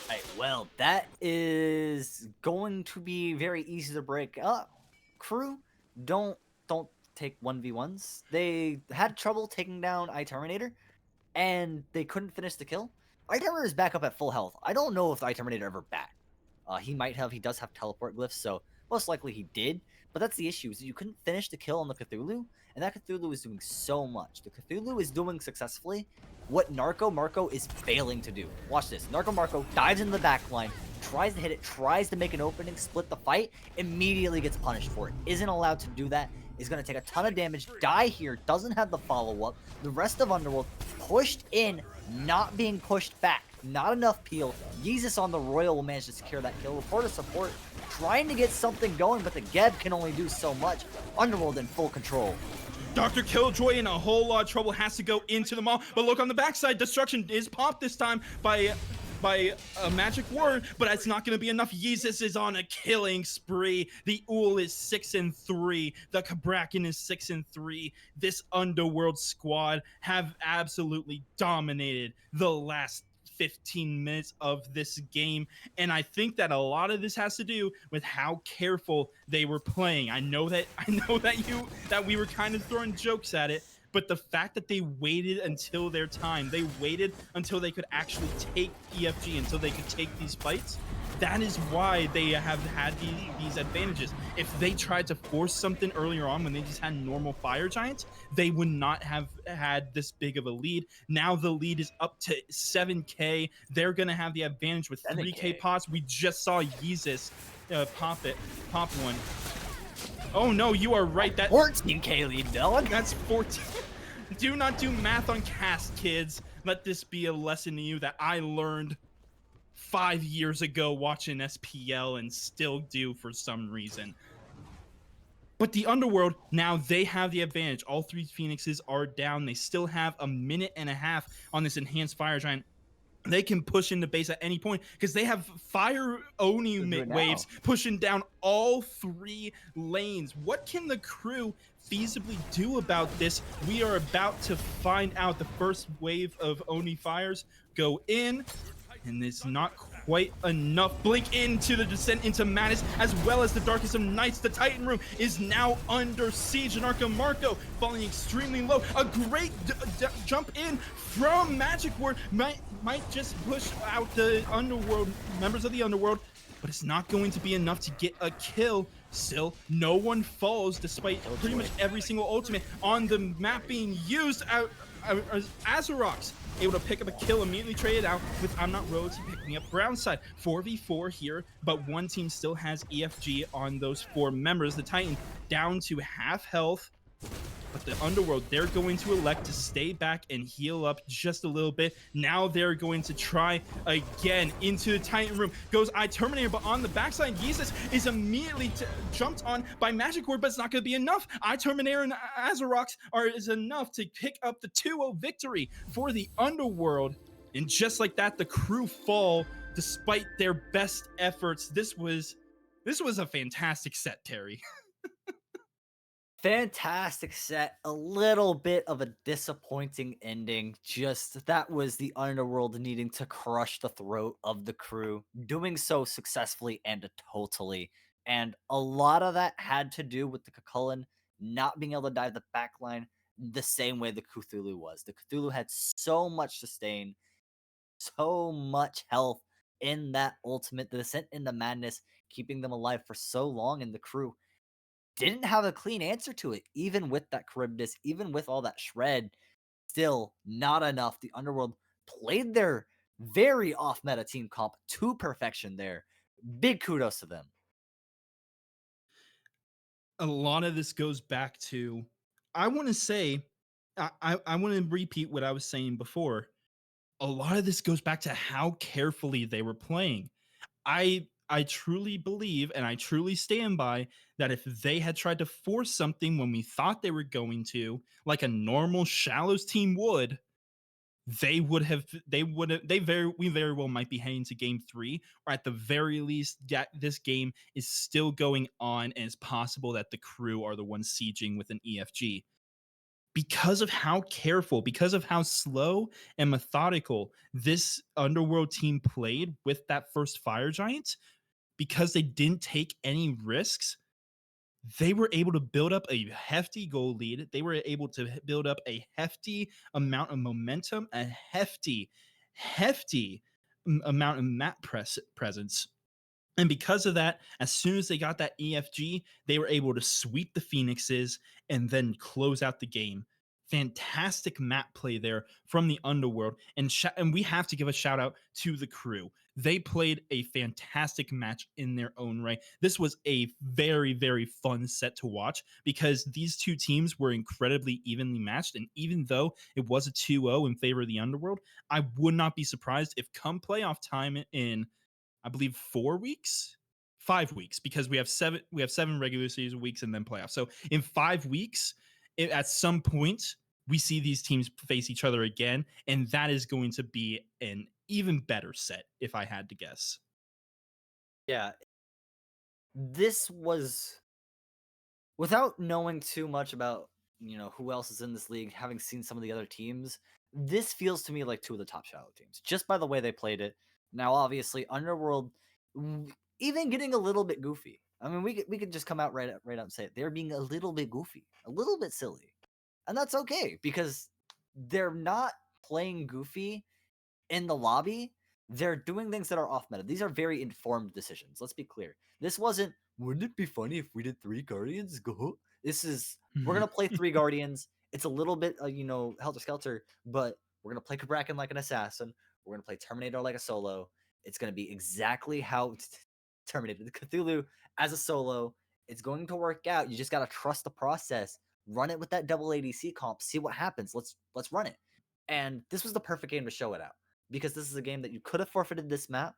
Alright, well, that is going to be very easy to break up. Crew, don't take 1v1s. They had trouble taking down iTerminator, and they couldn't finish the kill. iTerminator is back up at full health. I don't know if the iTerminator ever back. He does have teleport glyphs, so most likely he did. But that's the issue, is you couldn't finish the kill on the Cthulhu, and that Cthulhu is doing so much. The Cthulhu is doing successfully what Narco Marco is failing to do. Watch this. Narco Marco dives in the back line, tries to hit it, tries to make an opening, split the fight, immediately gets punished for it. Isn't allowed to do that. Is going to take a ton of damage, die here, doesn't have the follow-up. The rest of Underworld pushed in, not being pushed back. Not enough peel. Yeezus on the Royal will manage to secure that kill. Report of support, trying to get something going, but the Geb can only do so much. Underworld in full control. Dr. Killjoy in a whole lot of trouble, has to go into the mall. But look on the backside, destruction is popped this time by a magic word, but it's not going to be enough. Yeezus is on a killing spree. The Ool is 6-3. The Kabrakan is 6-3. This Underworld squad have absolutely dominated the last 15 minutes of this game, and I think that a lot of this has to do with how careful they were playing. I know that we were kind of throwing jokes at it, but the fact that they waited until their time, they waited until they could actually take EFG, until they could take these fights, that is why they have had these advantages. If they tried to force something earlier on when they just had normal Fire Giants, they would not have had this big of a lead. Now the lead is up to 7K. They're going to have the advantage with 3K pots. We just saw Yeezus pop one. Oh no, you are right. That 14K lead, dog. That's 14. Do not do math on cast, kids. Let this be a lesson to you that I learned 5 years ago watching SPL and still do for some reason. But the Underworld, now they have the advantage. All 3 Phoenixes are down. They still have a minute and a half on this Enhanced Fire Giant. they can push into base at any point because they have fire Oni Let's do it waves now. pushing down all 3 lanes. What can the crew feasibly do about this? We are about to find out. The first wave of Oni fires go in, and it's not quite enough. Blink into the descent into madness, as well as the darkest of nights. The Titan room is now under siege, and Arcamarco falling extremely low. A great jump in from Magic Word might just push out the Underworld, members of the Underworld, but it's not going to be enough to get a kill. Still, no one falls despite pretty much every single ultimate on the map being used. Azerox able to pick up a kill, immediately trade it out with I'm Not Roads picking up Brown side. 4v4 here, but one team still has EFG on those 4 members. The Titan down to half health. But the Underworld, they're going to elect to stay back and heal up just a little bit. Now they're going to try again into the Titan room. Goes Terminator, but on the backside, Jesus is immediately jumped on by Magic Word, but it's not going to be enough. Terminator and Azerox is enough to pick up the 2-0 victory for the Underworld. And just like that, the crew fall despite their best efforts. This was a fantastic set, Terry. Fantastic set. A little bit of a disappointing ending. Just that was the Underworld needing to crush the throat of the crew, doing so successfully and totally. And a lot of that had to do with the Cucullin not being able to dive the backline the same way the Cthulhu was. The Cthulhu had so much sustain, so much health in that ultimate, the descent into madness, keeping them alive for so long, and the crew didn't have a clean answer to it, even with that Charybdis, even with all that shred. Still not enough. The Underworld played their very off meta team comp to perfection there. Big kudos to them. A lot of this goes back to, I want to say, I want to repeat what I was saying before. A lot of this goes back to how carefully they were playing. I truly believe and I truly stand by that if they had tried to force something when we thought they were going to, like a normal Shallows team would, we very well might be heading to game 3, or at the very least that this game is still going on and it's possible that the crew are the ones sieging with an EFG. Because of how careful, because of how slow and methodical this Underworld team played with that first Fire Giant, because they didn't take any risks, they were able to build up a hefty goal lead. They were able to build up a hefty amount of momentum, a hefty amount of map presence. And because of that, as soon as they got that EFG, they were able to sweep the Phoenixes and then close out the game. Fantastic map play there from the Underworld. And we have to give a shout out to the crew. They played a fantastic match in their own right. This was a very, very fun set to watch because these two teams were incredibly evenly matched. And even though it was a 2-0 in favor of the Underworld, I would not be surprised if come playoff time in, I believe, 4 weeks, 5 weeks, because we have seven regular season weeks and then playoffs. So in 5 weeks, at some point, we see these teams face each other again, and that is going to be an even better set, if I had to guess. Yeah, this was, without knowing too much about, who else is in this league, having seen some of the other teams, this feels to me like two of the top shallow teams, just by the way they played it. Now, obviously, Underworld, even getting a little bit goofy. I mean, we could just come out right out and say it. They're being a little bit goofy, a little bit silly, and that's okay because they're not playing goofy in the lobby. They're doing things that are off meta. These are very informed decisions. Let's be clear. This wasn't, wouldn't it be funny if we did 3 Guardians? Go. This is, we're going to play 3 Guardians. It's a little bit, helter skelter, but we're going to play Kabrakan like an assassin. We're going to play Terminator like a solo. It's going to be exactly how Terminator, the Cthulhu as a solo. It's going to work out. You just got to trust the process. Run it with that double ADC comp. See what happens. Let's run it. And this was the perfect game to show it out, because this is a game that you could have forfeited this map,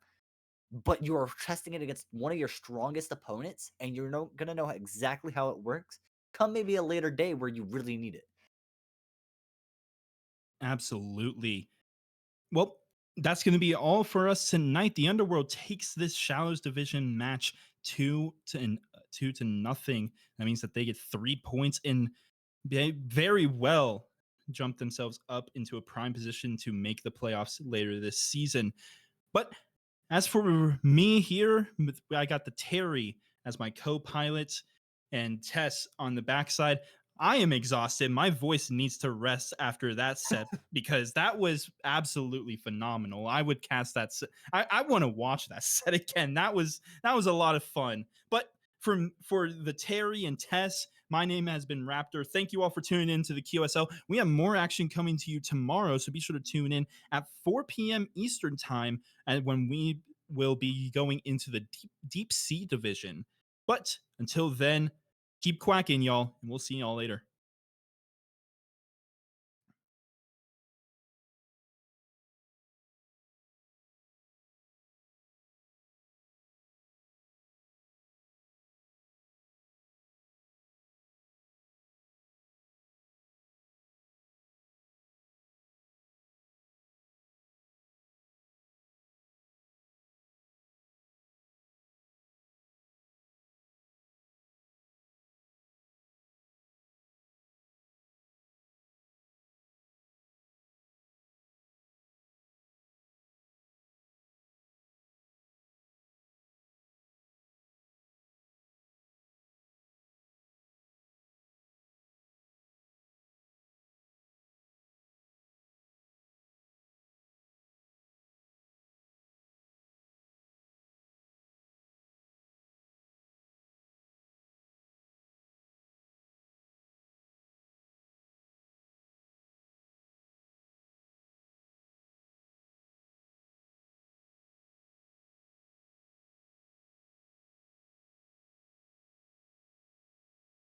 but you are testing it against one of your strongest opponents, and you're going to know exactly how it works come maybe a later day where you really need it. Absolutely. Well, That's going to be all for us tonight. The Underworld takes this Shallows division match 2-0. That means that they get 3 points and they very well jump themselves up into a prime position to make the playoffs later this season. But as for me here, I got TheTary as my co-pilot and Tess on the backside. I am exhausted. My voice needs to rest after that set because that was absolutely phenomenal. I would cast that. I want to watch that set again. That was a lot of fun. But for TheTary and Tess, my name has been Raptor. Thank you all for tuning in to the QSL. We have more action coming to you tomorrow, so be sure to tune in at 4 p.m. Eastern time, and when we will be going into the deep sea division. But until then, keep quacking, y'all, and we'll see y'all later.